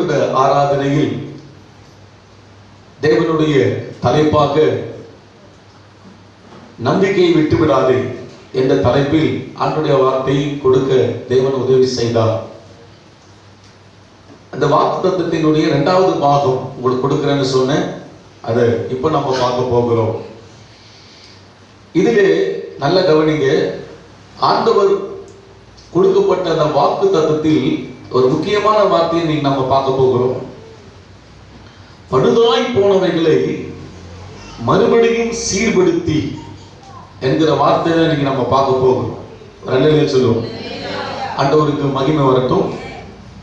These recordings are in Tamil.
வருட ஆராதனையில் தேவனுடைய தலைப்பாக நம்பிக்கையை விட்டுவிடாதே என்ற தலைப்பில் ஆண்டவருடைய வார்த்தையை கொடுக்க தேவன் உதவி செய்தார். அந்த வாக்குத்தத்தத்தினுடைய 2வது பாகம் உங்களுக்கு கொடுக்கிறேன்னு சொன்னேன். அதை இப்ப நம்ம பார்க்க போகிறோம். இதிலே நல்ல கவனிங்க. ஆண்டவர் கொடுக்கப்பட்ட அந்த வாக்குத்தத்தத்தில் ஒரு முக்கியமான வார்த்தையை இன்னைக்கு நம்ம பார்க்க போகிறோம். பழுதாய் போனவைகளை மறுபடியும் சீர்படுத்தி என்கிற வார்த்தையை இன்னைக்கு நம்ம பார்க்க போகிறோம். அல்லேலூயா சொல்லுவோம். ஆண்டவருக்கு மகிமை வரட்டும்.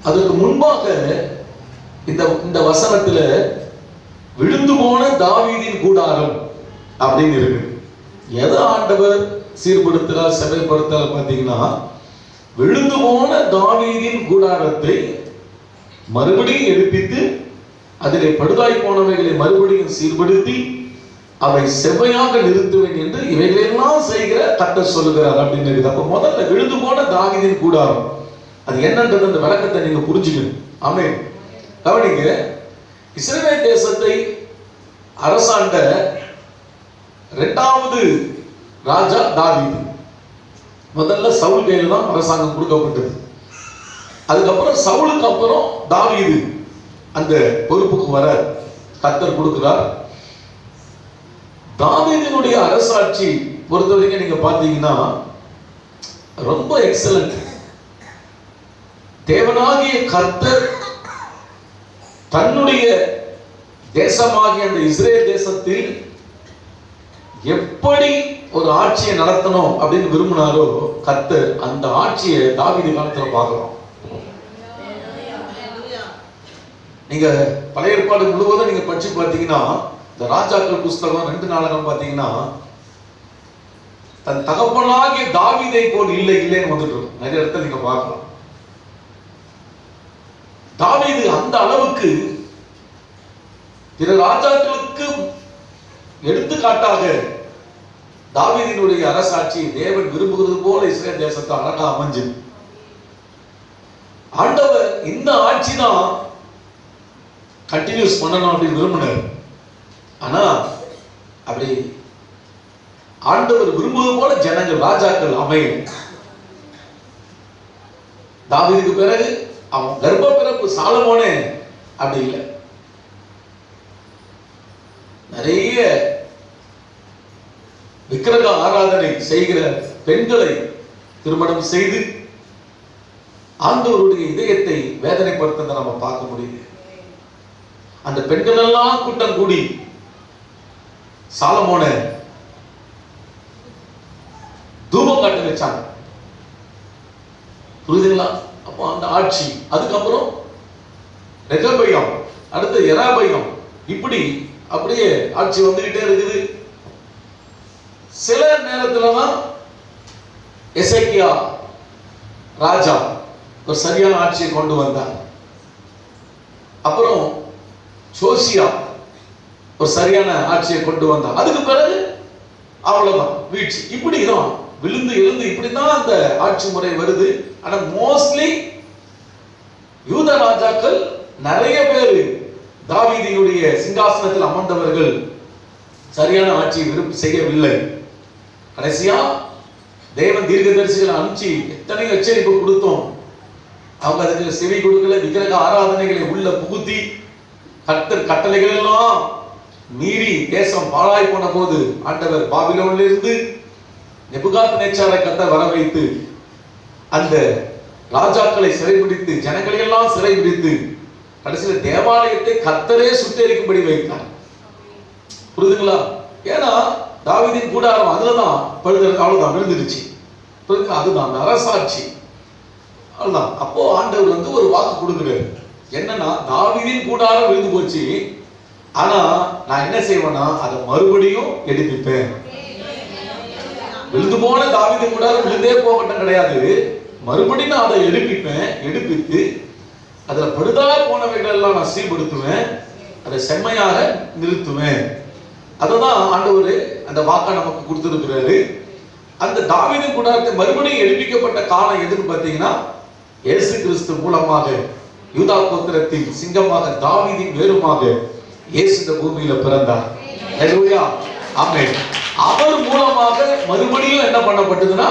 அதுக்கு முன்பாக இந்த வசனத்துல விழுந்து போன தாவீதின் கூடாரம் அப்படின்னு இருக்கு. எதை ஆண்டவர் சீர்படுத்துறார், செவைப்படுத்துறார் பார்த்தீங்கன்னா, விழுந்து போன தாவீதின் கூடாரத்தை மறுபடியும் எடுப்பித்து அதிலே பழுதாய் போனவைகளை மறுபடியும் சீர்படுத்தி அவை செவ்வையாக நிறுத்துவேன் என்று இவைகளெல்லாம் செய்கிற கர்த்தர் சொல்லுகிறார் அப்படின்னு இருக்குது. அப்ப முதல்ல விழுந்து போன தாவீதின் கூடாரம் அது என்னன்றது அந்த விளக்கத்தை நீங்க புரிஞ்சுக்கணும். ஆமென். கவனிங்க. இஸ்ரவேல் தேசத்தை அரசாண்ட 2வது ராஜா தாவீது. முதல்ல சவுல் கையில தான் அரசாங்கம் கொடுக்கப்பட்டது. அதுக்கப்புறம் சவுலுக்கு அப்புறம் தாவீது அந்த பொறுப்புக்கு வர கர்த்தர் கொடுக்கிறார். தாவீதினுடைய அரசாட்சி பொறுத்தவரைக்கும் நீங்க பாத்தீங்கன்னா ரொம்ப எக்ஸலன்ட். தேவனாகிய கர்த்தர் தன்னுடைய தேசமாகிய அந்த இஸ்ரேல் தேசத்தில் எப்படி ஒரு ஆட்சியை நடத்தணும் அப்படின்னு விரும்பினாரோ கர்த்தர் அந்த ஆட்சியை தாவீது காலத்துல பார்க்கிறோம். நீங்க பழைய ஏற்பாடு முழுவதும் நீங்க படிச்சு பார்த்தீங்கன்னா, இந்த ராஜாக்கள் புஸ்தகம் 2 நாளாகம் பார்த்தீங்கன்னா, தன் தகப்பனாகிய தாவீதை போல் இல்லைன்னு வந்துட்டு இருக்கும். நிறைய இடத்துல நீங்க பார்க்கலாம். தாவீது அந்த அளவுக்கு பிற ராஜாக்களுக்கு எடுத்துக்காட்டாக தாவீதினுடைய அரசாட்சி தேவன் விரும்புகிறது போல இஸ்ரேல் தேசத்தை அழகா அமைஞ்சது. ஆண்டவர் இந்த ஆட்சி தான் கண்டினியூஸ் பண்ணணும் அப்படின்னு விரும்பினார். ஆனா அப்படி ஆண்டவர் விரும்புவது போல ஜனங்கள் ராஜாக்கள் அமையும். தாவீதுக்கு பிறகு அவன் கர்ப்ப பிறப்பு சாலமோனே அப்படி இல்லை. நிறைய விக்கிரக ஆராதனை செய்கிற பெண்களை திருமணம் செய்து ஆண்டவருடைய இதயத்தை வேதனைப்படுத்த நம்ம பார்க்க முடியுது. அந்த பெண்கள் எல்லாம் கூட்டம் கூடி சாலமோனை தூபம் காட்ட வச்சாங்க. புரியுதுங்களா? அப்போ அந்த ஆட்சி, அதுக்கப்புறம் ரெகபயம், அடுத்து எராபயம், இப்படி அப்படியே ஆட்சி வந்துகிட்டே இருக்குது. சில நேரத்துல தான் எசேக்கியா ராஜா ஒரு சரியான ஆட்சியை கொண்டு வந்தார். அப்புறம் சோசியா ஒரு சரியான ஆட்சியை கொண்டு வந்தார். அதுக்கு பிறகு அவ்வளவுதான் வீழ்ச்சி. இப்படிதான் விழுந்து எழுந்து இப்படிதான் அந்த ஆட்சி முறை வருது. ஆனா மோஸ்ட்லி யூத ராஜாக்கள் நிறைய பேர் தாவீதினுடைய சிங்காசனத்தில் அமர்ந்தவர்கள் சரியான ஆட்சியை செய்யவில்லை. கடைசியா தேவன் தீர்க்கதரிசிகளை அனுப்பிச்சு எத்தனையோ எச்சரிப்பு கொடுத்தோம். அவங்க அதுக்கு செவி கொடுக்கல. விக்கிரக ஆராதனைகளை உள்ள புகுத்தி கர்த்தர் கட்டளைகள் எல்லாம் மீறி தேசம் பாழாய் போன போது ஆண்டவர் பாபிலோனில் இருந்து நெபுகாத்நேச்சாரை கர்த்தர் வர வைத்து அந்த ராஜாக்களை சிறைபிடித்து ஜனங்களை எல்லாம் சிறைபிடித்து கடைசியில் தேவாலயத்தை கர்த்தரே சுட்டெரிக்கும்படி வைத்தார். புரியுதுங்களா? ஏன்னா தாவீதின் கூடாரம் அதுலதான் பழுதற்கு அவ்வளவுதான் விழுந்துடுச்சு. அதுதான் அந்த அரசாட்சி. அவ்வளவுதான். அப்போ ஆண்டவர் ஒரு வாக்கு கொடுக்குறாரு. என்னன்னா, தாவீதின் கூடாரம் விழுந்து போச்சு, ஆனா நான் என்ன செய்வேன்னா அதை மறுபடியும் எடுப்பிப்பேன். விழுந்து போன தாவீதின் கூடாரம் விழுந்தே போகட்டும் கிடையாது, மறுபடியும் நான் அதை எடுப்பிப்பேன். எடுப்பித்து அதுல பழுதா போனவைகள் எல்லாம் நான் சீர்படுத்துவேன், அதை செம்மையாக நிறுத்துவேன். அததான் ஆண்டவர் அந்த வாக்கை நமக்கு கொடுத்திருக்கிறாரு. அந்த தாவீதின் கூடாரத்தை மறுபடியும் எழுப்பிக்கப்பட்ட காலம் எதுன்னு பார்த்தீங்கன்னா, இயேசு கிறிஸ்து மூலமாக யூதா கோத்திரத்தின் சிங்கமாக தாவீதின் வேருமாக இயேசு இந்த பூமியில பிறந்தார். ஹல்லேலூயா, ஆமென். அவர் மூலமாக மறுபடியும் என்ன பண்ணப்பட்டதுன்னா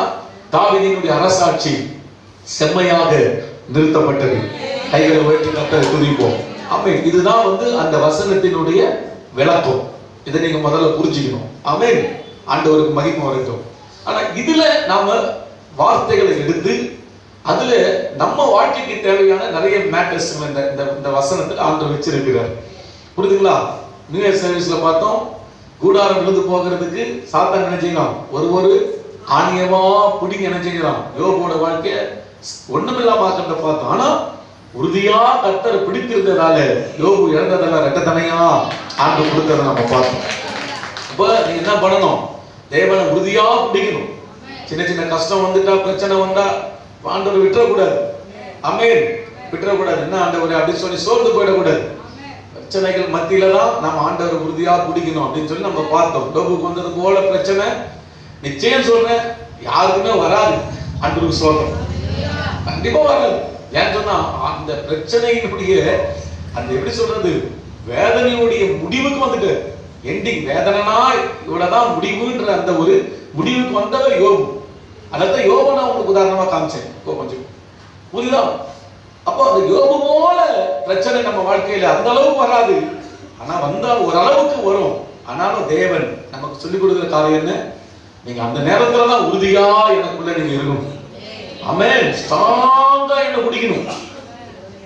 தாவீதினுடைய அரசாட்சி செம்மையாக நிறுத்தப்பட்டது. கைகளை உயர்த்தி கர்த்தரை துதிப்போம். ஆமென். இதுதான் அந்த வசனத்தினுடைய விளக்கம். இதை நீங்க முதல்ல புரிஞ்சுக்கணும். ஆமென். ஆண்டவருக்கு மகிமை வரட்டும். ஆனா இதுல நாம வார்த்தைகளை எடுத்து அதுல நம்ம வாழ்க்கைக்கு தேவையான நிறைய மேட்டர்ஸ் இந்த வசனத்துல ஆண்டவர் வச்சிருக்கிறார். புரியுதுங்களா? நியூ இயர் சர்வீஸ்ல பார்த்தோம், கூடாரம் விழுந்து போகிறதுக்கு சாத்தான் நினைச்சுக்கலாம், ஒரு ஆணியமா பிடிங்க நினைச்சுக்கலாம். யோபோட வாழ்க்கைய ஒண்ணுமில்லாம ஆக்கிறத பார்த்தோம். ஆனா உறுதியா கர்த்தர் பிடித்திருந்ததால யோபு இழந்ததெல்லாம் ரெட்டத்தனையா ஆண்டு கொடுத்ததை நம்ம பார்த்தோம். அப்ப நீங்க என்ன பண்ணணும்? தேவனை உறுதியா பிடிக்கணும். சின்ன சின்ன கஷ்டம் வந்துட்டா, பிரச்சனை வந்தா ஆண்டவர் விட்டுறக்கூடாது. ஆமென். விட்டுறக்கூடாது. என்ன ஆண்டவர் அப்படின்னு சொல்லி சோர்ந்து போயிடக்கூடாது. பிரச்சனைகள் மத்தியில தான் நம்ம ஆண்டவர் உறுதியா பிடிக்கணும் அப்படின்னு சொல்லி நம்ம பார்த்தோம். யோபுக்கு வந்தது போல பிரச்சனை நிச்சயம் சொல்றேன் யாருக்குமே வராது. ஆண்டவருக்கு சொல்றோம், கண்டிப்பா வராது. ஏன்னு சொன்னா அந்த பிரச்சனையினுடைய எப்படி சொல்றது, வேதனையுடைய முடிவுக்கு வந்துட்டு எண்டிங், வேதனைனா இவ்வளவுதான் முடிவுன்ற அந்த ஒரு முடிவுக்கு வந்தவர் யோபு. அதான் யோபு நான் உங்களுக்கு உதாரணமா காமிச்சேன். கொஞ்சம் புரியுதா? அப்போ அந்த யோபு போல பிரச்சனை நம்ம வாழ்க்கையில அந்த அளவுக்கு வராது. ஆனா வந்தா ஓரளவுக்கு வரும். ஆனாலும் தேவன் நமக்கு சொல்லிக் கொடுக்கிற காரியம் என்ன? நீங்க அந்த நேரத்துல தான் உறுதியா எனக்குள்ள நீங்க இருக்கணும். ஆமென். ஸ்ட்ராங்கா என்ன பிடிக்கணும்.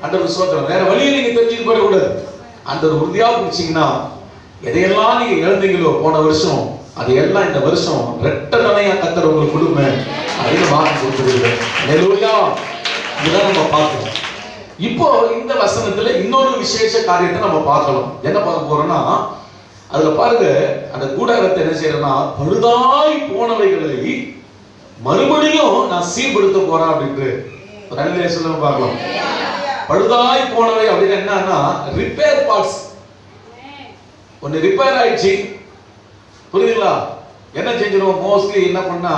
ஆண்டவர் சோத்திரம். வேற வழியை நீங்க தெரிஞ்சுட்டு போயிடக்கூடாது. ஆண்டவர் உறுதியா பிடிச்சீங்கன்னா எதையெல்லாம் நீங்க இழந்தீங்களோ போன வருஷம் அதையெல்லாம் இந்த வருஷம் ரெட்டத்தனையா கர்த்தர் உங்களுக்கு கொடுமை அப்படின்னு மாற்றி கொடுத்துருக்காரு. ஹல்லேலூயா. இதான் நம்ம பார்க்கணும். இப்போ இந்த வசனத்துல இன்னொரு விசேஷ காரியத்தை நம்ம பார்க்கலாம். என்ன பார்க்க போறோம்னா, அதுல பாருங்க, அந்த கூடாரத்தை என்ன செய்யறேன்னா பழுதாய் போனவைகளை மறுபடியும் நான் சீர்படுத்த போறேன் அப்படின்ட்டு ஒரு அநிலையை சொல்ல பார்க்கலாம். பழுதாய் போனவை அப்படின்னு என்னன்னா ரிப்பேர் பார்ட்ஸ். ஒன்னு ரிப்பேர் ஆயிடுச்சு, புரியுதுங்களா? என்ன செஞ்சிடும் மோஸ்ட்லி என்ன பண்ணா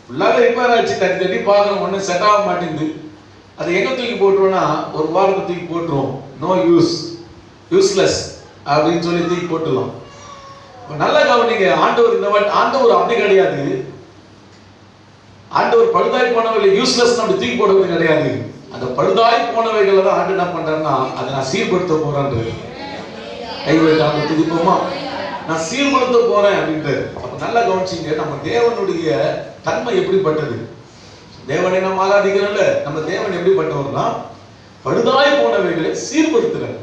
ஃபுல்லாக ரிப்பேர் ஆயிடுச்சு, தட்டி தட்டி பார்க்கணும், ஒன்றும் செட் ஆக மாட்டேங்குது. அதை எங்கே தூக்கி போட்டுருவோம்னா ஒரு வாரத்தை தூக்கி போட்டுருவோம். நோ யூஸ், யூஸ்லெஸ் அப்படின்னு சொல்லி தூக்கி போட்டுடலாம். நல்ல கவனிங்க, ஆண்டவர் இந்த ஆண்டவர் அப்படி கிடையாது. ஆண்டவர் பழுதாய் போனவைகளை யூஸ்லெஸ் அப்படி தூக்கி போடுவது கிடையாது. அந்த பழுதாய் போனவைகளை தான் ஆண்டு என்ன பண்றேன்னா அதை நான் சீர்படுத்த போறேன். கைவிட்டு ஆண்டு துதிப்போமா, நான் சீர்படுத்த போறேன் அப்படின்ட்டு. அப்ப நல்லா கவனிச்சிங்க, நம்ம தேவனுடைய தன்மை எப்படிப்பட்டது? தேவனை நம்ம ஆராதிக்கிறோம்ல, நம்ம தேவன் எப்படிப்பட்டவர்னா பழுதாய் போனவைகளை சீர்படுத்துறார்.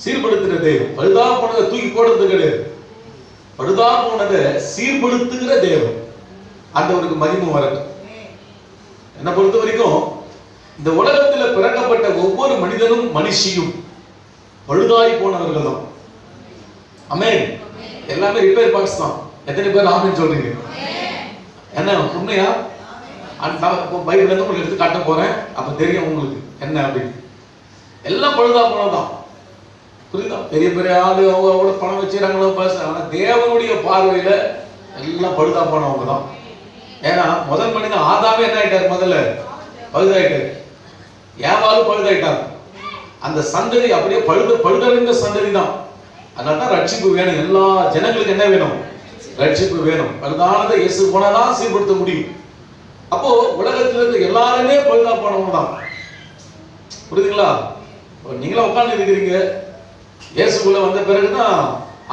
சீர்படுத்துகிற தேவன். பழுதா போனதை தூக்கி போடுறது கிடையாது, பழுதா போனதை சீர்படுத்துகிற தேவன். ஆண்டவருக்கு மகிமை வரட்டும். என்னை பொறுத்த வரைக்கும் இந்த உலகத்துல பிறக்கப்பட்ட ஒவ்வொரு மனிதனும் மனுஷியும் பழுதாய் போனவர்கள் தான். ஆமென். எல்லாமே ரிப்பேர் பார்ட்ஸ் தான். எத்தனை பேர் ஆமென் சொல்றீங்க? என்ன உண்மையா? பைபிள்ல இருந்து உங்களுக்கு எடுத்து காட்ட போறேன், அப்ப தெரியும் உங்களுக்கு என்ன அப்படின்னு. எல்லாம் பழுதா போனதான். புரியுதா? பெரிய பெரிய ஆளு அவங்க பணம் வச்சுறாங்களோ பேச, ஆனா தேவனுடைய பார்வையில எல்லாம் பழுதா போனவங்க தான். ஏன்னா முதல் மனிதன் ஆதாமே என்ன ஆயிட்டாரு? முதல்ல பழுதாயிட்டாரு. ஏவாலும் பழுதாயிட்டாங்க. அந்த சந்ததி அப்படியே பழுதடைந்த சந்ததி தான். அதனால ரட்சிப்பு வேணும். எல்லா ஜனங்களுக்கு என்ன வேணும்? ரட்சிப்பு வேணும். பழுதானதை இயேசு போனாதான் சீர்படுத்த முடியும். அப்போ உலகத்துல இருந்து எல்லாருமே பழுதா போனவங்க தான். புரியுதுங்களா? நீங்களும் உட்கார்ந்து இருக்கிறீங்க, இயேசுக்குள்ள வந்த பிறகுதான்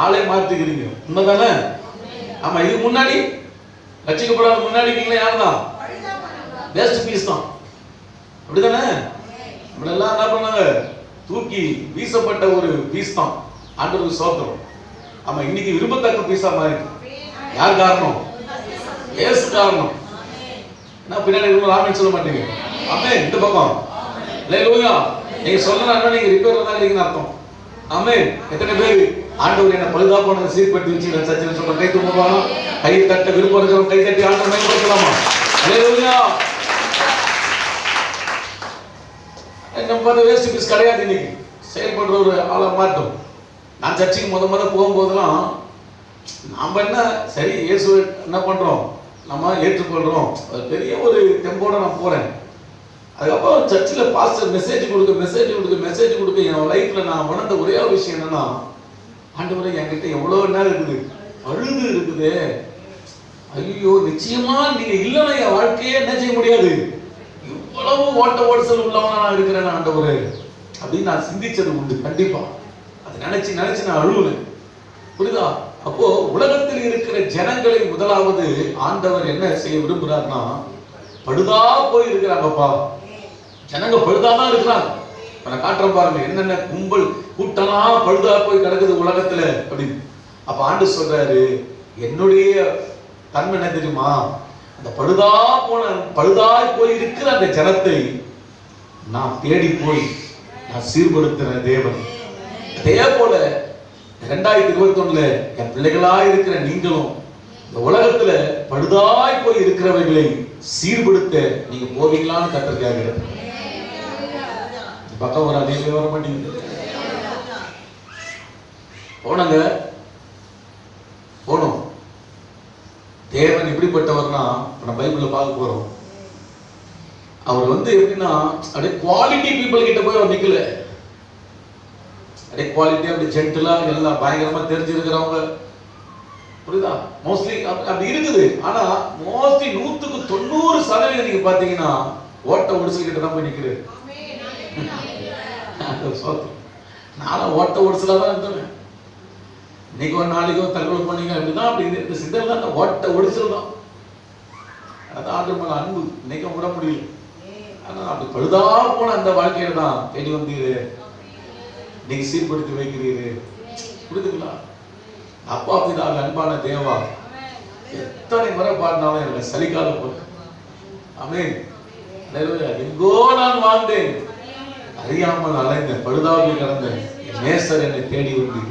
ஆளே மாத்திக்கிறீங்க. உண்மைதானே? ஆமா. இதுக்கு முன்னாடி ரட்சிக்கப்படாத முன்னாடி நீங்களே யார் தான்? வேஸ்ட் பீஸ் தான். அப்படிதானே? நம்மளெல்லாம் என்ன பண்ணாங்க? தூக்கி வீசப்பட்ட ஒரு பீஸ் தான். ஆண்டவருக்கு சோத்திரம். ஆமா. இன்னைக்கு விரும்பத்தக்க பீஸா மாறி. யார் காரணம்? இயேசு காரணம். என்ன பின்னாடி ஆமென் சொல்ல மாட்டீங்க? ஆமென். இந்த பக்கம் ஹல்லேலூயா. நீங்க சொல்லணும்னா நீங்க ரிப்பேர்ல தான் இருக்கீங்கன்னு அர்த்தம். ஆமென். எத்தனை பேர் ஆண்டவர் என்ன பழுதா போனதை சீர்படுத்தி வச்சு சச்சின் சொல்ற கை தூக்குமா? கையை தட்ட விருப்பம் இருக்கிறவங்க கை தட்டி ஆண்டவரை மேம்படுத்தலாமா? ஹல்லேலூயா. நம்ம பார்த்த வேஸ்ட் பீஸ் கிடையாது. இன்னைக்கு செயல்படுற ஒரு ஆளை மாட்டோம். நான் சர்ச்சைக்கு முத போகும்போதெல்லாம் நாம என்ன சரி இயேசு என்ன பண்றோம், நம்ம ஏற்றுக்கொள்றோம், பெரிய ஒரு தெம்போட நான் போறேன். அதுக்கப்புறம் சர்ச்சில் பாஸ்டர் மெசேஜ் கொடுக்க என் லைஃப்ல நான் உணர்ந்த ஒரே விஷயம் என்னன்னா, ஆண்டவரே என்கிட்ட எவ்வளவு நேரம் இருக்குது, அழுது இருக்குது, ஐயோ நிச்சயமா நீங்க இல்லைன்னா என் வாழ்க்கையே என்ன செய்ய முடியாது, இவ்வளவு ஓட்டல் உள்ளவனா நான் இருக்கிறேன் ஆண்டவரே அப்படின்னு நான் சிந்திச்சது உண்டு. கண்டிப்பா அதை நினைச்சு நான் அழுவேன். புரியுதா? அப்போ உலகத்தில் இருக்கிற ஜனங்களை முதலாவது ஆண்டவர் என்ன செய்ய விரும்புகிறார்னா, பழுதா போய் இருக்கிறாங்கப்பா, ஜனங்க பழுதாதான் இருக்கிறாங்க. நான் காட்டுறேன் பாருங்க, என்னென்ன கும்பல் கூட்டம்லாம் பழுதா போய் கிடக்குது உலகத்துல அப்படின்னு. அப்ப ஆண்டு சொல்றாரு, என்னுடைய தன்மை என்ன தெரியுமா, அந்த பழுதாய் போய் இருக்கிற அந்த ஜனத்தை நான் தேடி போய் நான் சீர்படுத்துற தேவன். அதே போல 2021 என் பிள்ளைகளா இருக்கிற நீங்களும் இந்த உலகத்துல பழுதாய் போய் இருக்கிறவர்களை சீர்படுத்த நீங்க போவீங்களான்னு கர்த்தர் கேட்கிறார். பக்கம் வர நீங்க வர மாட்டீங்க. போனோம். தேவன் எப்படிப்பட்டவர்னா நம்ம பைபிள்ல பார்க்க போறோம். அவர் எப்படின்னா அப்படியே குவாலிட்டி பீப்புள் கிட்ட போய் அவர் நிக்கல. அப்படியே குவாலிட்டி அப்படி ஜென்டலா எல்லாம் பயங்கரமா தெரிஞ்சிருக்கிறவங்க, புரியுதா? மோஸ்ட்லி அப்படி இருக்குது. ஆனா மோஸ்ட்லி 100% நீங்க பாத்தீங்கன்னா ஓட்ட ஒடிசல் கிட்ட தான் போய் நிக்கிறாரு. நானும் ஓட்ட ஒடிசலா தான் இருந்தேன். இன்னைக்கு ஒரு நாளைக்கோ தகவல் பண்ணீங்க அப்படிதான். அப்படி இந்த சிந்தனை தான் ஓட்ட ஒடிசல் தான். அதான் ஆண்டு மேல அன்பு இன்னைக்கும் விட முடியல. ஆனா அப்படி பழுதா போன அந்த வாழ்க்கையில தான் தேடி வந்தீரு, நீங்க சீர்படுத்தி வைக்கிறீரு. புரியுதுங்களா? அப்பா அப்படிதான் அன்பான தேவா, எத்தனை முறை பாடினாலும் எனக்கு சலிக்காத போல. ஆமென். எங்கோ நான் வாழ்ந்தேன், அறியாமல் அலைந்தேன், பழுதாவில் கிடந்தேன், நேசர் என்னை தேடி வந்து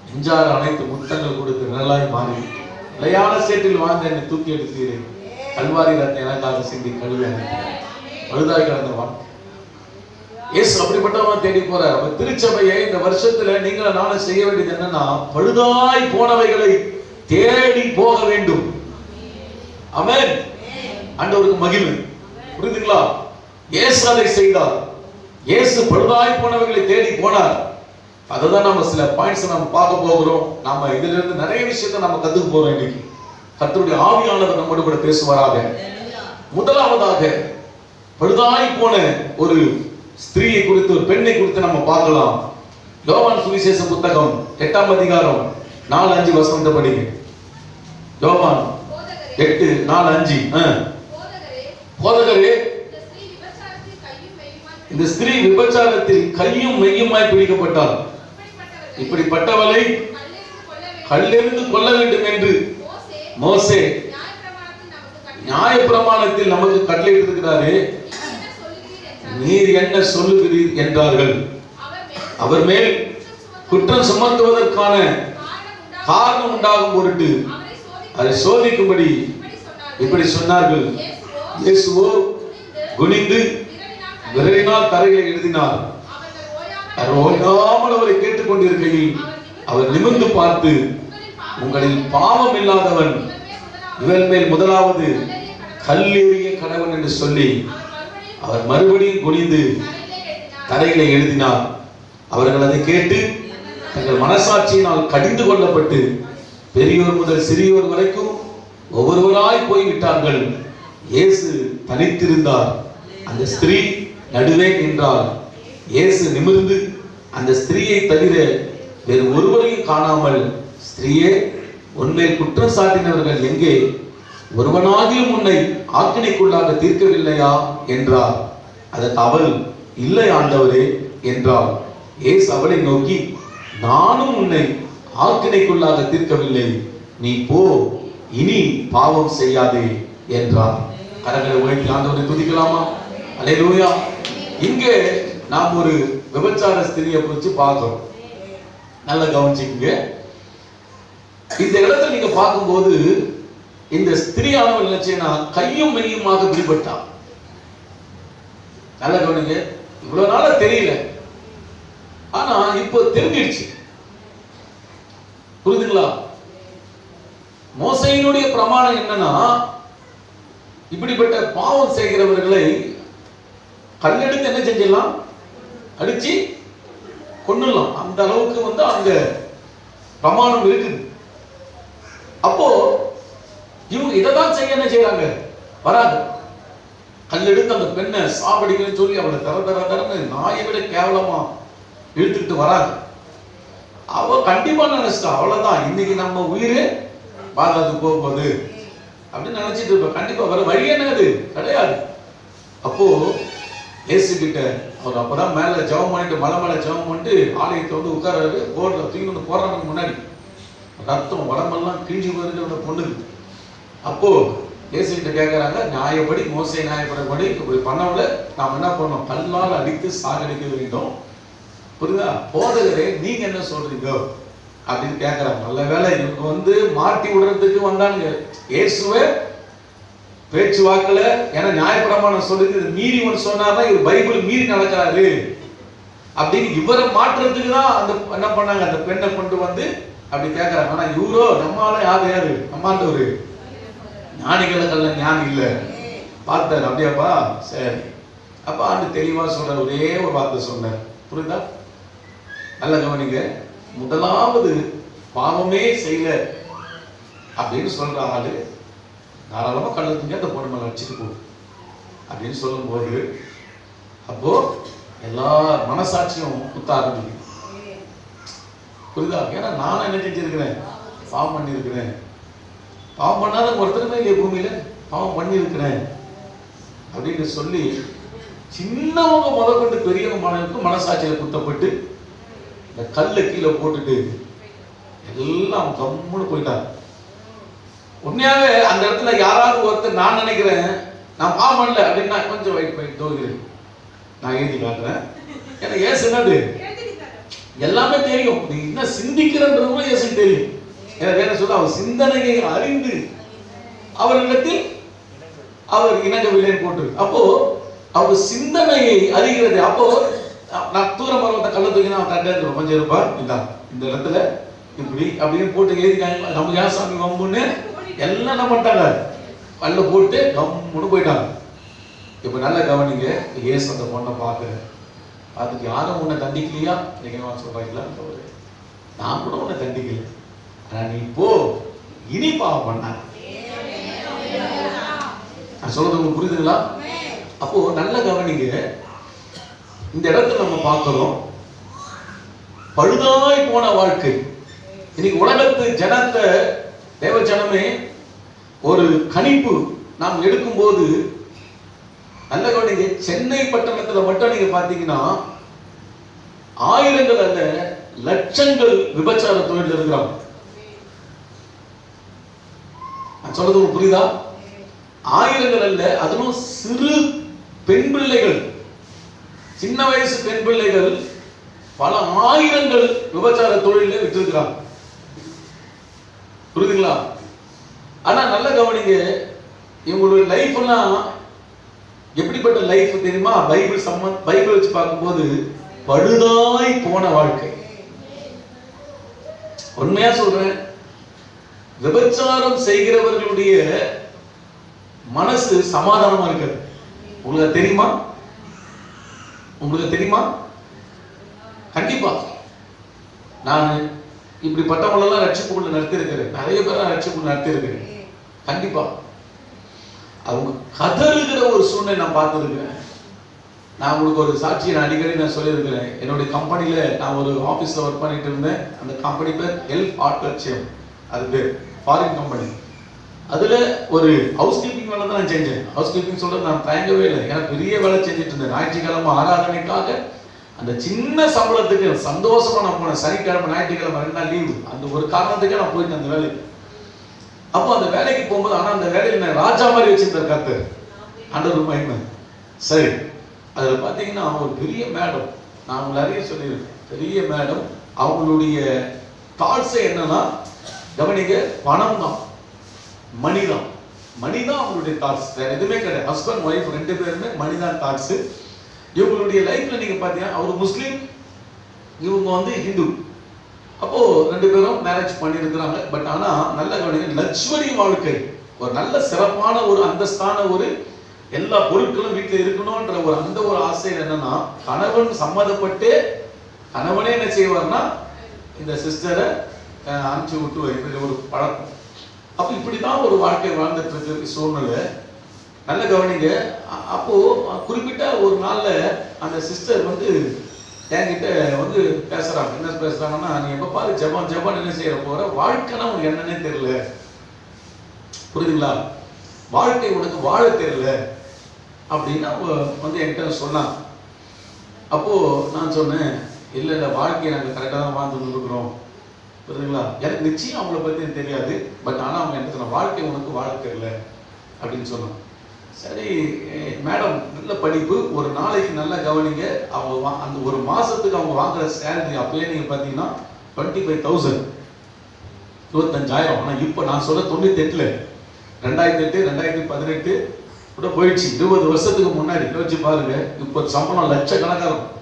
நெஞ்சார அனைத்து முத்தங்கள் கொடுத்து நிழலாய் மாறி நிலையான சேற்றில் வாழ்ந்த என்னை தூக்கி எடுத்தீரேன். கல்வாரி ரத்த எனக்காக சிந்தி கழுவி பழுதாய் கிடந்தவான். இயேசு அப்படிப்பட்டவன் தேடி போறார். அப்ப திருச்சபையை இந்த வருஷத்துல நீங்க நானும் செய்ய வேண்டியது என்னன்னா, பழுதாய் போனவைகளை தேடி போக வேண்டும். ஆமென். ஆண்டவருக்கு மகிமை. புரியுதுங்களா? இயேசு அதை செய்தார். இயேசு பழுதாய் போனவைகளை தேடி போனார். அதுதான் நம்ம சில பாயிண்ட்ஸ் நம்ம பார்க்க போகிறோம். நாம இதுல இருந்து நிறைய விஷயத்தை நம்ம கத்துக்க போறோம். இன்னைக்கு கர்த்தருடைய ஆவியானவர் நம்மோடு கூட பேசுவாராக. முதலாவதாக பழுதாய் போன ஒரு ஸ்திரீயை குறித்து, ஒரு பெண்ணை குறித்து நம்ம பார்க்கலாம். யோவான் சுவிசேஷ புத்தகம் 8ஆம் அதிகாரம் 4-5 வசனத்தை படிங்க. யோவான் 8:4-5. போதகரே, இந்த ஸ்திரீ விபச்சாரத்தில் கையும் மெய்யுமாய் பிடிக்கப்பட்டாள். இப்படிப்பட்டவளை கல்லெறிந்து கொல்ல வேண்டும் என்று மோசே நியாயப்பிரமாணத்தில் நமக்கு கட்டளையிட்டிருக்கிறாரே, நீர் என்ன சொல்லுகிறீர் என்றார்கள். அவர் மேல் குற்றம் சுமத்துவதற்கான காரணம் உண்டாகும் பொருட்டு அதை சோதிக்கும்படி இப்படி சொன்னார்கள். இயேசுவோ குனிந்து விரலினால் தரையை எழுதினார். ஓயாமல் அவரை கேட்டுக்கொண்டிருக்கையில் அவர் நிமிர்ந்து பார்த்து, உங்களில் பாவம் இல்லாதவன் இவன் மேல் முதலாவது கல்லெறிய கடவன் என்று சொல்லி அவர் மறுபடியும் குனிந்து தரையிலே எழுதினார். அவர்கள் அதை கேட்டு தங்கள் மனசாட்சியினால் கடிந்து கொள்ளப்பட்டு பெரியோர் முதல் சிறியோர் வரைக்கும் ஒவ்வொருவராய் போய்விட்டார்கள். இயேசு தனித்திருந்தார். அந்த ஸ்திரீ நடுவே நின்றார். இயேசு நிமிர்ந்து அந்த ஸ்திரீயை தவிர வேறு ஒருவரையும் காணாமல், ஸ்திரீயே, உன்மேல் குற்றம் சாட்டினவர்கள் எங்கே? ஒருவனாகிலும் உன்னை ஆக்கினைக்குள்ளாக தீர்க்கவில்லையா என்றார். அதற்கு அவள், இல்லை ஆண்டவரே என்றாள். இயேசு அவளை நோக்கி, நானும் உன்னை ஆக்கினைக்குள்ளாக தீர்க்கவில்லை, நீ போ, இனி பாவம் செய்யாதே என்றார். கரங்களை உயர்த்தி ஆண்டவரை துதிக்கலாமா? அல்லேலூயா. இங்கே நாம் ஒரு விபச்சார ஸ்திரியை குறித்து பார்க்கிறோம். நல்லா கவனிச்சுங்க. இந்த இடத்துல நீங்க பார்க்கும்போது இந்த ஸ்திரியானவள் நினைச்சேன்னா கையும் மெய்யுமாக பிடிபட்டா. நல்லா கவனிங்க. இவ்வளவு நாள தெரியல, ஆனா இப்போ தெரிஞ்சிடுச்சு. புரியுதுங்களா? மோசையினுடைய பிரமாணம் என்னன்னா, இப்படிப்பட்ட பாவம் செய்கிறவர்களை கல்லெடுத்து என்ன செஞ்சிடலாம், அடிச்சு கொன்னுடலாம். அந்த அளவுக்கு அங்க பிரமாணம் இருக்குது. அப்போ இவங்க இதைதான் செய்ய என்ன செய்யறாங்க, வராது. கல்லெடுத்து அந்த பெண்ணை சாவடிக்கணும்னு சொல்லி அவளை தரன்னு நாயை விட கேவலமா இழுத்துக்கிட்டு வராங்க. அவ கண்டிப்பா நினைச்சிட்டா, அவ்வளவுதான் இன்னைக்கு நம்ம உயிர் பாதாது போகும்போது அப்படின்னு நினைச்சிட்டு இருப்ப. கண்டிப்பா வர வழி என்னது கிடையாது. அப்போ இயேசு கிட்ட அவர் அப்பதான் மேல ஜெபம் பண்ணிட்டு, மலை மேல ஜெபம் பண்ணிட்டு ஆலயத்தை உட்காராரு. போர்ல தூக்கி போடுறதுக்கு முன்னாடி ரத்தம் உடம்பெல்லாம் கிழிஞ்சு போயிருக்கிற பொண்ணு. அப்போ இயேசு கிட்ட கேட்கறாங்க, நியாயப்படி மோசே நியாயப்படப்படி இப்படி பண்ணவள நாம் என்ன பண்ணோம், கல்லால் அடித்து சாகடிக்க வேண்டும். புரியுதா? போதகரே நீங்க என்ன சொல்றீங்க அப்படின்னு கேட்கறாங்க. நல்ல வேலை இவங்க மாட்டி விடுறதுக்கு வந்தாங்க. இயேசுவே பேச்சுவாக்குல ஏன்னா நியாயப்பிரமாணம் சொல்லுது, மீறி ஒன்று சொன்னாதான் இவர் பைபிள் மீறி நடக்கிறாரு அப்படின்னு இவரை மாற்றுறதுக்கு தான் அந்த என்ன பண்ணாங்க, அந்த பெண்ணை கொண்டு அப்படி கேட்கறாங்க. ஆனா இவரோ நம்மளால யாரு நம்மாண்டவரு ஞானிகளுக்கல்ல ஞானி இல்ல பார்த்தார். அப்படியாப்பா சரி. அப்ப ஆண்டு தெளிவா சொல்ற ஒரே ஒரு வார்த்தை சொன்னார். புரியுதா? நல்ல கவனிங்க. முதலாவது பாவமே செய்யல அப்படின்னு சொல்ற ஆளு தாராளமா கள்ளத்துங்க அந்த பொண்ணு மேல வச்சுட்டு போகுது அப்படின்னு சொல்லும் போது அப்போ எல்லா மனசாட்சியும் குத்த ஆரம்பிக்கும். புரியுதா? ஏன்னா நானும் என்ன செஞ்சிருக்கிறேன், பாவம் பண்ணியிருக்கிறேன். பாவம் பண்ணாத ஒருத்தருமே இல்லையே பூமியில, பாவம் பண்ணியிருக்கிறேன் அப்படின்னு சொல்லி சின்னவங்க முதற்கொண்டு பெரியவங்க மனசாட்சியில குத்தப்பட்டு இந்த கல்லை கீழே போட்டுட்டு எல்லாம் கம்முன்னு போயிட்டாங்க. உண்மையாவே அந்த இடத்துல யாராவது ஒருத்தர் நான் நினைக்கிறேன் நான் பாவம் பண்ணல அப்படின்னா கொஞ்சம் வெயிட் தோகிறேன், நான் எழுதி காட்டுறேன். ஏன்னா ஏசு என்னது எல்லாமே தெரியும். நீ என்ன சிந்திக்கிறன்றது ஏசுக்கு தெரியும். எனக்கு என்ன சொல்ல, அவர் சிந்தனையை அறிந்து அவரிடத்தில் அவர் இணங்கவில்லைன்னு போட்டு, அப்போ அவர் சிந்தனையை அறிகிறது. அப்போ நான் தூரம் பருவத்தை கள்ள தூக்கி நான் கண்டேன் கொஞ்சம் இருப்பார் இந்த இடத்துல இப்படி அப்படின்னு போட்டு எழுதிக்காங்க. நம்ம யாசாமி வம்புன்னு எல்லாம் என்ன பண்ணிட்டாங்க, கல்ல போட்டு கம்முன்னு போயிட்டாங்க. இப்ப நல்ல கவனிங்க. ஏசு அந்த பொண்ணை பார்த்துட்டு யாரும் உன்னை தண்டிக்கலையா நீங்க சொல்றீங்களா, நான் கூட உன்னை தண்டிக்கல, ஆனா நீ போ இனி பாவம் பண்ண. நான் சொல்றது உங்களுக்கு புரியுதுங்களா? அப்போ நல்ல கவனிங்க. இந்த இடத்துல நம்ம பார்க்கிறோம் பழுதாய் போன வாழ்க்கை. இன்னைக்கு உலகத்து ஜனத்தை தேவ ஜனமே ஒரு கணிப்பு நாம் எடுக்கும் போது நல்ல கவனிங்க. சென்னை பட்டணத்துல மட்டும் நீங்க பாத்தீங்கன்னா ஆயிரங்கள் அல்ல லட்சங்கள் விபச்சார தொழில் இருக்கிறாங்க. நான் சொல்றது உங்களுக்கு புரியுதா? ஆயிரங்கள் அல்ல, அதுவும் சிறு பெண் பிள்ளைகள், சின்ன வயசு பெண் பிள்ளைகள் பல ஆயிரங்கள் விபச்சார தொழில விட்டுருக்கிறாங்க. புரியுதுங்களா? ஆனா நல்ல கவனிங்க, இவங்களுடைய லைஃப் எல்லாம் எப்படிப்பட்ட லைஃப் தெரியுமா? பைபிள் வச்சு பார்க்கும்போது பழுதாய் போன வாழ்க்கை. உண்மையா சொல்றேன், விபச்சாரம் செய்கிறவர்களுடைய மனசு சமாதானமா இருக்காது. உங்களுக்கு தெரியுமா? உங்களுக்கு தெரியுமா? கண்டிப்பா நான் இப்படிப்பட்டவங்களெல்லாம் ரட்சிப்புக்குள்ள நடத்திருக்கிறேன். நிறைய பேர் ரட்சிப்புக்குள்ள நடத்திருக்கிறேன். கண்டிப்பா அவங்க கதறுகிற ஒரு சூழ்நிலை நான் பார்த்துருக்கிறேன். நான் உங்களுக்கு ஒரு சாட்சியை நான் அடிக்கடி நான் சொல்லியிருக்கிறேன். என்னுடைய கம்பெனியில நான் ஒரு ஆஃபீஸில் ஒர்க் பண்ணிட்டு இருந்தேன். அந்த கம்பெனி பேர் ஹெல்ப் ஆர்ட்லட்சியம், அது பேர் ஃபாரின் கம்பெனி. அதில் ஒரு ஹவுஸ் கீப்பிங் வேலை தான் நான் செஞ்சேன். ஹவுஸ் கீப்பிங் சொல்றது நான் தயங்கவே இல்லை. எனக்கு பெரிய வேலை செஞ்சுட்டு இருந்தேன். ஞாயிற்றுக்கிழமை ஆராதனைக்காக அந்த சின்ன சம்பளத்துக்கு சந்தோஷமா நான் போனேன். சனிக்கிழமை ஞாயிற்றுக்கிழமை 2 நாள் லீவு. அந்த ஒரு காரணத்துக்கே நான் போயிட்டேன் அந்த வேலைக்கு. அப்போ அந்த வேலைக்கு போகும்போது ஆனால் அந்த வேலையில் நான் ராஜா மாதிரி வச்சிருந்தேன். கர்த்தர் ஆண்டவர் மகிமை. சரி, அதில் பார்த்தீங்கன்னா ஒரு பெரிய மேடம், நான் அவங்களை அறிய சொல்லியிருக்கேன். பெரிய மேடம், அவங்களுடைய தாட்ஸே என்னன்னா கவனிக்க, பணம் தான், மணி தான், மணி தான் அவங்களுடைய தாட்ஸ், வேற எதுவுமே கிடையாது. ஹஸ்பண்ட் ஒய்ஃப் 2 பேருமே மணி தான் தாட்ஸ். இவங்களுடைய லைஃப்ல நீங்க பார்த்தீங்கன்னா அவர் முஸ்லீம், இவங்க ஹிந்து. அப்போ 2 பேரும் மேரேஜ் பண்ணியிருக்கிறாங்க. பட் ஆனா நல்ல கவனிக்க, லக்ஸுரி வாழ்க்கை, ஒரு நல்ல சிறப்பான ஒரு அந்தஸ்தான ஒரு எல்லா பொருட்களும் வீட்டில் இருக்கணும்ன்ற அந்த ஒரு ஆசையில் என்னன்னா, கணவன் சம்மதப்பட்டு கணவனே என்ன செய்வார்னா இந்த சிஸ்டரை அனுப்பிச்சு விட்டு வைக்கிற ஒரு பழக்கம். அப்போ இப்படிதான் ஒரு வாழ்க்கை வாழ்ந்துட்டு இருக்க சூழ்நிலை. நல்ல கவனிங்க. அப்போ குறிப்பிட்ட ஒரு நாள்ல அந்த சிஸ்டர் வந்து என்கிட்ட வந்து பேசுறாங்க. என்ன பேசுறாங்கன்னா, நீ எப்ப பாரு ஜபான் ஜபான் என்ன செய்யற போற, வாழ்க்கைனா உனக்கு என்னன்னே தெரியல, புரியுதுங்களா, வாழ்க்கை உனக்கு வாழ தெரியல அப்படின்னா வந்து என்கிட்ட சொன்னான். அப்போ நான் சொன்னேன், இல்லை இல்லை வாழ்க்கையை நாங்கள் கரெக்டாக தான் வாழ்ந்துட்டு இருக்கிறோம், புரியுதுங்களா. எனக்கு நிச்சயம் அவங்கள பற்றி தெரியாது, பட் ஆனால் அவங்க என்ன சொன்ன, வாழ்க்கை உனக்கு வாழ தெரியல அப்படின்னு சொன்னான். சரி மேடம், நல்ல படிப்பு, ஒரு நாளைக்கு நல்லா கவனிங்க, அவங்க அந்த ஒரு மாசத்துக்கு அவங்க வாங்குற சேலரி அப்பயே நீங்க பார்த்தீங்கன்னா 25,000, 25,000. ஆனால் இப்போ நான் சொல்ல 98, 2008 2018 கூட போயிடுச்சு. 20 வருஷத்துக்கு முன்னாடி யோசிச்சு பாருங்க. இப்போ சம்பளம் லட்சக்கணக்காக இருக்கும்.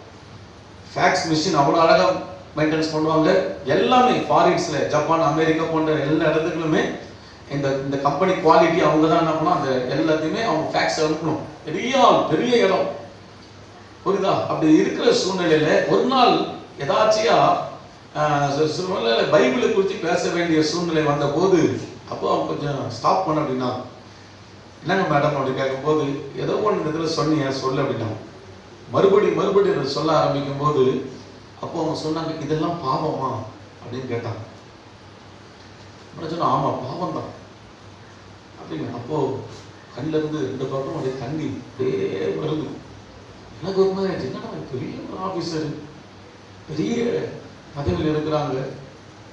ஃபேக்ஸ் மிஷின் அவ்வளோ அழகாக மெயின்டெனன்ஸ் பண்ணுவாங்க. எல்லாமே ஃபாரின்ஸில், ஜப்பான், அமெரிக்கா போன்ற எல்லா இடத்துக்குமே இந்த கம்பெனி குவாலிட்டி அவங்க தான் என்ன பண்ணணும், அந்த எல்லாத்தையுமே அவங்க ஃபேக்ஸ் அனுப்பணும். பெரிய இடம், புரியுதா. அப்படி இருக்கிற சூழ்நிலையில ஒரு நாள் எதாச்சியா சூழ்நிலை பைபிளை குறித்து பேச வேண்டிய சூழ்நிலை வந்த போது, அப்போ அவங்க கொஞ்சம் ஸ்டாப் பண்ண அப்படின்னா, என்னங்க மேடம் அப்படி கேட்கும்போது, ஏதோ ஒன்று இதில் சொன்னீங்க சொல்லு அப்படின்னா, மறுபடியும் அதை சொல்ல ஆரம்பிக்கும் போது, அப்போ அவங்க சொன்னாங்க, இதெல்லாம் பாவமா அப்படின்னு கேட்டாங்க. சொன்னா ஆமா பாவம் தான் அப்படிங்க. அப்போ கண்ணில் இருந்து 2 பக்கம் அப்படியே தண்ணி அப்படியே வருது. எனக்கு ஒரு மாதிரி என்னடா, பெரிய ஒரு ஆஃபீஸர், பெரிய பதவியில் இருக்கிறாங்க,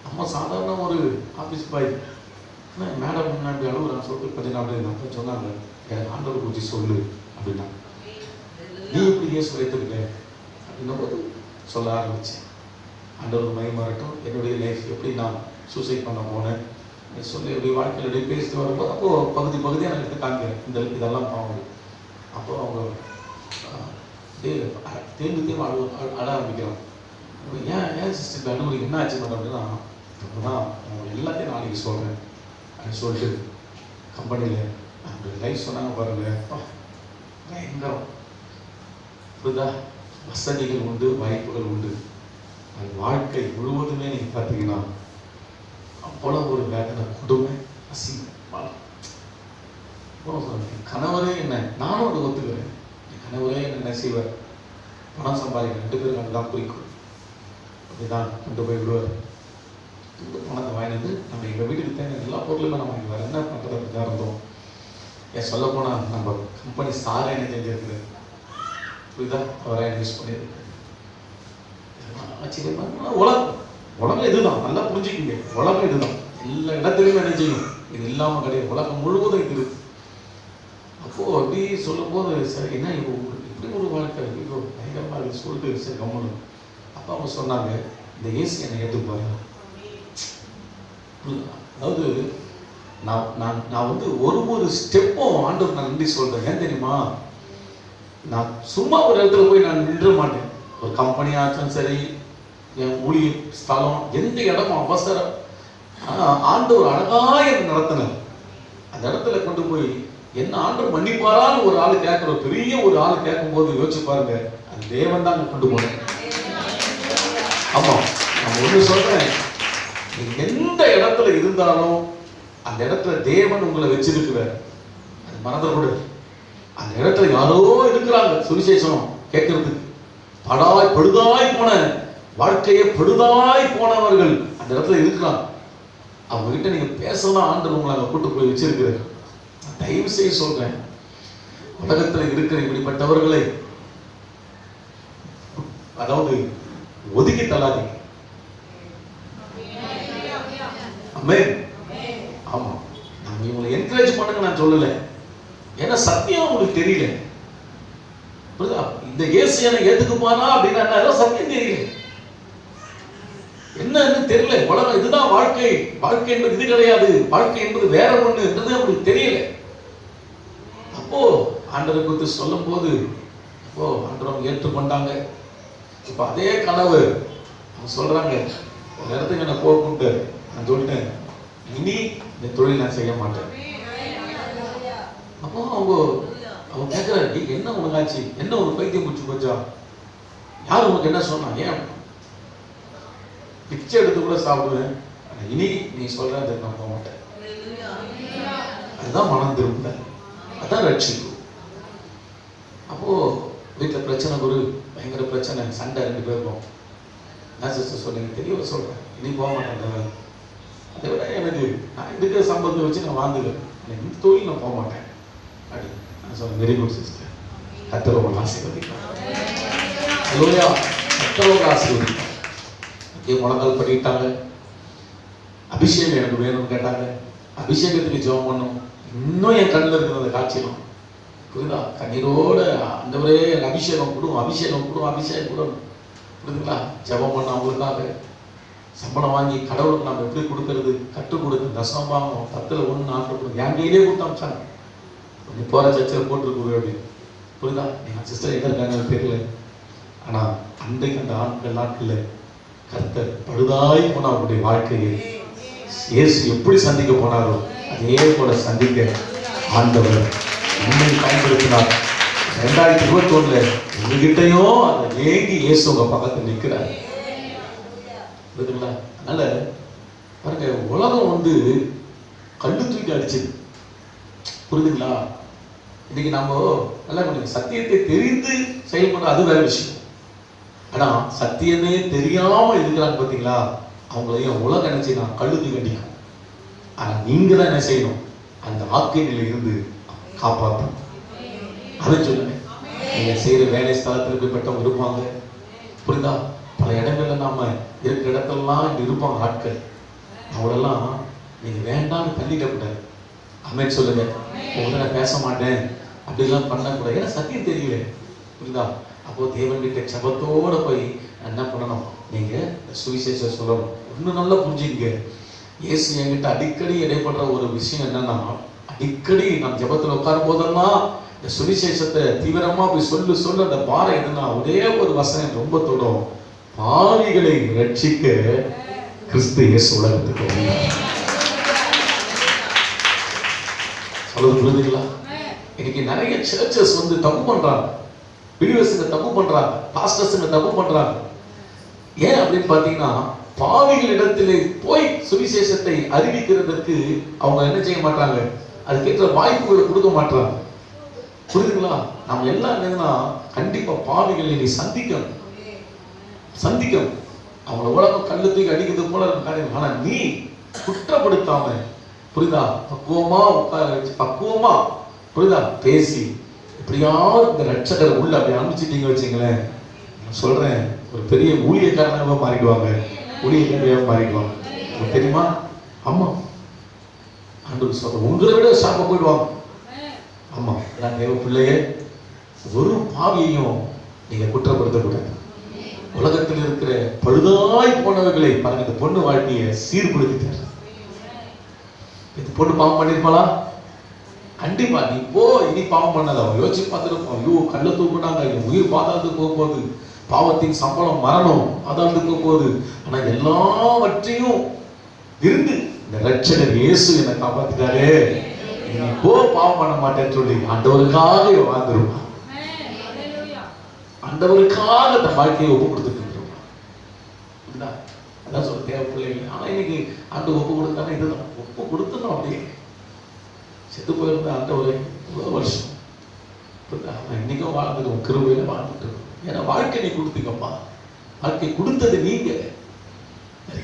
நம்ம சாதாரண ஒரு ஆஃபீஸ் பாய், மேடம் முன்னாடி அழுகுறான்னு சொல்லிட்டு பார்த்தீங்கன்னா அப்படின்னு அப்போ சொன்னாங்க, எனக்கு ஆண்டவர் குறிச்சி சொல்லு அப்படின்னா, நீ எப்படி இயேசு வைத்திருக்க அப்படின்னும் போது சொல்ல ஆரம்பித்தேன். ஆண்டவர் மகிமைப்படட்டும், என்னுடைய லைஃப் எப்படி நான் சூசைட் பண்ண போனேன் சொல்லி எப்படி வாழ்க்கையில பேசிட்டு வரும்போது, அப்போ பகுதியாக நான் எடுத்து காமிக்கிறேன் இதெல்லாம் பாவம். அப்போ அவங்க தேர்ந்து அழ ஆரம்பிக்கிறோம். ஏன் சிஸ்டர் அனுமதி என்ன ஆச்சு மேடம் அப்படின்னா, அப்போதான் எல்லாத்தையும் நாளைக்கு சொல்கிறேன் அப்படின்னு சொல்லிட்டு கம்பெனியில் அந்த லைஃப் சொன்னாங்க பாருங்க, பயங்கரம். புரியுதா, வசதிகள் உண்டு, வாய்ப்புகள் உண்டு, அது வாழ்க்கை முழுவதுமே நீங்கள் பார்த்தீங்கன்னா அவ்வளோ ஒரு வேதனை, கொடுமை, அசிங்கம். கணவரே என்ன, நானும் அதை ஒத்துக்கிறேன், கணவரே என்ன செய்வார், பணம் சம்பாதிக்க 2 பேருக்கு அதுதான் குறிக்கும், அப்படிதான் கொண்டு போய் விடுவார். இந்த பணத்தை வாங்கினது நம்ம எங்கள் வீட்டுக்கு தேவை எல்லா பொருளுமே நம்ம வாங்கி என்ன பண்ணுறது தான் இருந்தோம். ஏன் சொல்ல போனால் நம்ம கம்பெனி சாரை என்ன செஞ்சிருக்குது, புரியுதா, அவரை யூஸ் பண்ணியிருக்கு. ஆச்சரியமா உலகம் இதுதான், நல்லா புரிஞ்சுக்கிங்க, உலகம் இதுதான், எல்லா இடத்துலையுமே என்ன செய்யும், இது இல்லாமல் கிடையாது, உலகம் முழுவதும் இது இருக்கு. அப்போ அப்படி சொல்லும் போது சரி என்ன இப்படி ஒரு வாழ்க்கை இப்போ பயங்கரமாக இருக்கு சொல்லிட்டு சரி கவனம். அப்போ அவங்க சொன்னாங்க, இந்த ஏசி என்னை ஏற்றுப்பாரு. அதாவது நான் வந்து ஒரு ஸ்டெப்பும் ஆண்டவர் நான் நன்றி சொல்றேன். ஏன் தெரியுமா, நான் சும்மா ஒரு இடத்துல போய் நான் நின்ற மாட்டேன். ஒரு கம்பெனி ஆச்சும் சரி, என் ஊழிய ஸ்தலம், எந்த இடமும் அவசரம், ஆண்டவர் அழகாக என்ன நடத்தினார். அந்த இடத்துல கொண்டு போய் என்ன ஆண்டவர் மன்னிப்பாரான்னு ஒரு ஆள் கேட்குற, பெரிய ஒரு ஆள் கேட்கும் போது யோசிச்சு பாருங்க, அது தேவன் தான் கொண்டு போனேன். ஆமா, நான் ஒன்று சொல்றேன், எந்த இடத்துல இருந்தாலும் அந்த இடத்துல தேவன் உங்களை வச்சிருக்கிறார், அது மறந்துடக்கூடாது. அந்த இடத்துல யாரோ இருக்கிறாங்க சுவிசேஷம் கேட்கறதுக்கு, படுதாய் போன வாழ்க்கையை படுதாய் போனவர்கள் அந்த இடத்துல இருக்கிறாங்க. அவங்க கிட்ட நீங்க பேசலாம், ஆண்டவர் உங்களை அங்கே கூட்டு போய் வச்சிருக்கிறார். தயவு செய்ய சொல்றேன், உலகத்தில் இருக்கிற இப்படிப்பட்டவர்களை அதாவது ஒதுக்கி தள்ளாதீங்க. ஆமென். ஆமா, நம்ம இவங்களை என்கரேஜ் பண்ணுங்க நான் சொல்லல, ஏன்னா சத்தியம் உங்களுக்கு தெரியல. புரியுதா, இந்த இயேசு எனக்கு ஏத்துக்குமானா அப்படின்னா என்ன, சத்தியம் தெரியல, என்னன்னு தெரியல. உலகம் இதுதான் வாழ்க்கை, வாழ்க்கை என்பது இது கிடையாது, வாழ்க்கை என்பது வேற ஒண்ணு என்றது அவங்களுக்கு தெரியல. அப்போ ஆண்டவரை குறித்து சொல்லும் போது அப்போ ஆண்டவர் ஏற்றுக்கொண்டாங்க. இப்ப அதே கனவு அவங்க சொல்றாங்க, ஒரு இடத்துக்கு என்ன போட்டு நான் சொல்லிட்டேன், இனி இந்த தொழில் நான் செய்ய மாட்டேன். அப்போ அவங்க அவன் கேட்கிறாரு, என்ன உனக்கு ஆச்சு, என்ன ஒரு பைத்தியம் பிடிச்சி போச்சா, யார் உனக்கு என்ன சொன்னா, ஏன் பிச்சை எடுத்து கூட சாப்பிடுவேன், இனி நீ சொல்றது நான் போக மாட்டேன். அதுதான் மனம் திரும்புதல், அதான் ரட்சிப்பு. அப்போ வீட்டில் பிரச்சனை, குரு பயங்கர பிரச்சனை, சண்டை 2 பேருக்கும். நான் சிஸ்டர் சொன்னீங்க, தெளிவாக சொல்றேன், இனி போக மாட்டேன். அதை விட எனக்கு நான் இருக்கிற சம்பளத்தை வச்சு நான் வாழ்ந்துக்கிறேன், எனக்கு இந்த தொழில் நான் போக மாட்டேன் அப்படி நான் சொன்னேன். வெரி குட் சிஸ்டர், கர்த்தர் உங்களை ஆசீர்வதிப்பார். ஹல்லேலூயா, கர்த்தர் உங்களை ஆசீர்வதிப்பார். முழங்கால் பண்ணிட்டாங்க, அபிஷேகம் எனக்கு வேணும்னு கேட்டாங்க. அபிஷேகத்துக்கு ஜெபம் பண்ணும். இன்னும் என் கண்ணில் இருக்கிற அந்த காட்சியெல்லாம் புரியுதா, கண்ணீரோட ஆண்டவரே அபிஷேகம் கொடும், அபிஷேகம் கொடும், அபிஷேகம் கொடும், புரியுதுங்களா? ஜெபம் பண்ண அவங்களுக்காக சம்பளம் வாங்கி கடவுளுக்கு நம்ம எப்படி கொடுக்கறது, கற்றுக் கொடுக்க, தசமபாகம் 10ல் 1 நாட்டில் கொடுங்க, என் கையிலே கொடுத்து அமிச்சாங்க. நீ போகிற சர்ச்சில் போட்டுருக்கு அப்படின்னு, புரியுதா? என் சிஸ்டர் எங்கே இருக்காங்க தெரியல. ஆனால் அன்றைக்கு அந்த நாட்களில் கர்த்தர் பழுதாய் போன அவருடைய வாழ்க்கையை இயேசு எப்படி சந்திக்க போனாரோ அதே போல சந்திக்க ஆண்டவர் உண்மை பயன்படுத்தினார். 2021 உங்ககிட்டையும் அந்த ஏங்கி இயேசு உங்க பக்கத்தில் நிற்கிறார். புரியுதுங்களா? அதனால பாருங்க, உலகம் கல்லு தூக்கி அடிச்சது, புரியுதுங்களா? இன்னைக்கு நம்ம நல்லா பண்ணுங்க, சத்தியத்தை தெரிந்து செயல்படுற அது வேற விஷயம். ஆனா சத்தியமே தெரியாம இருக்கிறாங்க பார்த்தீங்களா, அவங்களையும் உலகம் என்ன செய்யணும், கல்லு தூக்கி அடிக்கும். ஆனா நீங்க தான் என்ன செய்யணும், அந்த ஆக்கினில இருந்து காப்பாற்றணும். அதை சொல்லுங்க. நீங்க செய்யற வேலை ஸ்தலத்தில் இப்படிப்பட்டவங்க இருப்பாங்க, புரியுதா? பல இடங்கள்ல நாம இருக்கிற இடத்துலலாம் இங்க இருப்பாங்க ஆட்கள். அவங்களெல்லாம் நீங்க வேண்டாம்னு தள்ளிடக்கூடாது. அமேன் சொல்லுங்க. உங்களை நான் பேச மாட்டேன் அப்படிலாம் பண்ணக்கூடாது. ஏன்னா சத்தியம் தெரியல, புரியுதா? அப்போ தேவன்கிட்ட ஜெபத்தோட போய் என்ன பண்ணணும், நீங்க சுவிசேஷம் சொல்லணும். இன்னும் நல்லா புரிஞ்சுங்க. இயேசு என்கிட்ட அடிக்கடி இடைப்படுற ஒரு விஷயம் என்னன்னா, அடிக்கடி நான் ஜெபத்தில் உட்காரும் போதெல்லாம் இந்த சுவிசேஷத்தை தீவிரமா போய் சொல்லு அந்த பாரம் என்னன்னா, ஒரே ஒரு வசனம் ரொம்ப தொடும், பாவிகளை ரட்சிக்க கிறிஸ்து இயேசு உலகத்துக்கு வந்தார். சொல்றது புரியுதுங்களா? இன்னைக்கு நிறைய சர்ச்சஸ் தப்பு பண்றாங்க, பிலிவர்ஸுங்க தப்பு பண்றாங்க, பாஸ்டர்ஸுங்க தப்பு பண்றாங்க. ஏன் அப்படின்னு பாத்தீங்கன்னா, பாவிகளிடத்திலே போய் சுவிசேஷத்தை அறிவிக்கிறதுக்கு அவங்க என்ன செய்ய மாட்டாங்க, அதுக்கேற்ற வாய்ப்புகளை கொடுக்க மாட்டாங்க. புரியுதுங்களா? நம்ம எல்லாம் என்னன்னா, கண்டிப்பா பாவிகளை நீ சந்திக்கணும். அவங்கள உலகம் கல்லு தூக்கி அடிக்கிறது போல காரியம். ஆனா நீ குற்றப்படுத்தாம, புரியுதா, பக்குவமா உட்கார வச்சு, பக்குவமா புரியுதா பேசி, எப்படியாவது இந்த ரட்சகர் உள்ள அப்படி அனுப்பிச்சிட்டீங்க வச்சுங்களேன், நான் சொல்றேன், ஒரு பெரிய ஊழியக்காரனாக மாறிடுவாங்க, ஊழியக்காரியாக மாறிடுவாங்க. உங்களுக்கு தெரியுமா? ஆமா, ஆண்டவர் சொல்ற, உங்களை விட சாப்ப போயிடுவாங்க. ஆமா, நான் தேவ பிள்ளையே, ஒரு பாவியையும் நீங்க குற்றப்படுத்தக்கூடாது. உலகத்தில் இருக்கிற பழுதாய் போனவர்களை பாருங்க, இந்த பொண்ணு வாழ்க்கையை சீர்படுத்திட்டார். இந்த பொண்ணு பாவம் பண்ணிருப்பாளா? கண்டிப்பா. நீ போ, இனி பாவம் பண்ணாத. யோசிச்சு பார்த்துருப்போம், ஐயோ கல்ல தூக்குனாங்க, உயிர் பாதாளத்துக்கு போக போகுது, பாவத்தின் சம்பளம் மரணம், பாதாளத்துக்கு போக போகுது. ஆனா எல்லாவற்றையும் இருந்து இந்த ரட்சகர் இயேசு என்னை காப்பாத்திட்டாரே, நீ போ, பாவம் பண்ண மாட்டேன்னு சொல்லி ஆண்டவருக்காக வாழ்ந்துருவான். ஆண்டவருக்காக அந்த வாழ்க்கையை ஒப்பு கொடுத்துட்டு இருக்கோம். அதான் சொல்ல தேவை பிள்ளைகள். ஆனா இன்னைக்கு ஆண்டு ஒப்பு கொடுத்தானே, இதுதான் ஒப்பு கொடுத்தணும். அப்படியே செத்து போயிருந்த ஆண்டவரே இவ்வளவு வருஷம் இன்னைக்கும் வாழ்ந்துருவோம், கிருபையில வாழ்ந்துட்டு இருக்கோம். ஏன்னா வாழ்க்கை நீ கொடுத்தீங்கப்பா, வாழ்க்கை கொடுத்தது நீங்க,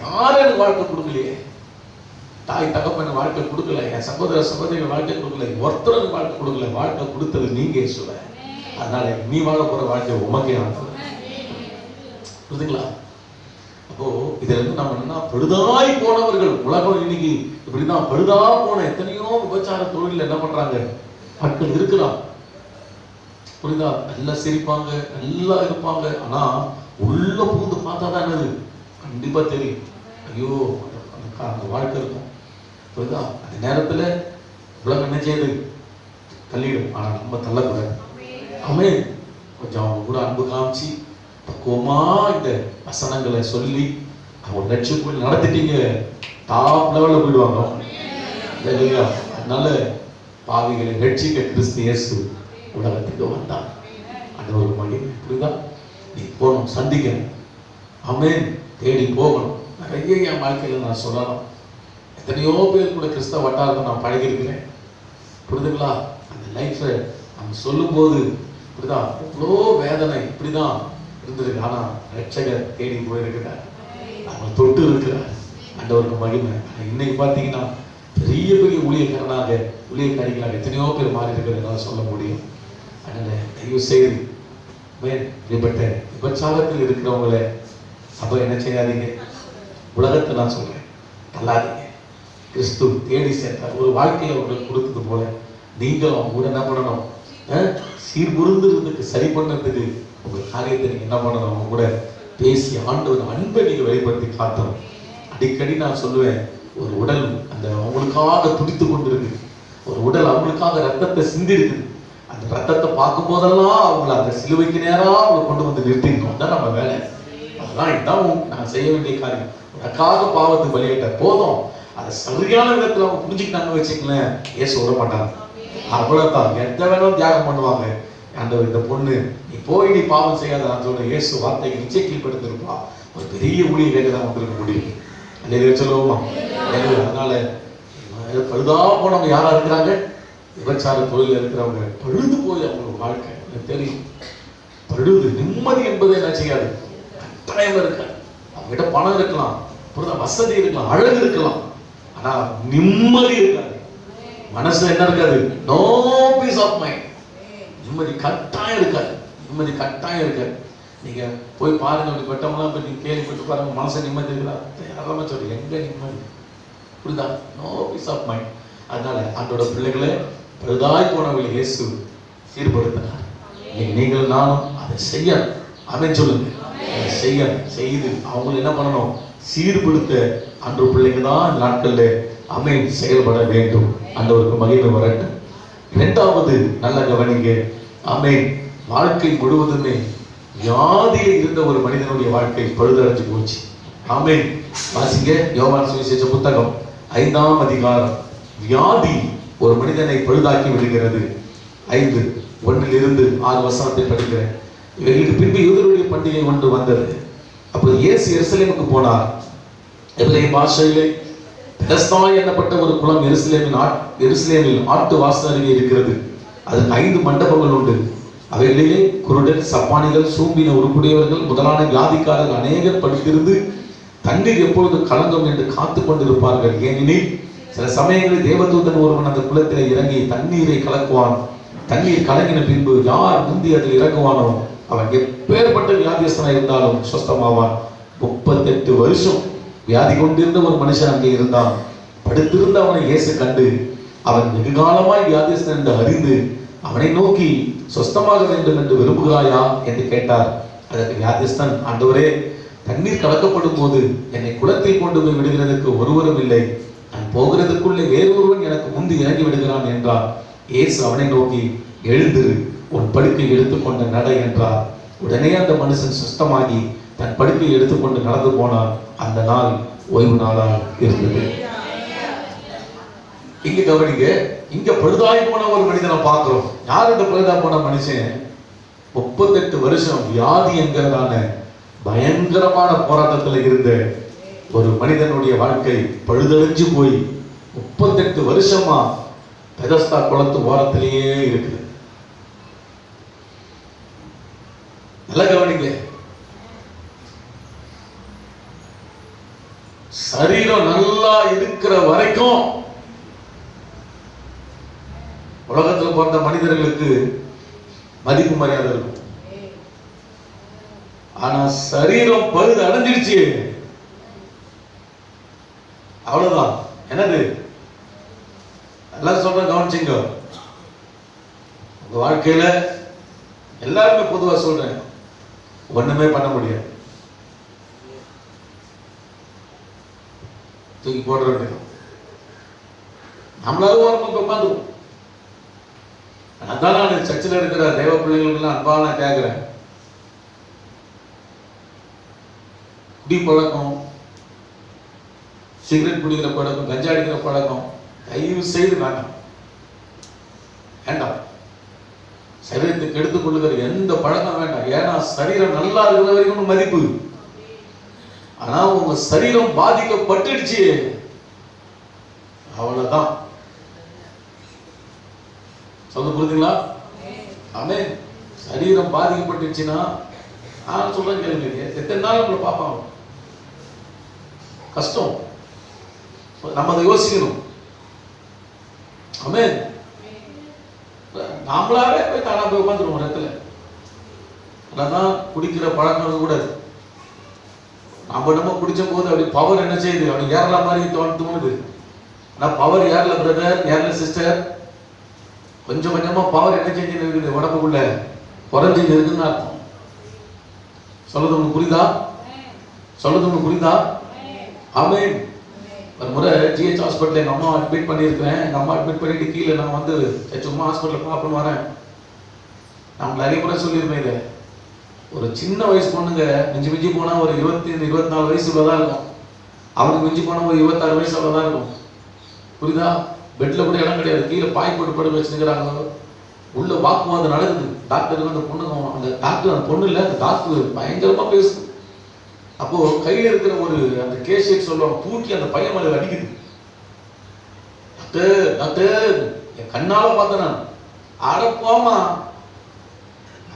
யாரும் எனக்கு வாழ்க்கை கொடுக்கலையே. தாய் தகப்பன் வாழ்க்கை கொடுக்கல, என் சகோதர சகோதரிகள் வாழ்க்கை கொடுக்கல, ஒருத்தருக்கு வாழ்க்கை கொடுக்கல, வாழ்க்கை கொடுத்தது நீங்க சொல்ல. அதனால நீ வாழ போற வாழ்க்கை உமக்கே ஆகும். புரியுதுங்களா? அப்போ இதுல இருந்து நம்ம என்ன, பழுதாய் போனவர்கள், உலகம் இன்னைக்கு இப்படிதான் பழுதா போன எத்தனையோ விபச்சார தொழில் என்ன பண்றாங்க ஆட்கள் இருக்கிறான். புரியுதா? நல்லா சிரிப்பாங்க, நல்லா இருப்பாங்க, ஆனா உள்ள புகுந்து பார்த்தா தான் என்னது கண்டிப்பா தெரியும், ஐயோ அந்த வாழ்க்கை இருக்கும். புரியுதா? அந்த நேரத்துல உலகம் என்ன செய்யுது, தள்ளிடும். ஆனா நம்ம தள்ளக்கூடாது. ஆமே, கொஞ்சம் அவங்க கூட அன்பு காமிச்சு பக்குவமா இந்த வசனங்களை சொல்லி அவங்க லட்சியம் நடத்திட்டீங்க, டாப் லெவல்ல போயிடுவாங்க. அதனால பாவிகளை ரட்சிக்க கிறிஸ்து இயேசு உலகத்துக்கு வந்தான். ஆண்டவருக்கு மகிமை. புரியுதா? நீ போகணும், சந்திக்கணும். ஆமென். தேடி போகணும். நிறைய என் வாழ்க்கையில் நான் சொல்லலாம். எத்தனையோ பேர் கூட கிறிஸ்தவ வட்டாரத்தை நான் பழகிருக்கிறேன். புரியுதுங்களா? அந்த லைஃப்பை நம்ம சொல்லும்போது இப்படிதா எவ்வளோ வேதனை இப்படிதான் இருந்திருக்கு. ஆனால் ரட்சகர் தேடி போயிருக்கிறார், அவங்க தொட்டு இருக்கிறார். ஆண்டவருக்கு மகிமை. இன்னைக்கு பார்த்தீங்கன்னா பெரிய பெரிய ஊழியக்காரிகளாக எத்தனையோ பேர் மாறி இருக்கிறதுனால சொல்ல முடியும். அதனால் தயவு செய்து இப்படிப்பட்ட விபச்சாரத்தில் இருக்கிறவங்கள அப்போ என்ன செய்யாதீங்க. உலகத்தை நான் சொல்கிறேன், தள்ளாதீங்க. கிறிஸ்து தேடி சேர்த்தார். ஒரு வாழ்க்கையை அவங்களுக்கு கொடுத்தது போல நீங்களும் அவங்க கூட என்ன பண்ணணும்? சீர்புரிந்துறதுக்கு, சரி பண்ணுறதுக்கு உங்கள் காரியத்தை நீங்கள் என்ன பண்ணணும்? அவங்க கூட பேசி ஆண்டவர் அன்பை நீங்கள் வெளிப்படுத்தி காட்டணும். அடிக்கடி நான் சொல்லுவேன், ஒரு உடல் அந்த அவங்களுக்காக துடித்து கொண்டு இருக்குது. ஒரு உடல் அவங்களுக்காக ரத்தத்தை சிந்தி இருக்குது. அந்த ரத்தத்தை பார்க்கும் போதெல்லாம் அவங்கள அந்த சிலுவைக்கு நேராக அவங்களை கொண்டு வந்து நிறுத்திக்கணும். தான் நம்ம வேலை. அதெல்லாம் இதுதான் நான் செய்ய வேண்டிய காரியம். உனக்காக பாவத்துக்கு பலியிட்ட போதும். அதை சரியான விதத்தில் அவங்க புரிஞ்சுக்கிட்டாங்க வச்சுக்கலேன், ஏசு விட மாட்டாங்க. அவ்வளோதான். எந்த வேணும் தியாகம் பண்ணுவாங்க. ஆண்டவர் இந்த பொண்ணு நீ போய் நீ பாவம் செய்யாத நான் சொல்றேன், இயேசு வார்த்தைக்கு நிச்சயம் கீழ்படுத்திருப்பா. ஒரு பெரிய ஊழியர்களை தான் வந்திருக்க முடியும். அல்லையா சொல்லுவோமா? அதனால பழுதா போனவங்க யாரா இருக்கிறாங்க? விபச்சார தொழில் இருக்கிறவங்க. பழுது போய் அவங்களுக்கு வாழ்க்கை எனக்கு தெரியும். பழுது. நிம்மதி என்பது என்ன செய்யாது, கட்டாயம் இருக்காது. அவங்ககிட்ட பணம் இருக்கலாம், வசதி இருக்கலாம், அழகு இருக்கலாம், ஆனா நிம்மதி இருக்காது. மனசு என்ன இருக்காது? No peace of mind. நிம்மதி கட்டாயம் இருக்காது. நிம்மதி கட்டாயம் இருக்காது. நீங்க போய் பாருங்க, அப்படி பட்டவங்களாம் போய் நீங்க கேள்விப்பட்டு பாருங்க, மனசு நிம்மதி இருக்கா? யாரெல்லாம் சொல்றேன், எங்க நிம்மதி? புரியுதா? No peace of mind. அதனால ஆண்டோட பிள்ளைகளை பழுதாய் போனவங்களை இயேசு சீர்படுத்தினார். நீங்கள் நானும் அதை செய்யணும். அவன் சொல்லுங்க, செய்து அவங்களை என்ன பண்ணணும்? சீர்படுத்த அன்று பிள்ளைங்க தான் இந்த நாட்கள்ல அமேன் செயல்பட வேண்டும். ஆண்டவருக்கு மகிமை வரட்டும். இரண்டாவது நல்ல கவனிங்க. ஆமென். வாழ்க்கை முழுவதுமே வியாதியில் இருந்த ஒரு மனிதனுடைய வாழ்க்கை பழுதடைஞ்சு போச்சு. ஆமென். வாசிங்க யோவான் சுவிசேஷ புத்தகம் 5ஆம் அதிகாரம். வியாதி ஒரு மனிதனை பழுதாக்கி விடுகிறது. 5:1-6 வசனத்தை படிக்கிறேன். இவர்களுக்கு பின்பு யூதருடைய பண்டிகை ஒன்று வந்தது. அப்போது இயேசு எருசலேமுக்கு போனார். எபிரேய பாஷையிலே பெதஸ்தா என்னப்பட்ட ஒரு குளம் எருசலேமில் ஆட்டு வாசல் அருகே இருக்கிறது. அதுக்கு 5 மண்டபங்கள் உண்டு. அவைகளிலே குருடர், சப்பானிகள், சூம்பின உருப்புடையவர்கள் முதலான வியாதிக்காரர்கள் அநேகர் படுத்திருந்து தண்ணீர் எப்பொழுது கலங்கும் என்று காத்து கொண்டிருப்பார்கள். ஏனெனில் சில சமயங்களில் தேவதூதன் ஒருவன் அந்த குளத்திலே இறங்கி தண்ணீரை கலக்குவான். தண்ணீர் கலங்கின பின்பு யார் முந்தி அதில் இறங்குவானோ அவன் எப்பேற்பட்ட வியாதியஸ்தனாக இருந்தாலும் சுஸ்தமாவான். 38 வருஷம் வியாதி கொண்டிருந்த ஒரு மனுஷன் அங்கே இருந்தான். படுத்திருந்த அவனை இயேசு கண்டு அவன் வெகு காலமாய் வியாதியஸ்தன் என்று அறிந்து அவனை நோக்கி சுஸ்தமாக வேண்டும் என்று விரும்புகிறாயா என்று கேட்டார். அதற்கு வியாதியஸ்தன், ஆண்டவரே, தண்ணீர் கலக்கப்படும் போது என்னை குளத்தில் கொண்டு போய் விடுகிறதுக்கு ஒருவரும் இல்லை. நான் போகிறதுக்குள்ளே வேறொருவன் எனக்கு முந்தி இறங்கி விடுகிறான் என்றார். இயேசு அவனை நோக்கி, எழுந்திரு, உன் படுக்கை எடுத்துக்கொண்டு நட என்றார். உடனே அந்த மனுஷன் சுஸ்தமாகி தன் படுக்கை எடுத்துக்கொண்டு நடந்து போனான். அந்த நாள் ஓய்வு நாளாக இருந்தது. இங்க கவனிங்க, இங்க பழுதாய் போன ஒரு மனிதனை பார்க்கிறோம். யார் இந்த பழுதாய் போன மனுஷன்? 38 வருஷம் வியாதி என்கிறதான பயங்கரமான போராட்டத்தில் இருந்த ஒரு மனிதனுடைய வாழ்க்கை பழுதடைஞ்சு போய் 38 வருஷமா பெதஸ்தா குளத்து ஓரத்திலேயே இருக்குது. நல்ல கவனிங்க. சரீரம் நல்லா இருக்கிற வரைக்கும் உலகத்தில் பிறந்த மனிதர்களுக்கு மதிப்பு மரியாதை இருக்கும். ஆனா சரீரம் பழுது அடைஞ்சிடுச்சு, அவ்வளவுதான். என்னது எல்லாரும் சொல்ற கவனிச்சிங்க. உங்க வாழ்க்கையில எல்லாருமே பொதுவா சொல்றேன், ஒண்ணுமே பண்ண முடியாது, தூக்கி போடுற வேண்டியது. நம்மளால ஓரமாக உட்காந்துருவோம். அதான் நான் சர்ச்சில் இருக்கிற தேவ பிள்ளைகளுக்கெல்லாம் அன்பா நான் கேட்கிறேன், குடி பழக்கம், சிகரெட் குடிக்கிற பழக்கம், கஞ்சா அடிக்கிற பழக்கம் தயவு செய்து வேண்டாம். எடுத்துக்கொள்ளுகிற எந்த பழக்கம் வேண்டாம். ஏன்னா சரீரம் நல்லா இருக்கிற வரைக்கும் மதிப்பு. ஆனா உங்க சரீரம் பாதிக்கப்பட்டுடுச்சு, அவ்வளவுதான். சொல்ல புரியுதுங்களா? ஆமென். சரீரம் பாதிக்கப்பட்டுச்சுன்னா நான் சொல்றேன் கேளுங்க, எத்தனை நாள் நம்மளை பார்ப்பாங்க, கஷ்டம். நம்ம அதை யோசிக்கணும். ஆமென். நாமளாவே போய் தானா போய் உட்காந்துருவோம் ஒரு இடத்துல. அதான் குடிக்கிற பழக்கம் கூட நம்ம குடிச்ச போது அப்படி பவர் என்ன செய்யுது, அப்படி ஏறல மாதிரி தோணுது. ஆனா பவர் ஏறல பிரதர், ஏறல சிஸ்டர். கொஞ்சம் கொஞ்சமா பவர் என்ன செஞ்சு இருக்குது, உடம்புக்குள்ள குறைஞ்சு இருக்குன்னு அர்த்தம். சொல்றது உங்களுக்கு புரியுதா? சொல்றது உங்களுக்கு புரியுதா? ஆமென். ஒரு முறை ஜிஹெச் ஹாஸ்பிட்டல் எங்கள் அம்மா அட்மிட் பண்ணியிருக்கிறேன். எங்கள் அம்மா அட்மிட் பண்ணிட்டு கீழே நான் வந்து சும்மா ஹாஸ்பிட்டலில் பார்ப்பேன்னு வரேன். நான் நிறைய முறை சொல்லியிருப்பேன் இதை. ஒரு சின்ன வயசு பொண்ணுங்க மிஞ்சி போனால் ஒரு 23-24 வயசு தான் இருக்கும். அவனுக்கு மிஞ்சி போனால் ஒரு 26 வயசு அவ்வளோதான் இருக்கும். புரியுதா? பெட்டில் கூட இடம் கிடையாது, கீழே பாய் போட்டு படுக்க வச்சுருக்கிறாங்க. உள்ள வாக்குவாதம் நடக்குது. டாக்டருக்கு அந்த பொண்ணுங்க, அந்த டாக்டர் அந்த பொண்ணு இல்லை, அந்த டாக்டர் பயங்கரமாக பேசுது. அப்போ கையில் இருக்கிற ஒரு அந்த கேஷியர் சொல்லுவாங்க, தூக்கி அந்த பையன் மேலே அடிக்குது. டாக்டர் டாக்டர், என் கண்ணால பார்த்தேன் நான். அடப்போமா,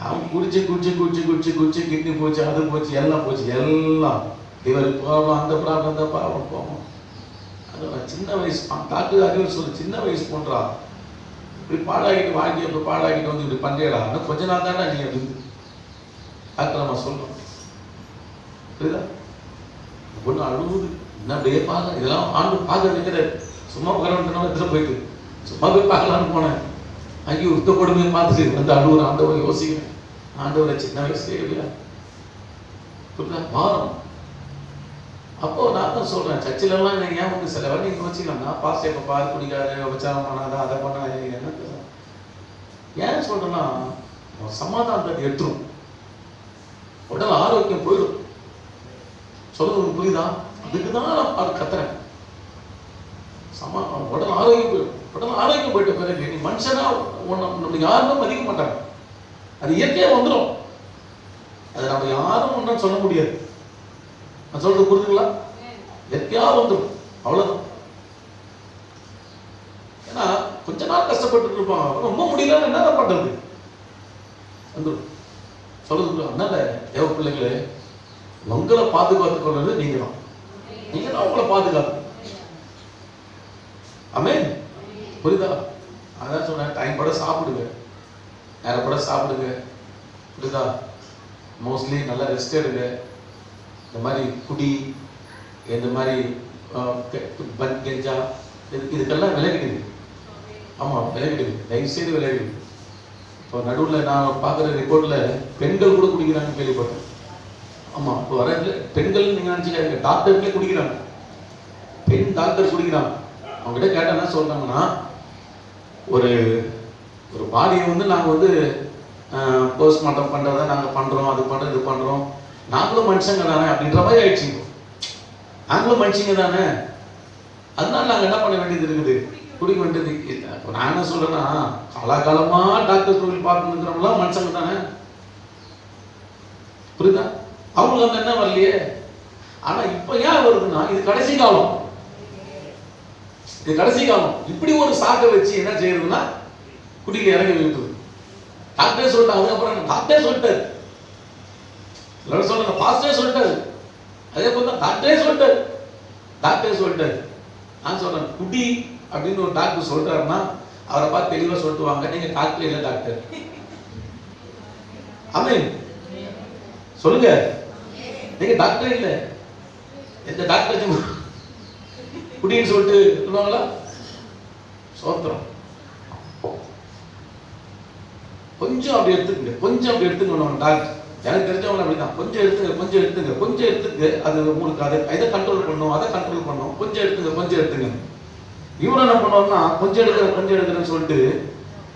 அவன் குடிச்சு குடிச்சு குடிச்சு குடிச்சு குடிச்சு கிட்னி போச்சு, அது போச்சு, எல்லாம் போச்சு, எல்லாம் லிவர் ப்ராப்ளம், அந்த ப்ராப்ளம், அந்த ப்ராப்ளம் போவோம். அது சின்ன வயசு டாக்டர் அறிவு சொல்லு, சின்ன வயசு போன்றா இப்படி பாடாகிட்டு வாங்கி அப்படி பாடாகிட்டு வந்து இப்படி பண்றியடா, இன்னும் கொஞ்ச நாள் தானே நீ அப்படின்னு டாக்டர் நம்ம சொல்றோம். புரியுதா? பொண்ணு அழுகுது. என்ன அப்படியே பார்க்க, இதெல்லாம் ஆண்டு பார்க்க நிற்கிறாரு. சும்மா உட்கார எடுத்துட்டு போயிட்டு சும்மா போய் பார்க்கலான்னு போனேன். அங்கே உத்த கொடுமையை பார்த்துட்டு வந்து அழுகுற ஆண்டவரை யோசிக்கிறேன். ஆண்டவரை சின்ன வயசுல இல்லையா? புரியுதா? மாறும். அப்போ நான் தான் சொல்றேன், சர்ச்சிலெல்லாம் ஏன் வந்து சில வரை நீங்க வச்சுக்கலாம், நான் பாஸ்டே இப்போ பாரு குடிக்காது, விபச்சாரம் பண்ணாதான், அதை பண்ணாது. என்ன ஏன் சொல்றேன்னா, சமாதானத்தை எடுத்துரும், உடல் ஆரோக்கியம் போயிடும். சொல்றது புரியுதா? அதுக்கு தான் நான் கத்துறேன். உடல் ஆரோக்கியம் போயிடும். உடல் ஆரோக்கியம் போயிட்ட பிறகு நீ மனுஷனா நம்ம யாருமே மதிக்க மாட்டாங்க. அது இயற்கையா வந்துடும். அதை நம்ம யாரும் ஒன்றும் சொல்ல முடியாது. நான் சொல்றது புரியுதுங்களா? இயற்கையா வந்துடும், அவ்வளவுதான். ஏன்னா கொஞ்ச நாள் கஷ்டப்பட்டு இருப்பான், ரொம்ப முடியலன்னு என்ன பண்றது, வந்துடும். சொல்றது அதனால தேவ பிள்ளைகளே, உங்களை பாதுகாத்துக் கொள்வது நீங்க தான். நீங்க தான் உங்களை பாதுகாத்து. ஆமென். புரியுதா? அதான் சொன்னேன், டைம் பட சாப்பிடுங்க, நேரப்பட சாப்பிடுங்க. புரியுதா? மோஸ்ட்லி நல்லா ரெஸ்ட் எடுங்க. இந்த மாதிரி குடி, இந்த மாதிரி கெஞ்சா, இதுக்கெல்லாம் விலகிடுது. ஆமாம், விலகிடுது, தயவு செய்து விலகிடுது. இப்போ நடுவில் நான் பார்க்குற ரிப்போர்ட்டில் பெண்கள் கூட குடிக்கிறாங்கன்னு கேள்விப்பட்டேன். ஆமாம், இப்போ வர பெண்கள் நீங்கள் நினச்சிக்காதீங்க, டாக்டருக்கே குடிக்கிறாங்க. பெண் டாக்டர் குடிக்கிறாங்க. அவங்ககிட்ட கேட்டால் என்ன சொல்கிறாங்கன்னா, ஒரு ஒரு பாடியை வந்து நாங்கள் வந்து போஸ்ட்மார்ட்டம் பண்ணுறதை நாங்கள் பண்ணுறோம், அது பண்ணுறோம், இது பண்ணுறோம், நாங்களும் மனுஷங்க தானே அப்படின்ற மாதிரி ஆயிடுச்சு. நாங்களும் மனுஷங்க தானே, அதனால நாங்கள் என்ன பண்ண வேண்டியது இருக்குது, குடிக்க வேண்டியது. இப்போ நான் என்ன சொல்கிறேன்னா, காலகாலமாக டாக்டர் தொழில் பார்க்கணுங்கிறவங்களாம் மனுஷங்க தானே. புரியுதா? அவங்களுக்கு அந்த என்ன வரலையே. ஆனால் இப்போ ஏன் வருதுன்னா, இது கடைசி காலம். இது கடைசி காலம். இப்படி ஒரு சாக்கை வச்சு என்ன செய்யறதுன்னா, குடியில் இறங்கி விட்டுருது. டாக்டரே சொல்லிட்டாங்க. அதுக்கப்புறம் டாக்டரே சொல்லிட்டாரு, சொல்லுங்க, பாஸ்டரே சொல்லிட்டாரு, அதே போல தான் டாக்டரே சொல்லிட்டாரு. டாக்டரே சொல்லிட்டாரு. நான் சொல்றேன், குடி அப்படின்னு ஒரு டாக்டர் சொல்றாருன்னா அவரை பார்த்து தெளிவாக சொல்லிட்டு வாங்க, நீங்க டாக்டர் இல்லை டாக்டர். ஆமென். சொல்லுங்க, நீங்க டாக்டர் இல்லை. எந்த டாக்டர் குடின்னு சொல்லிட்டு சொல்லுவாங்களா? சோத்திரம். கொஞ்சம் அப்படி எடுத்துக்கங்க, கொஞ்சம் அப்படி எடுத்துக்கணும். டாக்டர் எனக்கு தெரிஞ்சவங்க அப்படிதான், கொஞ்சம் எடுத்துங்க, கொஞ்சம் எடுத்துங்க, கொஞ்சம் எடுத்துங்க. அது உங்களுக்கு அதை கண்ட்ரோல் பண்ணும், அதை கண்ட்ரோல் பண்ணும். கொஞ்சம் எடுத்துங்க, கொஞ்சம் எடுத்துங்க. இவரும் என்ன பண்ணுவாருன்னா, கொஞ்சம் எடுக்கிறேன்னு சொல்லிட்டு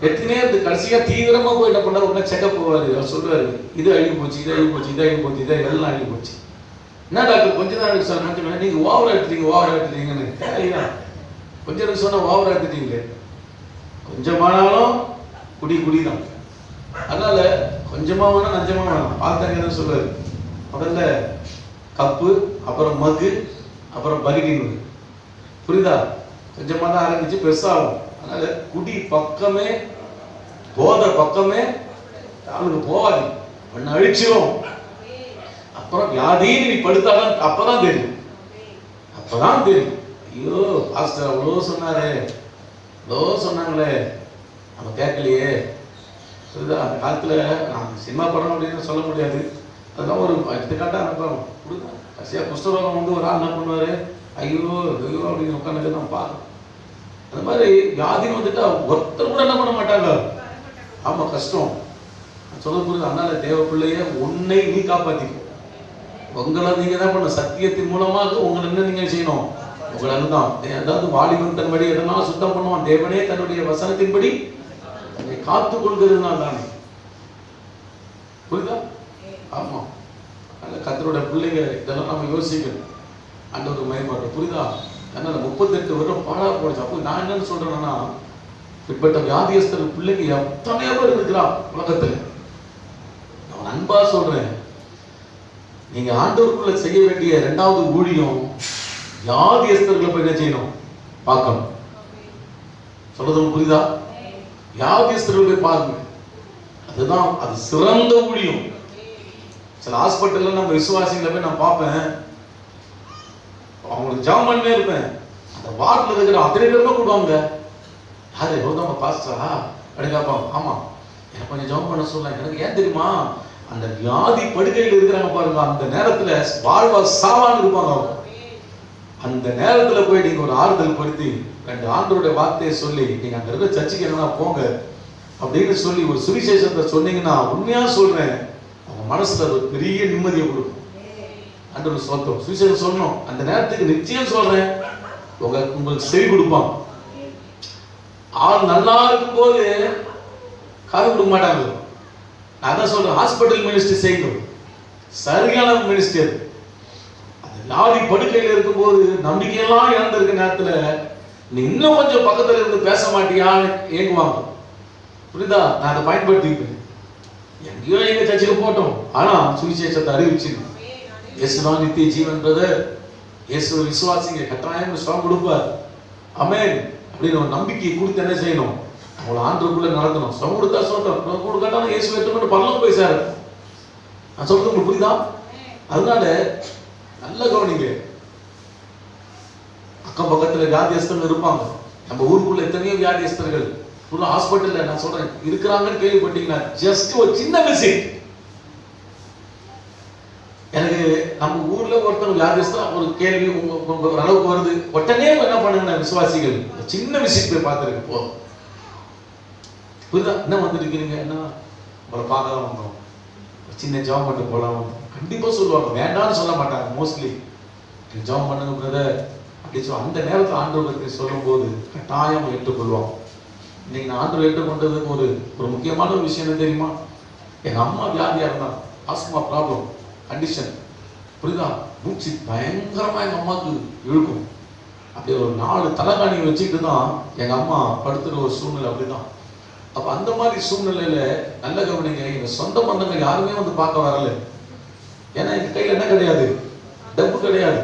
எத்தனையே இருந்து கடைசியா தீவிரமா போய் என்ன பண்ணாரு, உடனே செக்கப் போவாரு. அவர் சொல்றாரு, இது அழுகி போச்சு, இது அழுகி போச்சு, இது அழுகி போச்சு, இது எல்லாம் அழுகி போச்சு. என்ன டாக்டர் கொஞ்ச நேரம் இருக்கு சார், கொஞ்சம் நீங்க ஓவரா எடுத்துட்டீங்கன்னு. கொஞ்சம் இருக்கு சொன்னா ஓவரா எடுத்துட்டீங்களே. கொஞ்சமானாலும் குடிதான். அதனால கொஞ்சமா வேணாம் நஞ்சமா வேணாம். பார்த்தாங்க சொல்லுவாரு, முதல்ல கப்பு, அப்புறம் மகு, அப்புறம் பகிடின்னு. புரியுதா? கொஞ்சமா தான் ஆரம்பிச்சு பெருசாகும். அதனால குடி பக்கமே, போதை பக்கமே அவளுக்கு போவாது, ஒன்னு அழிச்சிரும். அப்புறம் வியாதின்னு நீ படுத்தாதான் அப்பதான் தெரியும், அப்பதான் தெரியும். ஐயோ பாஸ்டர் அவ்வளோ சொன்னாரு, அவ்வளோ சொன்னாங்களே, நம்ம கேட்கலையே. புரியுதா? அந்த காலத்துல நான் சினிமா படம் அப்படின்னு சொல்ல முடியாது, அதெல்லாம் ஒரு எடுத்துக்காட்டா அனுப்புறோம். புரியுதா? கடைசியா குஷ்டரோகம் வந்து ஒரு ஆள் என்ன பண்ணுவாரு, ஐயோ ஐயோ அப்படின்னு உட்காந்து தான் பார்க்கணும். அந்த மாதிரி வியாதி வந்துட்டா ஒருத்தர் கூட என்ன பண்ண மாட்டாங்க. ஆமா, கஷ்டம் சொல்ல புரியுது. அதனால தேவ பிள்ளைய உன்னை நீ காப்பாத்திக்கோ. உங்களை நீங்க என்ன பண்ண, சத்தியத்தின் மூலமாக உங்களை என்ன நீங்க செய்யணும், உங்களை அதுதான். அதாவது வாலிபன் தன்படி எதெல்லாம் சுத்தம் பண்ணுவான், தேவனே தன்னுடைய வசனத்தின்படி தன்னை காத்துக் கொள்கிறதுனால தானே. புரியுதா? ஆமா. கர்த்தருடைய பிள்ளைங்க இதெல்லாம் நம்ம யோசிக்கணும், ஆண்டவருக்கு மகிமை. புரியுதா? அதனால 38 வருடம் பாடா போடுச்சு. அப்போ நான் என்னன்னு சொல்றேன்னா, இப்பட்ட வியாதியஸ்தர் பிள்ளைங்க எத்தனையோ பேர் இருக்கிறான் உலகத்துல. நான் அன்பா சொல்றேன், நீங்க ஆண்டவருக்குள்ள செய்ய வேண்டிய 2வது ஊழியம் வியாதியஸ்தர்களை போய் என்ன செய்யணும், பார்க்கணும். சொல்றது புரியுதா? வியாதியஸ்தர்களை போய் பாருங்க, அதுதான் அது சிறந்த ஊழியம். சில ஹாஸ்பிட்டல்ல நம்ம விசுவாசிகளை போய் நான் பார்ப்பேன், அவங்களுக்கு ஜாம் பண்ணே இருப்பேன். அந்த வார்டில் இருக்கிற அத்தனை பேருமே கூடுவாங்க. யாரு ரோதாமா பாஸ்டரா அப்படின்னு கேட்பாங்க. ஆமா, எனக்கு கொஞ்சம் ஜாம் பண்ண சொல்லலாம். எனக்கு ஏன் தெரியுமா, அந்த வியாதி படுக்கையில் இருக்கிறாங்க பாருங்க, அந்த நேரத்துல வாழ்வா சாவான்னு இருப்பாங்க. அந்த நேரத்துல போய் நீங்க ஒரு ஆறுதல் படுத்தி 2 ஆண்டவருடைய வார்த்தையை சொல்லி, நீங்க அங்க இருக்கிற சர்ச்சுக்கு என்னன்னா போங்க அப்படின்னு சொல்லி ஒரு சுவிசேஷத்தை சொன்னீங்கன்னா, உண்மையா சொல்றேன், அவங்க மனசுல ஒரு பெரிய நிம்மதியை கொடுக்கும். ஆண்டவர் சொந்தம் சுவிசேஷம் சொல்லணும், அந்த நேரத்துக்கு நிச்சயம் சொல்றேன் உங்களுக்கு செவி கொடுப்பான். ஆள் நல்லா இருக்கும் போது காது கொடுக்க மாட்டாங்க. நான் தான் சொல்றேன், ஹாஸ்பிட்டல் மினிஸ்ட்ரி செய்யணும், சரியான மினிஸ்ட்ரி. அந்த வியாதி படுக்கையில் இருக்கும் போது நம்பிக்கையெல்லாம் இழந்திருக்க நேரத்துல நீ இன்னும் கொஞ்சம் பக்கத்துல இருந்து பேச மாட்டியான்னு ஏங்குவாங்க. புரியுதா? நான் அதை பயன்படுத்திப்பேன். எங்கேயோ எங்க சர்ச்சுக்கு போட்டோம், ஆனா சுவிசேஷத்தை அறிவிச்சு, இயேசுதான் நித்திய ஜீவன் பிரதர், இயேசு விசுவாசிங்க கட்டாயம் ஸ்ட்ராங் கொடுப்பார், ஆமென் அப்படின்னு ஒரு நம்பிக்கையை கொடுத்து என்ன செய்யணும், அவங்கள ஆண்டவருக்குள்ள நடத்தணும். ஸ்ட்ராங் கொடுத்தா சொல்றோம், கொடுக்காட்டாலும் இயேசு ஏற்றுக்கொண்டு பரலோகம் போய் சேர. நான் சொல்றது உங்களுக்கு புரியுதா? அதனால நல்ல கவனிங்க, அக்கம் பக்கத்துல வியாதியஸ்தர்கள் இருப்பாங்க. நம்ம ஊருக்குள்ள எத்தனையோ வியாதியஸ்தர்கள் ஃபுல்லா ஹாஸ்பிட்டல்ல நான் சொல்றேன் இருக்கிறாங்கன்னு கேள்விப்பட்டீங்கன்னா, ஜஸ்ட் ஒரு சின்ன விசிட். எனக்கு நம்ம ஊர்ல ஒருத்தர் வியாதியஸ்தா ஒரு கேள்வி உங்க அளவுக்கு வருது, உடனே என்ன பண்ணுங்க விசுவாசிகள், சின்ன விசிட் போய் பார்த்துருக்கு போ. புரியுதா? என்ன வந்துருக்கீங்க, என்ன உங்களை பார்க்க தான் வந்தோம், சின்ன ஜாப் பண்ணிட்டு போலாம். கண்டிப்பா சொல்லுவாங்க, வேண்டாம்னு சொல்ல மாட்டாங்க. மோஸ்ட்லி ஜாப் பண்ணுங்க பிரதர் அப்படின்னு சொல்லி அந்த நேரத்தில் ஆண்டவருக்கு சொல்லும் போது கட்டாயம் ஏற்றுக்கொள்வாங்க. இன்னைக்கு நான் ஆண்டவர் ஏற்றுக்கொண்டதுக்கு ஒரு முக்கியமான ஒரு விஷயம் என்ன தெரியுமா? எங்க அம்மா வியாதியா இருந்தாங்க, ஆஸ்மா ப்ராப்ளம் கண்டிஷன். புரியுதா? மூச்சு பயங்கரமா எங்க அம்மாவுக்கு இழுக்கும். அப்படி ஒரு 4 தலைகாணி வச்சுக்கிட்டு தான் எங்க அம்மா படுத்துற ஒரு சூழ்நிலை. அப்படிதான். அப்ப அந்த மாதிரி சூழ்நிலையில நல்ல கவனிங்க, எங்க சொந்த பந்தங்கள் யாருமே வந்து பார்க்க வரல. ஏன்னா எங்க கையில என்ன கிடையாது, டப்பு கிடையாது,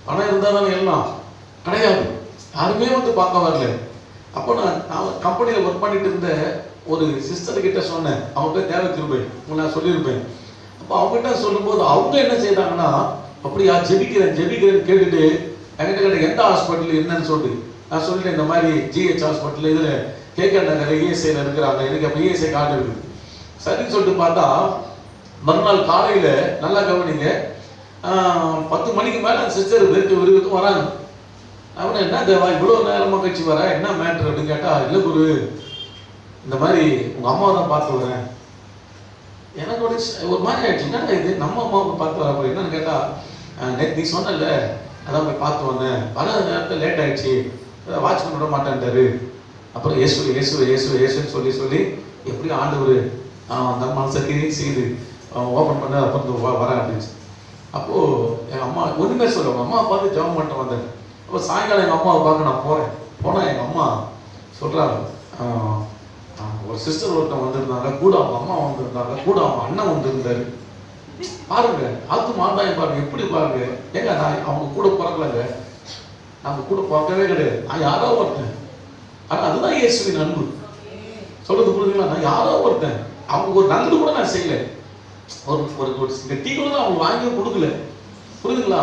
பணம் இருந்தா தானே எல்லாம் கிடையாது, யாருமே வந்து பார்க்க வரல. அப்போ நான் கம்பெனியில ஒர்க் பண்ணிட்டு இருந்த ஒரு சிஸ்டர் கிட்ட சொன்னேன், அவங்க பேர் தேவகிருபை, நான் சொல்லியிருப்பேன். அப்போ அவங்ககிட்ட சொல்லும்போது அவங்க என்ன செய்தாங்கன்னா, அப்படியா ஜெபிக்கிறேன் கேட்டுட்டு என்கிட்ட கேட்ட எந்த ஹாஸ்பிட்டல் என்னன்னு சொல்லிட்டு நான் சொல்லிட்டேன், இந்த மாதிரி ஜிஹெச் ஹாஸ்பிட்டல் இதுல கேகே நகர் இஎஸ்ஐல இருக்கிறாங்க, எனக்கு அப்போ இஎஸ்ஐ கார்டு இருக்குது. சரின்னு சொல்லிட்டு பார்த்தா மறுநாள் காலையில நல்லா கவனிங்க, 10 மணிக்கு மேல அந்த சிஸ்டர் விருதுக்கும் வராங்க. அவனை என்ன தேவா இவ்வளோ நேரமாக கழிச்சு வர, என்ன மேட்ரு அப்படின்னு கேட்டா, இல்லை குரு இந்த மாதிரி உங்க அம்மாவை தான் பார்த்து வரேன். எனக்கு ஒரு மாதிரி ஆயிடுச்சு, என்னடா இது நம்ம அம்மாவை பார்த்து வர போய் என்னன்னு கேட்டா, நேற்று நீ சொன்னல அதான் போய் பார்த்து வந்தேன், வர நேரத்தில் லேட் ஆயிடுச்சு, வாட்ச்மேன் விட மாட்டேன்ட்டாரு. அப்புறம் இயேசுன்னு சொல்லி எப்படி ஆண்டவர் அந்த மனசை செய்து ஓப்பன் பண்ண அப்புறம் வரேன் அப்படின்னு. அப்போ எங்கள் அம்மா ஒன்றுமே சொல்லுவாங்க, அம்மா பார்த்து ஜெபம் பண்ணிட்டு வந்தேன். அப்போ சாயங்காலம் எங்கள் அம்மாவை பார்க்க நான் போனா எங்கள் அம்மா சொல்கிறாங்க, ஒரு சிஸ்டர் ஒருத்தன் வந்திருந்தாங்க, கூட அவங்க அம்மா வந்திருந்தாங்க, கூட அவங்க அண்ணன் வந்திருந்தாரு. பாருங்க அது ஆதாயம் பாருங்க, எப்படி பாருங்க. ஏங்க நான் அவங்க கூட பிறக்கலங்க, நம்ம கூட பிறக்கவே கிடையாது, நான் யாரோ ஒருத்தன். ஆனா அதுதான் இயேசுவின் அன்பு. சொல்றது புரியுதுங்களா? நான் யாரோ ஒருத்தன், அவங்க ஒரு நல்லது கூட நான் செய்யல, ஒரு டீ கூட அவங்க வாங்கி கொடுக்கல, புரியுதுங்களா?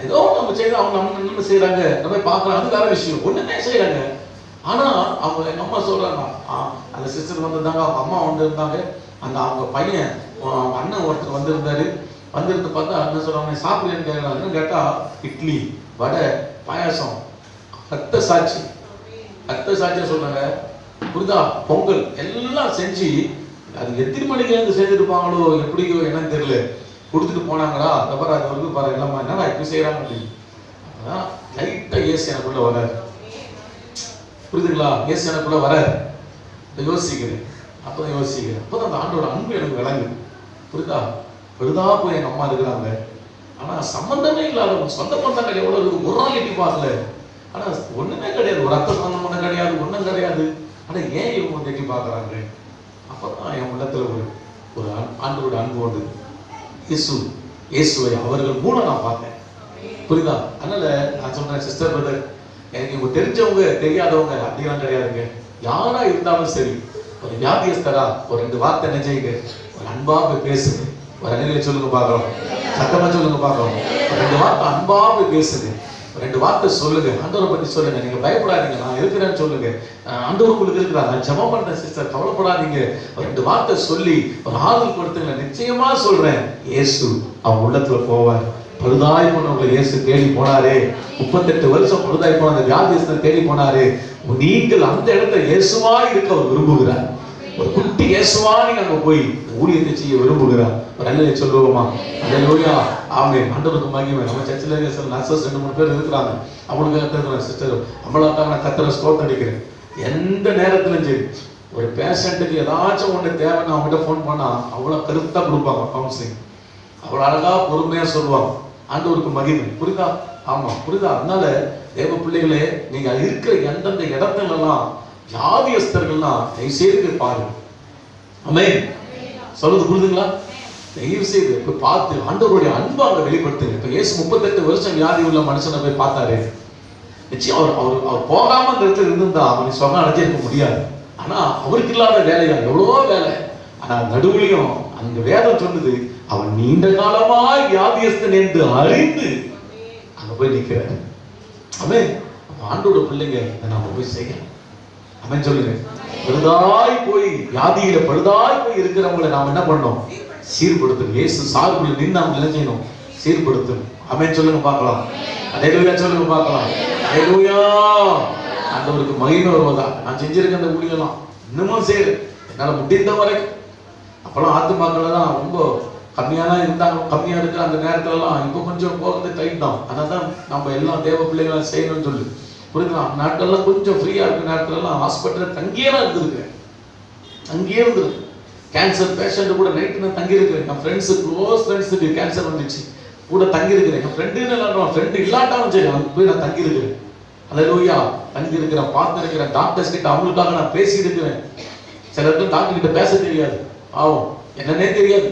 ஏதோ நம்ம செய்யறோம், அவங்க நம்ம என்ன செய்யறாங்க நம்ம பார்க்கலாம், அது வேற விஷயம், ஒண்ணுமே செய்யறாங்க. ஆனா அவங்க எங்க அம்மா சொல்றாங்க, அந்த சிஸ்டர் வந்திருந்தாங்க, அவங்க அம்மா வந்திருந்தாங்க, அந்த அவங்க பையன் அவங்க அண்ணன் ஒருத்தர் வந்திருந்தாரு. வந்திருந்து பார்த்தா என்ன சொல்றாங்க, சாப்பிடுன்னு கேட்கறாங்க. கேட்டா இட்லி, வடை, பாயாசம், ரத்த சாட்சியா சொல்றாங்க, புரிதா? பொங்கல் எல்லாம் செஞ்சு, அது எத்தனை மணிக்கு இருந்து செஞ்சுருப்பாங்களோ எப்படியோ என்னன்னு தெரியல, கொடுத்துட்டு போனாங்களா. அப்புறம் அது வந்து பாரு எல்லாமே என்னடா இப்படி செய்யறாங்க அப்படின்னு. அதான் லைட்டா இயேசு எனக்குள்ள வராரு, புரியுதுங்களா? இயேசு எனக்குள்ள வராரு. யோசிக்கிறேன், அப்பதான் அந்த ஆண்டோட அன்பு எனக்கு விளங்கு, புரியுதா? பெருதா போய் எங்க அம்மா இருக்கிறாங்க, ஆனா சம்பந்தமே இல்லாத சொந்த பந்தங்கள் எவ்வளவு இருக்கு, ஒரு நாள் எட்டி பார்க்கல, ஆனா ஒண்ணுமே கிடையாது, ஒரு ரத்த சம்பந்தம் ஒண்ணும் கிடையாது, ஒண்ணும் கிடையாது. ஆனா ஏன் இவங்க வந்து எட்டி பார்க்கறாங்க? அப்பதான் என் உள்ளத்துல ஒரு ஆண்டோட அன்பு வந்து இயேசுவை அவர்கள் மூலம் நான் பார்த்தேன், புரியுதா? அதனால நான் சொல்றேன், சிஸ்டர் பிரதர், எனக்கு இவங்க தெரிஞ்சவங்க தெரியாதவங்க அப்படிலாம் கிடையாதுங்க. யாரா இருந்தாலும் சரி, ஒரு வியாதியஸ்தரா ஒரு 2 வார்த்தை என்ன செய்யுங்க, ஒரு அன்பா போய் பேசுங்க. ஒரு அணில சொல்லுங்க பார்க்கலாம், சத்தமா சொல்லுங்க பார்க்கலாம். ஒரு 2 வார்த்தை அன்பா போய் பேசுங்க, ஒரு 2 வார்த்தை சொல்லுங்க, ஆண்டவரை பத்தி சொல்லுங்க. நீங்க பயப்படாதீங்க, நான் இருக்கிறேன்னு சொல்லுங்க, ஆண்டவர் உங்களுக்கு இருக்கிறார், நான் ஜெபம் பண்றேன் சிஸ்டர், கவலைப்படாதீங்க. ஒரு 2 வார்த்தை சொல்லி ஒரு ஆறுதல் கொடுத்துங்க. நிச்சயமா சொல்றேன், இயேசு அவன் உள்ளத்துல போவார். பழுதாய் போனவங்களை இயேசு தேடி போனாரே, 38 வருஷம் பழுதாய் போன அந்த வியாதியஸ்தன் தேடி போனாரு. நீங்கள் அந்த இடத்துல இயேசுவா இருக்க அவர் விரும்புகிறார். ஒரு குட்டி இயேசுவா நீங்க அங்க போய் ஊழியத்தை செய்ய விரும்புகிறார். ஒரு அல்லேலூயா சொல்லுவோமா? அல்லேலூயா, ஆமென். ஆண்டவருக்கு மகிமை. நம்ம சர்ச்சில் இருக்கிற நர்சஸ் 2-3 பேர் இருக்கிறாங்க, அவங்களுக்கு கத்துறேன் சிஸ்டர், நம்மளாக நான் கத்துற ஸ்தோத்திரம் அடிக்கிறேன். எந்த நேரத்திலும் சரி, ஒரு பேஷண்ட்டுக்கு ஏதாச்சும் ஒன்று தேவைன்னு அவங்ககிட்ட ஃபோன் பண்ணா அவ்வளோ கருத்தா கொடுப்பாங்க கவுன்சிலிங், அவ்வளோ அழகா பொறுமையா சொல்லுவாங்க. ஆண்டவருக்கு மகிமை, புரியுதா? ஆமா, புரியுதா? அதனால தேவ பிள்ளைகளே, நீங்க இருக்கிற எந்தெந்த இடத்துல எல்லாம் வியாதியஸ்தர்கள்லாம் தயவு செய்து பாருங்க. ஆமென். சொல்றது புரியுதுங்களா? தயவு செய்து போய் பார்த்து ஆண்டவருடைய அன்பை அங்க வெளிப்படுத்துங்க. இப்ப இயேசு 38 வருஷம் வியாதி உள்ள மனுஷனை போய் பார்த்தாரு. நிச்சயம் அவர் போகாம அந்த இடத்துல இருந்திருந்தா அவனுக்கு சொன்ன அடைஞ்சிருக்க முடியாது. ஆனா அவருக்கு இல்லாத வேலையா எவ்வளவோ வேலை. ஆனா நடுவுலையும் அந்த வேதம் சொன்னது, அவன் நீண்ட காலமாய் வியாதியஸ்தன் என்று அறிந்து அங்க போய் நிற்கிறாரு. ஆமென். ஆண்டோட பிள்ளைங்க இதை நாம போய் செய்யணும். ஆமென் சொல்லுங்க. பழுதாய் போய் வியாதியில பழுதாய் போய் இருக்கிறவங்களை நாம் என்ன பண்ணோம்? சீர்படுத்தணும். இயேசு சார்புல நின்று அவங்க என்ன செய்யணும்? சீர்படுத்தணும். ஆமென் சொல்லுங்க பார்க்கலாம். அல்லேலூயா சொல்லுங்க பார்க்கலாம். அல்லேலூயா. ஆண்டவருக்கு மகிமை வருவதா? நான் செஞ்சிருக்க அந்த ஊழியெல்லாம் இன்னமும் செய்யறேன், என்னால முடிந்த வரைக்கும். அப்பெல்லாம் ஆத்துமாக்கள் தான் ரொம்ப கம்மியானா இருந்தாங்க, கம்மியா இருக்கிற அந்த நேரத்துலலாம் இப்போ கொஞ்சம் போகிறது டைட் தான். அதனால தான் நம்ம எல்லாம் தேவ பிள்ளைகளை செய்யணும்னு சொல்லி புரியுதுங்களா? நாட்கள்லாம் கொஞ்சம் ஃப்ரீயா இருக்கிற நேரத்துலலாம் ஹாஸ்பிட்டலில் தங்கியெல்லாம் இருந்திருக்கேன், அங்கேயே இருந்திருக்கு. கேன்சர் பேஷண்ட் கூட நைட்டு நான் தங்கியிருக்கிறேன். என் ஃப்ரெண்ட்ஸு, க்ளோஸ் ஃப்ரெண்ட்ஸுக்கு கேன்சர் வந்துச்சு, கூட தங்கியிருக்கிறேன். என் ஃப்ரெண்டுன்னு இல்லை, ஃப்ரெண்டு இல்லாட்டாலும் சரி அங்கே போய் நான் தங்கியிருக்கிறேன். அல்லேலூயா. தங்கியிருக்கிறேன், பார்த்துருக்கிறேன். டாக்டர்ஸ் கிட்ட அவங்களுக்காக நான் பேசியிருக்கிறேன். சில இடத்துல டாக்டர் கிட்ட பேச தெரியாது, ஆகும் என்னன்னே தெரியாது,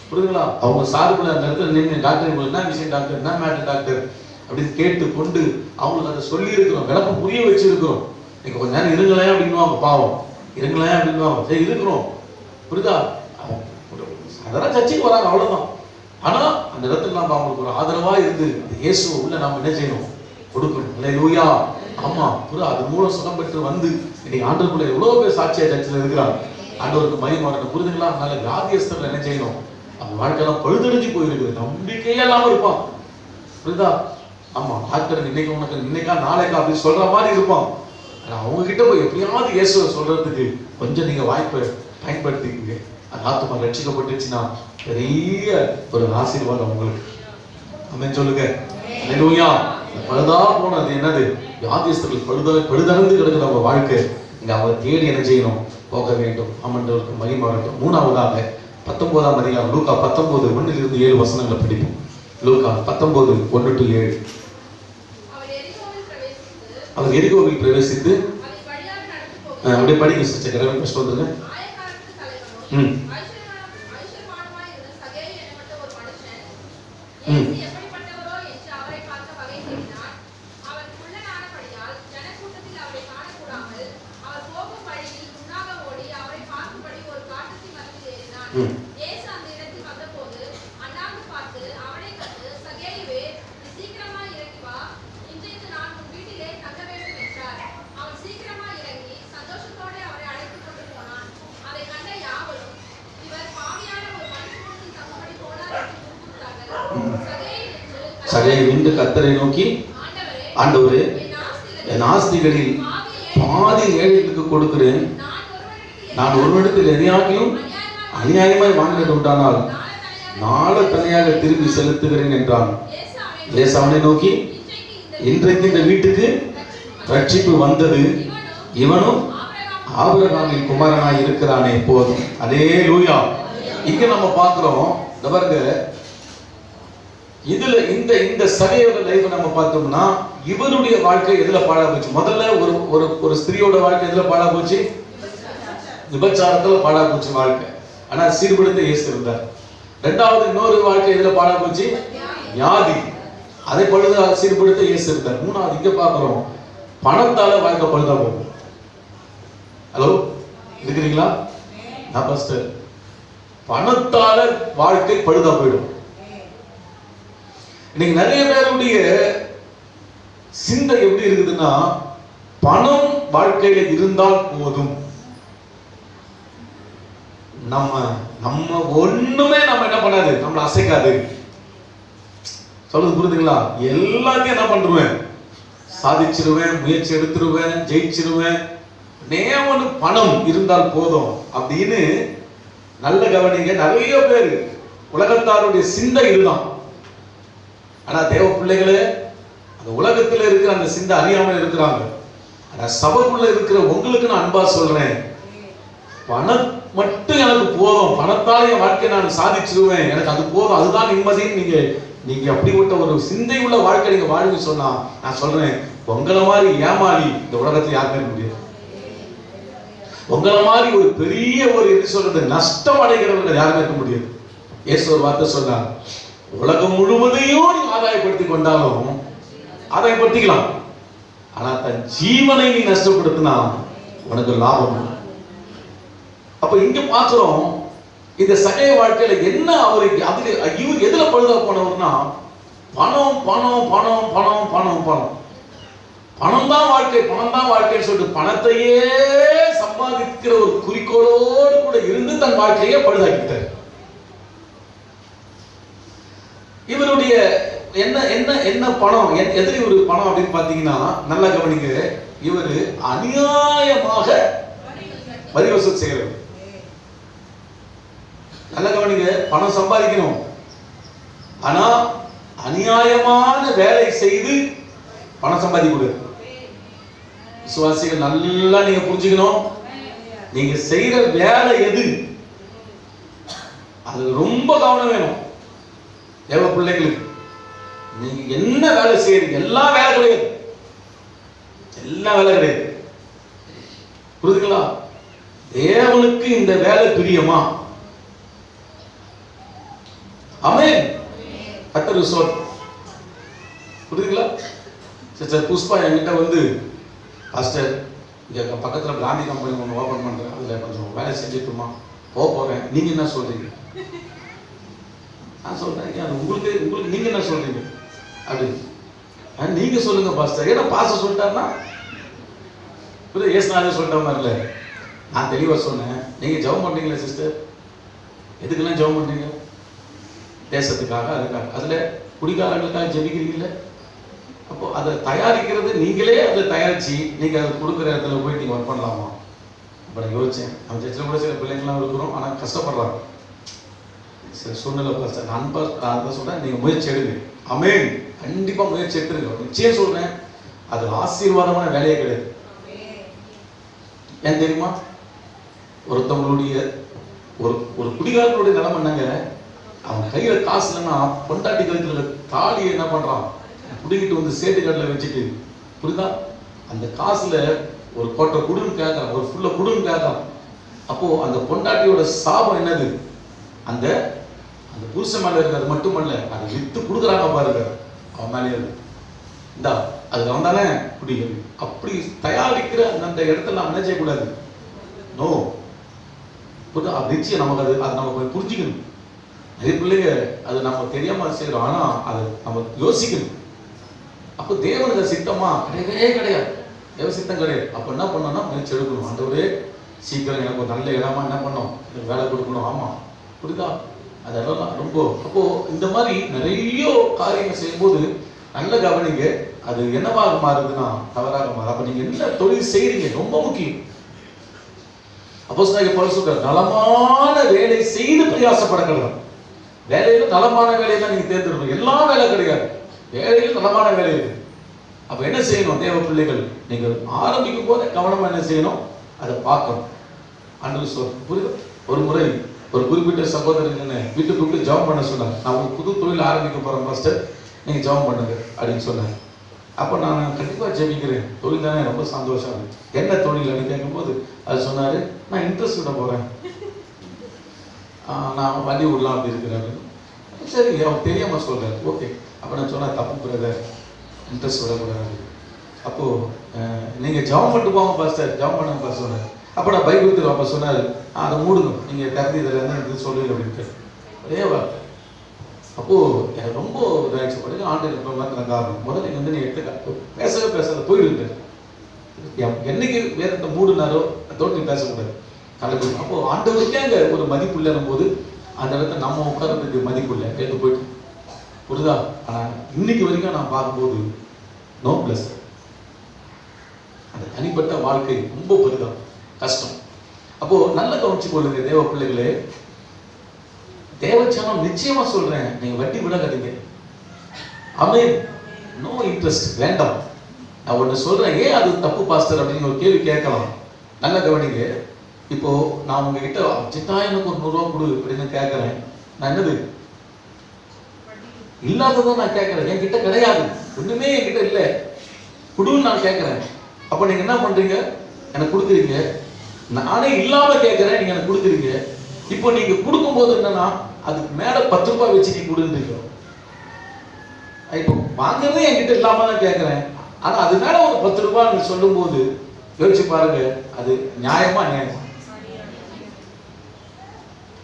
புரியுதுங்களா? அவங்க சார்பில் அந்த இடத்துல நின்று டாக்டர் உங்களுக்கு என்ன விஷயம் டாக்டர், என்ன மேட்டர் டாக்டர் அப்படின்னு கேட்டு கொண்டு அவங்களுக்கு அதை சொல்லி இருக்கிறோம், விளக்கம் புரிய வச்சிருக்கிறோம். நீங்க கொஞ்ச நேரம் இருங்களேன் அப்படின்னுவாங்க, பாவம் இருங்களேன் அப்படின்னுவாங்க, சரி இருக்கிறோம், புரியுதா? அதெல்லாம் சர்ச்சைக்கு வராங்க, அவ்வளவுதான். ஆனா அந்த இடத்துல நம்ம அவங்களுக்கு ஒரு ஆதரவா இருந்து இயேசுவை உள்ள நாம என்ன செய்யணும்? கொடுக்கணும். அல்லேலூயா. ஆமா, புரியுதா? அது மூலம் சுகம் பெற்று வந்து இன்னைக்கு ஆண்டவருக்குள்ள எவ்வளவு பேர் சாட்சியா சர்ச்சில் இருக்கிறாங்க. ஆண்டவருக்கு மகிமை வரணும், புரியுதுங்களா? அதனால வியாதியஸ்தர்கள் என்ன செய்யணும்? அவங்க வாழ்க்கையெல்லாம் பழுதடைஞ்சு போயிருக்குது, நம்பிக்கையே இல்லாம இருப்பான், புரியுதா? ஆமா, டாக்டர் இன்னைக்கு உனக்கு இன்னைக்கா நாளைக்கா அப்படி சொல்ற மாதிரி இருப்பான். ஆனா அவங்க கிட்ட போய் எப்படியாவது இயேசுவை சொல்றதுக்கு கொஞ்சம் நீங்க வாய்ப்பை பயன்படுத்திக்கங்க. அந்த ஆத்துமா ரட்சிக்கப்பட்டுச்சுன்னா பெரிய ஒரு ஆசீர்வாதம் உங்களுக்கு. ஆமென் சொல்லுங்க. அல்லேலூயா. பழுதா போனது என்னது? வியாதியஸ்தர்கள் பழுதடைந்து கிடக்குது அவங்க வாழ்க்கை. இங்க அவரை தேடி என்ன செய்யணும்? போக வேண்டும். ஆமென்றவருக்கு மகிமை வரட்டும். மூணாவதாக 19ஆம் அதிகாரம் லூக்கா 19:1-7 வசனங்களை படிப்போம். லூக்கா 19:1-7. அவர் எரிகோவில் பிரவேசித்து அப்படியே படிக்க சிஸ்டர், கஷ்டம் வந்துருங்க. சகையை நின்று கர்த்தரை நோக்கி, ஆண்டவரே, என் ஆஸ்திகளில் பாதி ஏழைகளுக்கு கொடுக்கிறேன். நான் ஒருவனிடத்தில் எதையாகிலும் அநியாயமாய் வாங்கினது உண்டானால் நாளை தனியாக திரும்பி செலுத்துகிறேன் என்றான். இயேசு அவனை நோக்கி, இன்றைக்கு இந்த வீட்டுக்கு ரட்சிப்பு வந்தது, இவனும் ஆபிரகாமின் குமாரனாய் இருக்கிறானே போதும். அல்லேலூயா. இங்க நம்ம பார்க்கிறோம், பாருங்க, இதுல இந்த சகையோட லைஃப் நம்ம பார்த்தோம்னா இவருடைய வாழ்க்கை எதுல பாழா போச்சு? முதல்ல ஒரு ஸ்திரியோட வாழ்க்கை எதுல பாழா போச்சு? விபச்சாரத்துல பாழா போச்சு வாழ்க்கை. ஆனா சீர்படுத்த இயேசு இருந்தார். இரண்டாவது இன்னொரு வாழ்க்கை எதுல பாழா போச்சு? வியாதி. அதை பழுத சீர்படுத்த இயேசு இருந்தார். மூணாவது இங்க பார்க்கிறோம், பணத்தால வாழ்க்கை பழுதா போகும். ஹலோ, இருக்கிறீங்களா? நான் ஃபர்ஸ்ட், பணத்தால வாழ்க்கை பழுதா போயிடும். இன்னைக்கு நிறைய பேருடைய சிந்தை எப்படி இருக்குதுன்னா, பணம் வாழ்க்கையில இருந்தால் போதும், நம்ம ஒண்ணுமே நம்ம என்ன பண்ணாது, நம்மள அசைக்காது. சொல்றது புரியுதுங்களா? எல்லாத்தையும் என்ன பண்றேன், சாதிச்சிருவேன், முயற்சி எடுத்துருவேன், ஜெயிச்சிருவேன், ஒண்ணு பணம் இருந்தால் போதும் அப்படின்னு. நல்ல கவனிங்க, நிறைய பேர் உலகத்தாருடைய சிந்தை இதுதான். ஆனா தேவ பிள்ளைகளே, அந்த உலகத்துல இருக்கிற அந்த சிந்தை அறியாமல் இருக்கிறாங்க. ஆனா சபைக்குள்ள இருக்கிற உங்களுக்கு நான் அன்பா சொல்றேன், பணம் மட்டும் எனக்கு போதும், பணத்தால என் வாழ்க்கையை நான் சாதிச்சிருவேன், எனக்கு அது போதும், அதுதான் நிம்மதின்னு நீங்க அப்படிப்பட்ட ஒரு சிந்தை உள்ள வாழ்க்கை நீங்க வாழ்வு சொன்னா, நான் சொல்றேன், உங்களை மாதிரி ஏமாளி இந்த உலகத்துல யாருமே இருக்க முடியாது. உங்களை மாதிரி ஒரு பெரிய ஒரு என்ன சொல்றது நஷ்டம் அடைகிறவங்க யாருமே இருக்க முடியாது. இயேசு ஒரு வார்த்தை சொன்னார், உலகம் முழுவதையும் நீ ஆதாயப்படுத்திக் கொண்டாலும் ஆதாயப்படுத்திக்கலாம், ஆனா தன் ஜீவனை நீ நஷ்டப்படுத்தினா உனக்கு லாபம். அப்ப இங்க பார்க்கிறோம், இந்த சகை வாழ்க்கையில என்ன அவருக்கு அதுல இவர் எதுல பழுதா போனவர்னா, பணம் பணம் பணம் பணம் பணம் பணம் பணம் தான் வாழ்க்கை, பணம் தான் வாழ்க்கைன்னு சொல்லிட்டு பணத்தையே சம்பாதிக்கிற ஒரு குறிக்கோளோடு கூட இருந்து தன் வாழ்க்கையை பழுதாக்கிட்டார். இவருடைய என்ன என்ன என்ன பணம், எதிரி ஒரு பணம் அப்படின்னு பாத்தீங்கன்னா, நல்ல கவனிங்க, இவரு அநியாயமாக வரி வசூல் செய்யறது. நல்ல கவனிங்க, பணம் சம்பாதிக்கணும், ஆனா அநியாயமான வேலை செய்து பணம் சம்பாதிக்க கூடாது. விசுவாசிகள் நல்லா நீங்க புரிஞ்சுக்கணும், நீங்க செய்யற வேலை எது அது ரொம்ப கவனம் வேணும். தேவ பிள்ளைகளுக்கு நீங்க என்ன வேலை செய்யறீங்க, எல்லா வேலை கிடையாது, எல்லா வேலை கிடையாது. புரியுதுங்களா? தேவனுக்கு இந்த வேலை பிரியமா? ஆமென். கர்த்தர் விசுவாசி. புரியுதுங்களா? சிஸ்டர் புஷ்பா என்கிட்ட வந்து, பாஸ்டர் இங்க பக்கத்துல பிராந்தி கம்பெனி ஒன்று ஓபன் பண்றேன், அதுல கொஞ்சம் வேலை செஞ்சுட்டுமா போறேன், நீங்க என்ன சொல்றீங்க? நான் சொல்றேன், உங்களுக்கு நீங்க என்ன சொல்றீங்க அப்படின்னு. நீங்க சொல்லுங்க பாஸ்டர். ஏன்னா பாஸ்டர் சொல்லிட்டாருன்னா ஏசுநாதே சொல்லிட்ட மாதிரி இல்லை. நான் தெளிவா சொன்னேன், நீங்க ஜெபம் பண்றீங்களா சிஸ்டர்? எதுக்கெல்லாம் ஜெபம் பண்றீங்க? தேசத்துக்காக, அதுக்காக. அதுல குடிகாரங்களுக்காக ஜெபிக்கிறீங்கல்ல, அப்போ அதை தயாரிக்கிறது நீங்களே, அதை தயாரிச்சு நீங்க அதை கொடுக்குற இடத்துல போய் நீங்க ஒர்க் பண்ணலாமா? அப்ப நான் யோசிச்சேன், நம்ம சர்ச்சில் கூட சில பிள்ளைங்களாம் இருக்கிறோம், ஆனா கஷ்டப்படுறாங்க சில சூழ்நிலை. நான் சொல்றேன், நீங்க முயற்சி எடுங்க. ஆமென். கண்டிப்பா முயற்சி எடுத்துருங்க. நிச்சயம் சொல்றேன், அது ஆசீர்வாதமான வேலையே கிடையாது. ஏன் தெரியுமா? ஒருத்தவங்களுடைய ஒரு குடிகாரனுடைய நிலைமை என்னங்க, அவன் கையில காசு இல்லைன்னா பொண்டாட்டி கழுத்துல தாலியை என்ன பண்றான், புடிக்கிட்டு வந்து சேட்டு கட்டில வச்சுட்டு, புரியுதா, அந்த காசுல ஒரு கோட்டை குடுன்னு கேட்கறான், ஒரு ஃபுல்ல குடுன்னு கேட்கறான். அப்போ அந்த பொண்டாட்டியோட சாபம் என்னது? அந்த அந்த புருஷன் மேல இருக்கிறது மட்டுமல்ல, அதை வித்து கொடுக்குறாங்க பாருங்க, அவன் மேலே இருக்கு. இந்தா அதுக்கு அவன் தானே குடிகள். அப்படி தயாரிக்கிற அந்த இடத்துல நாம் என்ன செய்யக்கூடாது? நோ, நிச்சயம் நமக்கு அதை நம்ம போய் புரிஞ்சுக்கணும். நிறைய பிள்ளைங்க அது நம்ம தெரியாம செய்யறோம், ஆனா அதை நம்ம யோசிக்கணும். அப்போ தேவனுக்கு சித்தமா கிடையவே கிடையாது, தேவ சித்தம் கிடையாது. அப்ப என்ன பண்ணோம்னா முயற்சி எடுக்கணும். ஆண்டவரே சீக்கிரம் எனக்கு ஒரு நல்ல இடமா என்ன பண்ணோம், எனக்கு வேலை கொடுக்கணும். ஆமா, புரியுதா? அதெல்லாம் ரொம்ப. அப்போ இந்த மாதிரி நிறைய காரியங்கள் செய்யும்போது நல்ல கவனிங்க, அது என்னவாக மாறுதுன்னா தவறாக மாறுது. அப்ப நீங்க என்ன தொழில் செய்றீங்க ரொம்ப முக்கியம். அப்போஸ்தலனாகிய பவுல் சொல்றார், நலமான வேலை செய்து பிரயாசப்படணும். வேலையில நலமான வேலையை தான் நீங்க தேர்ந்தெடுக்கணும். எல்லா வேலை கிடையாது, வேலையில நலமான வேலை இருக்கு. அப்ப என்ன செய்யணும்? தேவ பிள்ளைகள் நீங்க ஆரம்பிக்கும் போது கவனமா என்ன செய்யணும்? அதை பார்க்கணும். ஆண்டவர் சொல் புரியுது. ஒரு முறை ஒரு குறிப்பிட்ட சகோதரன் என்ன வீட்டுக்கு கூப்பிட்டு ஜெபம் பண்ண சொன்னார். நான் ஒரு புது தொழில் ஆரம்பிக்க போறேன் மாஸ்டர், நீங்க ஜெபம் பண்ணுங்க அப்படின்னு சொன்னார். அப்போ நான் கண்டிப்பா ஜெபிக்கிறேன், தொழில் தானே, ரொம்ப சந்தோஷம். என்ன தொழில் அப்படின்னு கேட்கும்போது அது சொன்னாரு, நான் இன்ட்ரெஸ்ட் விட போறேன், நான் வண்டி விடலாம் அப்படி இருக்கிறாரு. சரி, அவர் தெரியாம சொல்றாரு. ஓகே. அப்ப நான் சொன்னேன், தப்பு பிரதர், இன்ட்ரெஸ்ட் விடக்கூடாது. அப்போ நீங்க ஜெபம் பண்ணிட்டு போங்க பாஸ்டர், ஜெபம் பண்ணுங்க பாஸ்டர் சொன்னார். அப்போ நான் பைபிள் தருவோம். அப்போ சொன்னார், அதை மூடுங்க, நீங்க திறந்து இதில் என்ன எடுத்து சொல்லுங்க அப்படின்ட்டு ஒரே வார்த்தை. அப்போ எனக்கு ரொம்ப இதாகிடுச்சு. உடனே ஆண்டு காரணம் முதல்ல நீங்க வந்து நீ எடுத்து பேசவே போயிடுங்க. என்னைக்கு வேற இந்த மூடுனாரோ அதோடு நீ பேசக்கூடாது, கலந்து. அப்போ ஆண்டவருக்கே அங்கே ஒரு மதிப்பு இல்லைன்னும் போது அந்த இடத்துல நம்ம உட்கார்றதுக்கு மதிப்பு இல்லை, எடுத்து போயிட்டு புரியுதா? ஆனால் இன்னைக்கு வரைக்கும் நான் பார்க்கும்போது நோ பிளஸ். அந்த தனிப்பட்ட வாழ்க்கை ரொம்ப பெரிதான், கஷ்டம். அப்போ நல்ல கவனிச்சு கொள்ளுங்க தேவ பிள்ளைகளே. தேவச்சனம் நிச்சயமா சொல்றேன், நீங்க வட்டி விடாதீங்க. ஆமென். நோ இன்ட்ரெஸ்ட் வேண்டாம். நான் ஒன்று சொல்றேன், ஏன் அது தப்பு பாஸ்டர் அப்படின்னு ஒரு கேள்வி கேட்கலாம். நல்ல கவனிங்க. இப்போ நான் உங்ககிட்ட சித்தா எனக்கு ஒரு 100 ரூபா கொடு அப்படின்னு கேட்கறேன். நான் என்னது இல்லாததான் நான் கேட்கறேன், என்கிட்ட கிடையாது, ஒண்ணுமே என்கிட்ட இல்லை, குடுன்னு நான் கேட்கறேன். அப்ப நீங்க என்ன பண்றீங்க? எனக்கு கொடுக்குறீங்க. நானே இல்லாம கேட்கறேன், நீங்க எனக்கு கொடுக்குறீங்க. இப்போ நீங்க கொடுக்கும் போது என்னன்னா அதுக்கு மேல 10 ரூபாய் வச்சு நீங்க கொடுக்குறீங்க. இப்போ வாங்குறதே என்கிட்ட இல்லாம தான் கேட்கறேன், ஆனா அது மேல ஒரு 10 ரூபாய் நீங்க சொல்லும் போது யோசிச்சு பாருங்க, அது நியாயமா? நியாயமா?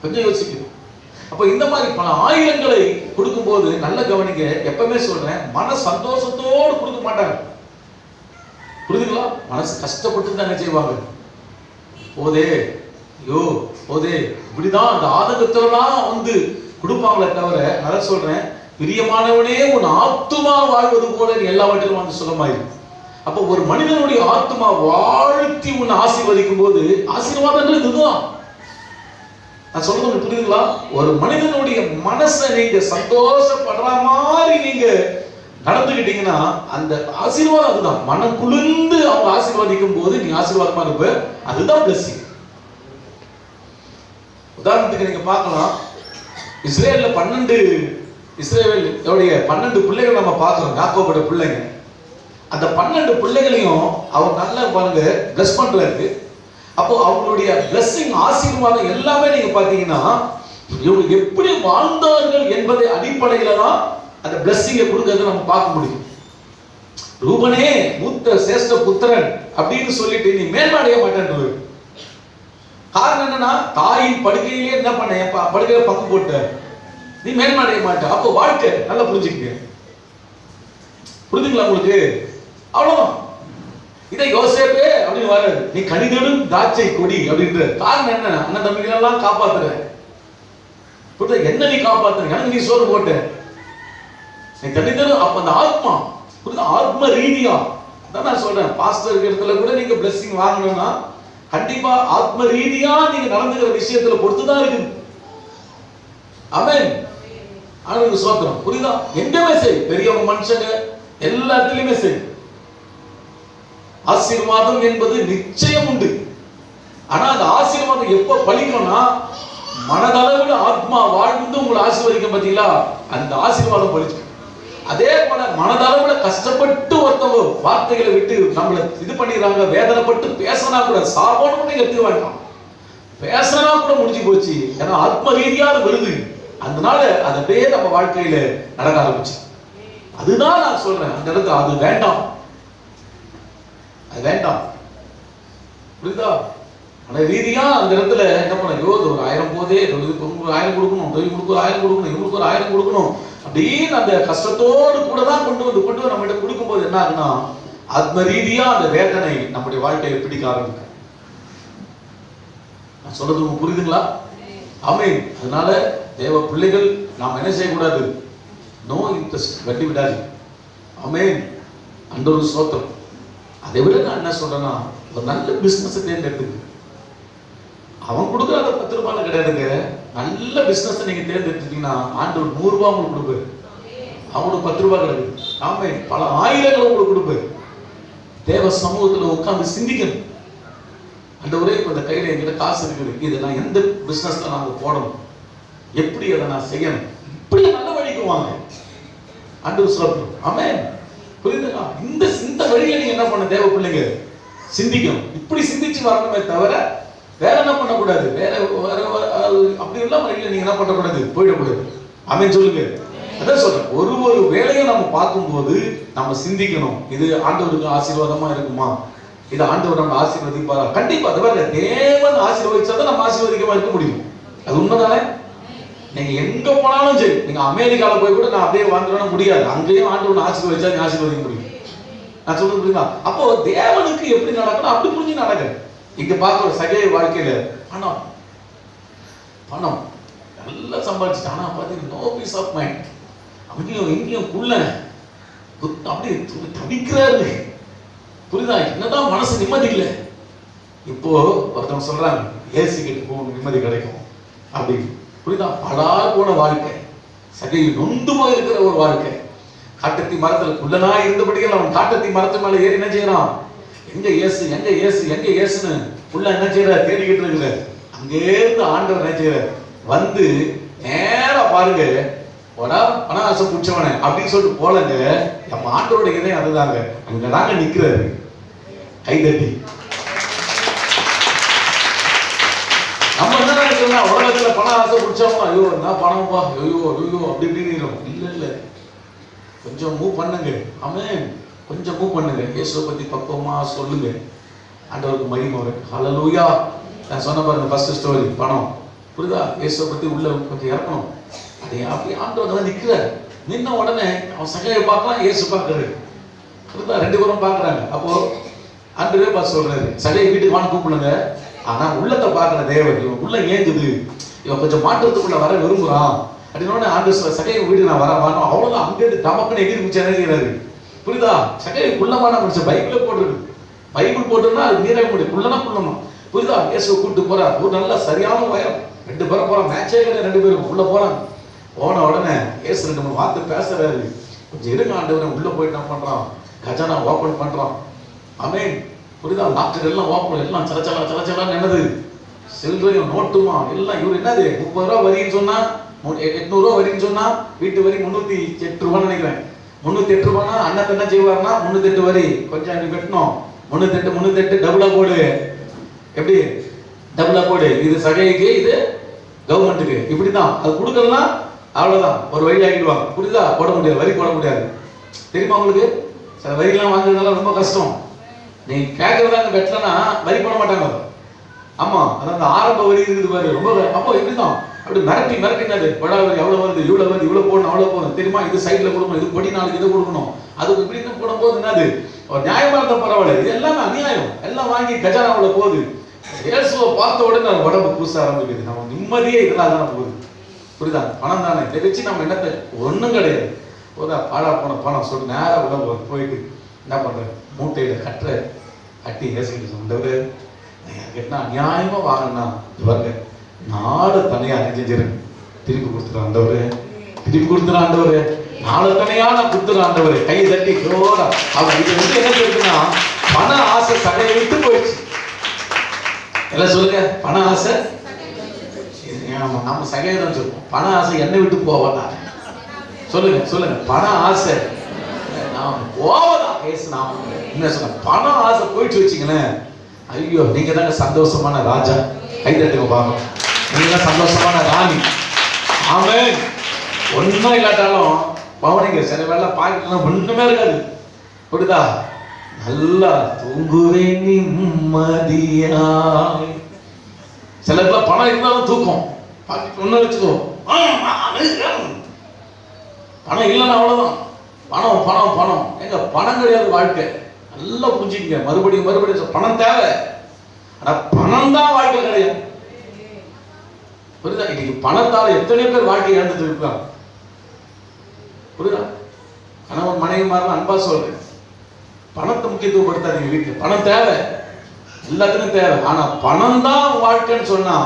கொஞ்சம் யோசிக்கணும். அப்ப இந்த மாதிரி பல ஆயிரங்களை கொடுக்கும் போது நல்ல கவனிக்க, எப்பவுமே சொல்றேன், மன சந்தோஷத்தோடு கொடுக்க மாட்டாங்க, புரியுதுங்களா? மனசு கஷ்டப்பட்டு தானே செய்வாங்க. போதே, ஐயோ போதே, இப்படிதான் அந்த ஆதங்கத்திலாம் வந்து கொடுப்பாங்களே தவிர, நான் சொல்றேன், பிரியமானவனே உன் ஆத்துமா வாழ்வது போல நீ எல்லாவற்றிலும் வந்து சுகமாயிரு. அப்ப ஒரு மனிதனுடைய ஆத்துமா வாழ்த்தி உன்னை ஆசீர்வதிக்கும் போது ஆசீர்வாதம் இதுதான். நான் சொல்றது புரியுதுங்களா? ஒரு மனிதனுடைய மனசை நீங்க சந்தோஷப்படுற மாதிரி நீங்க நடந்துக்கிட்டீங்கன்னா அந்த ஆசீர்வாதம் அதுதான். மனம் குளிர்ந்து அவங்க ஆசீர்வதிக்கும் போது நீ ஆசீர்வாதமா இருப்ப, அதுதான் பிளஸிங். உதாரணத்துக்கு நீங்க பார்க்கலாம், இஸ்ரேல்ல 12 பிள்ளைகள் நம்ம பார்க்கிறோம், யாக்கோபோட பிள்ளைங்க. அந்த 12 பிள்ளைகளையும் அவர் நல்லா பாருங்க பிளஸ் பண்றாரு. அப்போ அவங்களுடைய பிளஸிங் ஆசீர்வாதம் எல்லாமே நீங்க பாத்தீங்கன்னா இவங்க எப்படி வாழ்ந்தார்கள் என்பதை அடிப்படையில தான் அந்த பிளஸிங்கை கொடுக்கறத நம்ம பார்க்க முடியும். ரூபனே மூத்த சேஷ்ட புத்திரன் அப்படின்னு சொல்லிட்டு நீ மேன்மடைய மாட்டேன். காரணம் என்னன்னா, தாயின் படுக்கையிலே என்ன பண்ண, படுக்கையில பங்கு போட்ட, நீ மேன்மடைய மாட்ட. அப்போ வாழ்க்கை நல்லா புரிஞ்சுக்க. புரிஞ்சுங்களா உங்களுக்கு? அவ்வளவுதான். இதை யோசேப்பே அப்படின்னு வராது, நீ கனிதடும் திராட்சை கொடி அப்படின்ற. காரணம் என்ன? அண்ணன் தம்பிகளெல்லாம் காப்பாத்துற, என்ன நீ காப்பாத்துற, எனக்கு நீ சோறு போட்ட, நீ கனிதடும். அப்ப அந்த ஆத்மா புரியுது, ஆத்ம ரீதியா தான் நான் சொல்றேன். பாஸ்டர் இடத்துல கூட நீங்க பிளஸிங் வாங்கணும்னா கண்டிப்பா ஆத்ம ரீதியா நீங்க நடந்துக்கிற விஷயத்துல பொறுத்துதான் இருக்குது. ஆமென். ஆண்டவருக்கு ஸ்தோத்திரம். புரியுதா? எங்கேயுமே சரி, பெரியவங்க மனுஷங்க எல்லா இடத்துலயுமே சரி, ஆசீர்வாதம் என்பது நிச்சயம் உண்டு. ஆனா அந்த ஆசீர்வாதம் எப்ப பலிக்கணும்னா, மனதளவில் ஆத்மா வாழ்ந்து உங்களை ஆசீர்வதிக்க பார்த்தீங்களா, அந்த ஆசீர்வாதம் பலிச்சு. அதே போல மனதளவுல கஷ்டப்பட்டு ஒருத்தவங்க வார்த்தைகளை விட்டு நம்மளை இது பண்ணிடுறாங்க, வேதனைப்பட்டு பேசினா கூட சாபம்னு நீங்க எடுத்துக்க வேண்டாம், பேசினா கூட முடிஞ்சு போச்சு. ஏன்னா ஆத்ம ரீதியான விருது, அதனால அது அப்படியே நம்ம வாழ்க்கையில நடக்க ஆரம்பிச்சு. அதுதான் நான் சொல்றேன், அந்த இடத்துல அது வேண்டாம், அது வேண்டாம். புரியுதா? ஆனா ரீதியா அந்த இடத்துல என்ன பண்ண, ஐயோ ஒரு 1000 போதே, 1000 கொடுக்கணும், 1000 கொடுக்கணும், இவங்களுக்கு ஒரு 1000 கொடுக்கணும் அப்படின்னு அந்த கஷ்டத்தோடு கூட தான் கொண்டு வந்து நம்ம கிட்ட கொடுக்கும்போது என்ன ஆகுனா, ஆத்ம ரீதியா அந்த வேதனை நம்முடைய வாழ்க்கையை பிடிக்க ஆரம்பிக்கும். நான் சொல்றது உங்களுக்கு புரியுதுங்களா? ஆமென். அதனால தேவ பிள்ளைகள் நாம் என்ன செய்யக்கூடாது, நோ இன்ட்ரெஸ்ட் கட்டி விடாது. ஆமென். ஆண்டவருக்கு ஸ்தோத்திரம். அதை விட நான் என்ன சொல்றேன்னா, ஒரு நல்ல பிசினஸ் தேர்ந்தெடுத்துங்க. அவன் கொடுக்குற அந்த 10 ரூபாய் கிடையாதுங்க. நல்ல பிசினஸ் நீங்க தேர்ந்தெடுத்தீங்கன்னா ஆண்டவர் 100 ரூபாய் உங்களுக்கு கொடுப்பாரு, அவங்களுக்கு 10 ரூபாய் கிடையாது. ஆமென். பல ஆயிரங்கள் உங்களுக்கு கொடுப்பாரு. தேவ சமூகத்துல உட்கார்ந்து சிந்திக்கணும். ஆண்டவரே, இப்ப இந்த கையில என்கிட்ட காசு இருக்குது, இதை நான் எந்த பிசினஸ்ல நாங்க போடணும், எப்படி அதை நான் செய்யணும், இப்படி நல்ல வழிக்கு வாங்க. ஆண்டவர் சொல்றோம். ஆமென். புரியுதுங்களா? இந்த வழியை நீங்க என்ன பண்ண, தேவ பிள்ளைங்க சிந்திக்கணும். இப்படி சிந்திச்சு வரணுமே தவிர வேற என்ன பண்ணக்கூடாது, வேற அப்படி உள்ள வழியில நீங்க என்ன பண்ணக்கூடாது, போயிடக்கூடாது. ஆமென் சொல்லுங்க. அதான் சொல்றேன், ஒரு வேலையை நம்ம பார்க்கும்போது நம்ம சிந்திக்கணும், இது ஆண்டவருக்கு ஆசீர்வாதமா இருக்குமா, இது ஆண்டவர் நம்ம ஆசீர்வதிப்பாரா? கண்டிப்பா. அது தேவன் ஆசீர்வதிச்சாதான் நம்ம ஆசீர்வதிக்கமா இருக்க முடியும். அது உண்மைதானே? நீங்க எங்க போனாலும் சரி, நீங்க அமெரிக்கால போய் கூட நான் அப்படியே வாழ்ந்துட முடியாது, அங்கேயும் ஆண்டவன் ஆசீர்வதிச்சா நீ ஆசீர்வதிக்க முடியும். நான் சொல்றது புரியுதா? அப்போ தேவனுக்கு எப்படி நடக்கணும் அப்படி புரிஞ்சு நடக்க. இங்க பார்க்கிற சகே வாழ்க்கையில பணம் பணம் நல்லா சம்பாதிச்சுட்டு, ஆனா பாத்தீங்கன்னா நோ பீஸ் ஆஃப் மைண்ட், அங்கேயும் இங்கேயும் குள்ள அப்படியே தவிக்கிறாரு. புரியுதா? என்னதான் மனசு நிம்மதி இல்லை. இப்போ ஒருத்தவங்க சொல்றாங்க ஏசி கிட்ட போகணும் நிம்மதி கிடைக்கும் அப்படி. புரியுதா? பலா போன வாழ்க்கை, சகை நொந்து போய் இருக்கிற ஒரு வாழ்க்கை. காட்டத்தி மரத்துல குள்ளனா இருந்தபடியால் அவன் காட்டத்தி மரத்து மேல ஏறி என்ன செய்யறான், எங்க ஏசு எங்க ஏசு எங்க ஏசுன்னு உள்ள என்ன செய்யற தேடிக்கிட்டு இருக்கிற. அங்கே இருந்து ஆண்டவர் என்ன செய்யற வந்து நேரா பாருங்க, பண ஆசை பிடிச்சவனே அப்படின்னு சொல்லிட்டு போலங்க. நம்ம ஆண்டவரோட இதயம் அதுதாங்க, அங்கதாங்க நிக்கிறாரு கைதட்டி. நம்ம என்ன நினைக்கிறோம்னா, உலகத்துல பண ஆசை பிடிச்சவங்க ஐயோ நான் பணம்ப்பா ஐயோ ஐயோ அப்படி இப்படின்னு. இல்ல கொஞ்சம் மூவ் பண்ணுங்க. ஆமென். கொஞ்சம் மூவ் பண்ணுங்க. இயேசுவை பத்தி பக்குவமா சொல்லுங்க. ஆண்டவருக்கு மகிமை வரும். ஹல்லேலூயா. நான் சொன்ன பாருங்க ஃபர்ஸ்ட் ஸ்டோரி பணம். புரியுதா? இயேசுவை பத்தி உள்ள கொஞ்சம் இறக்கணும். அதே அப்படி ஆண்டவர் தான் நிக்கிறார். நின்ன உடனே அவன் சகையை பார்க்கலாம், இயேசு பார்க்கறாரு. புரியுதா? 2 பேரும் பார்க்கறாங்க. அப்போ ஆண்டவரே பார்த்து சொல்றாரு, சகையை வீட்டுக்கு வான்னு கூப்பிடுங்க. ஆனா உள்ளத்தை பார்க்கிற தேவன், இவன் உள்ள ஏங்குது, இவன் கொஞ்சம் மாற்றத்துக்குள்ள வர விரும்புறான் அப்படின்னு ஆண்டவர் சகையை வீட்டுக்கு நான் வரவானோ அவ்வளவுதான். அங்கே தமக்குன்னு எகிரி குச்சி நினைக்கிறாரு. புரியுதா? சகையை குள்ளமான மனுஷன் பைபிள் போட்டுருக்கு. பைபிள் போட்டுன்னா அது நீராக முடியும். குள்ளனா குள்ளமா. புரியுதா? இயேசுவை கூப்பிட்டு போறார். ஒரு நல்ல சரியான உயரம். 2 பேரும் போறான். மேட்சே கிடையாது. 2 பேரும் உள்ள போறாங்க. போன உடனே இயேசு 2-3 வார்த்தை பேசுறாரு. கொஞ்சம் இருங்க ஆண்டவரே. உள்ள போயிட்டு என்ன பண்றான், கஜானா ஓபன் பண்றான். ஆமென். புரியுதா? லாக்கர் எல்லாம் ஓபன், எல்லாம் சலச்சலான்னு என்னது, சில்லறையும் நோட்டுமா எல்லாம். இவர் என்னது 30 ரூபா வரின்னு சொன்னா, 800 ரூபா வரின்னு சொன்னா, வீட்டு வரி 308 ரூபான்னு நினைக்கிறேன். 308 ரூபானா அண்ணன் என்ன செய்வாருன்னா 308 வரி கொஞ்சம் எனக்கு கட்டணும். 308 டபுளா போடு. எப்படி டபுளா போடு. இது சகைக்கு, இது கவர்மெண்ட்டுக்கு. இப்படிதான் அது கொடுக்கலாம். அவ்வளவுதான், ஒரு வழி ஆகிடுவாங்க. புரியுதா? போட முடியாது, வரி போட முடியாது. தெரியுமா உங்களுக்கு? சில வரிலாம் வாங்குறதுனால ரொம்ப கஷ்டம். நீ கேட்கறதாங்க வெட்டலன்னா வரி போட மாட்டாங்க. ஆமா, அதாவது ஆரம்ப வரி இருக்குது பாரு, ரொம்ப. அப்போ இப்படிதான் அப்படி மிரட்டினது. படா வரி எவ்வளவு வருது, இவ்வளவு வருது, இவ்வளவு போடணும், அவ்வளவு போகணும். தெரியுமா? இது சைட்ல கொடுக்கணும், இது பொடி நாளைக்கு இதை கொடுக்கணும், அதுக்கு இப்படின்னு போடும்போது என்னது ஒரு நியாயமா இருந்தா பரவாயில்ல. இது எல்லாமே அநியாயம். எல்லாம் வாங்கி கஜானாவுல போகுது. இயேசுவை பார்த்த உடனே உடம்பு பூச ஆரம்பிக்குது. நம்ம நிம்மதியே இதெல்லாம் தானே போகுது. புரியுதா? பணம் தானே. இதை வச்சு நம்ம என்னத்தை ஒன்றும் கிடையாது. போதா பாடா போன பணம் சொல்லி நேரம் உடம்பு போயிட்டு என்ன பண்ற, மூட்டையில கட்டி ஏசிக்கிட்டு சொன்னவர் கேட்டா அநியாயமா வாங்கினா பாருங்க, நாடு தனியா செஞ்சிருங்க, திருப்பி கொடுத்துரு ஆண்டவரு, திருப்பி கொடுத்துரு ஆண்டவரு, நாடு தனியான கொடுத்துரு ஆண்டவரு. கையை தட்டி ஜோரா. அவன் இது என்ன இருக்குன்னா, பண ஆசை சகையை விட்டு போயிடுச்சு. எல்லாம் சொல்லுங்க, பண ஆசை. நம்ம சகையை தான் சொல்லுவோம், பண ஆசை என்னை விட்டு போவாதான். சொல்லுங்க சொல்லுங்க. பண ஆசை நான் ஓவரா பேசினா என்ன சொன்ன, பண ஆசை போயிட்டு வச்சுங்களேன், ஐயோ நீங்க தாங்க சந்தோஷமான ராஜா. கைதட்டுங்க பாருங்க, நீங்க தான் சந்தோஷமான ராணி. ஆமென். ஒன்றும் இல்லாட்டாலும் பவனிங்க சில வேலை பாக்கெட்லாம் ஒண்ணுமே இருக்காது, புரியுதா? நல்லா தூங்குவேன் நிம்மதியா. சிலருக்குலாம் பணம் இருந்தாலும் தூக்கம், பாக்கெட் ஒண்ணு வச்சுக்கோ. பணம் இல்லைன்னா அவ்வளவுதான். பணம் பணம் பணம் எங்க பணம் கிடையாது வாழ்க்கை. நல்லா புரிஞ்சுக்கங்க. மறுபடியும் மறுபடியும் பணம் தேவை, ஆனா பணம் தான் வாழ்க்கை கிடையாது, புரியுதா? இன்னைக்கு பணத்தால எத்தனை பேர் வாழ்க்கை இழந்துட்டு இருக்காங்க, புரியுதா? கணவன் மனைவி மாதிரி அன்பா சொல்றேன், பணத்தை முக்கியத்துவப்படுத்தாதீங்க. வீட்டுல பணம் தேவை, எல்லாத்துக்கும் தேவை, ஆனா பணம் தான் வாழ்க்கைன்னு சொன்னா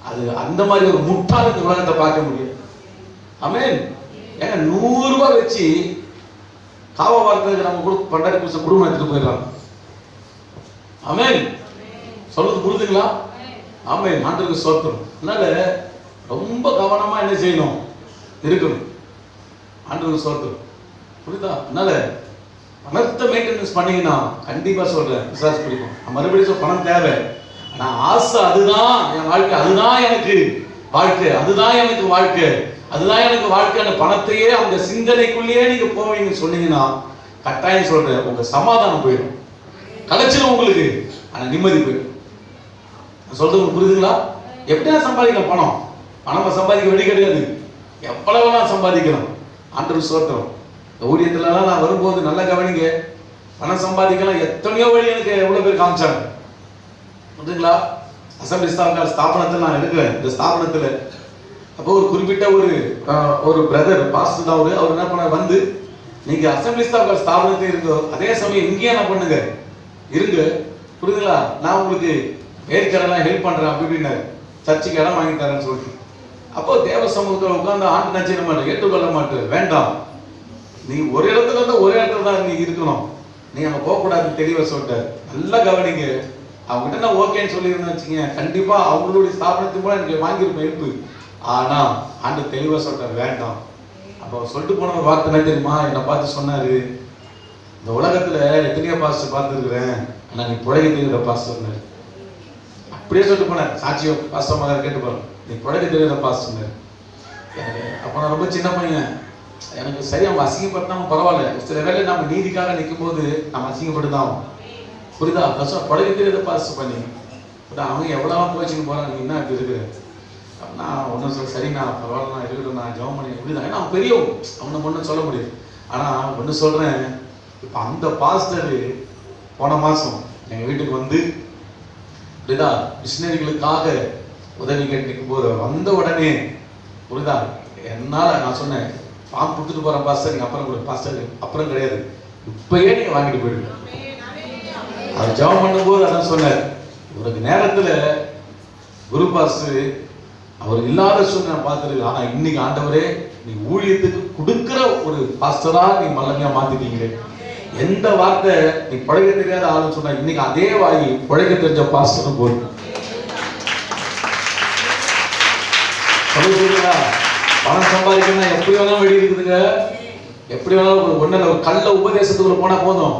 அது அந்த மாதிரி ஒரு முட்டாள் இந்த உலகத்தை பார்க்க முடியும். ஆமென். ஏங்க 100 ரூபாய் வச்சு காவா வார்த்தைக்கு நம்ம பண்டாரி புதுசு குடும்பம் எடுத்துட்டு போயிடலாம். ஆமென். சொல்றது புரியுதுங்களா? ஆமென். ஆண்டவருக்கு ஸ்தோத்திரம். அதனால ரொம்ப கவனமா என்ன செய்யணும், இருக்கணும். ஆண்டவருக்கு ஸ்தோத்திரம், புரியுதா? அதனால பணத்தை மெயின்டெனன்ஸ் பண்ணீங்கன்னா கண்டிப்பா சொல்றேன் விசாரிச்சு பிடிக்கும். மறுபடியும் பணம் தேவை, ஆனா ஆசை அதுதான் என் வாழ்க்கை, அதுதான் எனக்கு வாழ்க்கை, அதுதான் எனக்கு வாழ்க்கை, அதுதான் எனக்கு வாழ்க்கையான பணத்தையே அந்த சிந்தனைக்குள்ளேயே நீங்க போவீங்கன்னு சொன்னீங்கன்னா கட்டாயம் சொல்றேன் உங்க சமாதானம் போயிடும், கிடைச்சிடும் உங்களுக்கு, ஆனா நிம்மதி போயிடும். சொல்றது உங்களுக்கு புரியுதுங்களா? எப்படியா சம்பாதிக்கலாம் பணம்? பணம் சம்பாதிக்க வழி கிடையாது, எவ்வளவு சம்பாதிக்கலாம். ஆண்டவர் ஸ்தோத்திரம். இந்த ஊழியத்துலலாம் நான் வரும்போது நல்லா கவனிங்க, பணம் சம்பாதிக்கலாம் எத்தனையோ வழி எனக்கு எவ்வளவு பேர் காமிச்சாங்க, புரியுதுங்களா? அசம்பிளி ஸ்தாபனத்தில் நான் இருக்கிறேன். இந்த ஸ்தாபனத்தில் அப்போ ஒரு குறிப்பிட்ட ஒரு பிரதர் பாஸ்டர் தான் அவர் என்ன பண்ண வந்து, நீங்க அசம்பிளி ஸ்தாபனத்தில் இருந்தோ அதே சமயம் இங்கேயே என்ன பண்ணுங்க இருங்க, புரியுதுங்களா? நான் உங்களுக்கு வேர்க்கடெல்லாம் ஹெல்ப் பண்றேன் அப்படி இப்படின்னாரு. சர்ச்சுக்கு இடம் வாங்கி தரேன்னு சொல்லிட்டு அப்போ தேவ சமூகத்தில் உட்கார்ந்து ஆண்டு நினைச்சிட மாட்டேன், ஏற்றுக்கொள்ள மாட்டேன். வேண்டாம், நீ ஒரு இடத்துல இருந்தா ஒரே இடத்துல தான் நீ இருக்கணும், நீ அங்க போகக்கூடாதுன்னு தெளிவா சொல்லிட்டாரு. நல்லா கவனிங்க. அவங்ககிட்ட நான் ஓகேன்னு சொல்லியிருந்தேன் வச்சுங்க, கண்டிப்பா அவங்களுடைய ஸ்தாபனத்தின் மூலம் எனக்கு வாங்கியிருப்பேன் ஹெல்ப். ஆனா ஆண்டு தெளிவா சொல்றாரு வேண்டாம். அப்போ சொல்லிட்டு போன ஒரு வார்த்தை என்ன தெரியுமா, என்னை பார்த்து சொன்னாரு, இந்த உலகத்துல எத்தனையோ பாஸ்டர் பார்த்துருக்குறேன், ஆனா நீ புழகை தெரியுற பாஸ்டர் சொன்னாரு. அப்படியே சொல்லிட்டு போனேன். சாட்சியோ பாஸ்டர் மாதிரி கேட்டு போறேன், நீ புழகை தெரியுற பாஸ்டர் சொன்னாரு. எனக்கு அப்போ நான் ரொம்ப சின்ன பையன், எனக்கு சரி அவங்க அசிங்கப்பட்டாலும் பரவாயில்ல, சில வேலை நம்ம நீதிக்காக நிற்கும் போது நம்ம அசிங்கப்பட்டு தான் ஆகும், புரியுதா? புழகை தெரியாத பாஸ்டர் பண்ணி அவங்க எவ்வளவு கோச்சிங் போறாங்க, நீ என்ன இப்படி இருக்கு? நான் ஒன்றும் சொல்ல, சரி நான் பரவாயில்ல நான் இருக்கட்டும், நான் ஜெபம் பண்ணி இப்படிதான். ஏன்னா அவன் பெரியவங்க, அவனை ஒன்றும் சொல்ல முடியாது. ஆனால் ஒன்று சொல்கிறேன், இப்போ அந்த பாஸ்டர் போன மாதம் எங்கள் வீட்டுக்கு வந்து புரியுதா மிஷினரிகளுக்காக உதவி கேட்டு நிற்கும் போது வந்த உடனே புரியுதா என்னால் நான் சொன்னேன், ஃபார்ம் கொடுத்துட்டு போகிறேன் பாஸ்டர், நீங்கள் அப்புறம் கொடு. பாஸ்டர் அப்புறம் கிடையாது, இப்பயே நீங்கள் வாங்கிட்டு போயிடுங்க. அவர் ஜெபம் பண்ணும்போது அதான் சொன்னார், இவருக்கு நேரத்தில் குரு பாஸ்டர் அவர் இல்லாத சூழ்நிலை நான் பார்த்துருக்கு. ஆனா இன்னைக்கு ஆண்டவரே நீ ஊழியத்துக்கு கொடுக்கிற ஒரு பாஸ்டரா நீ மல்லமையா மாத்திட்டீங்களே. எந்த வார்த்தை நீ புழைக்க தெரியாத ஆளுன்னு சொன்னா இன்னைக்கு அதே வாயி புழைக்க தெரிஞ்ச பாஸ்டரும் போதும். பணம் சம்பாதிக்கணும்னா எப்படி வேணாலும் வழி இருக்குதுங்க, எப்படி வேணாலும். ஒண்ணு ஒரு கள்ள உபதேசத்துக்குள்ள போனா போதும்.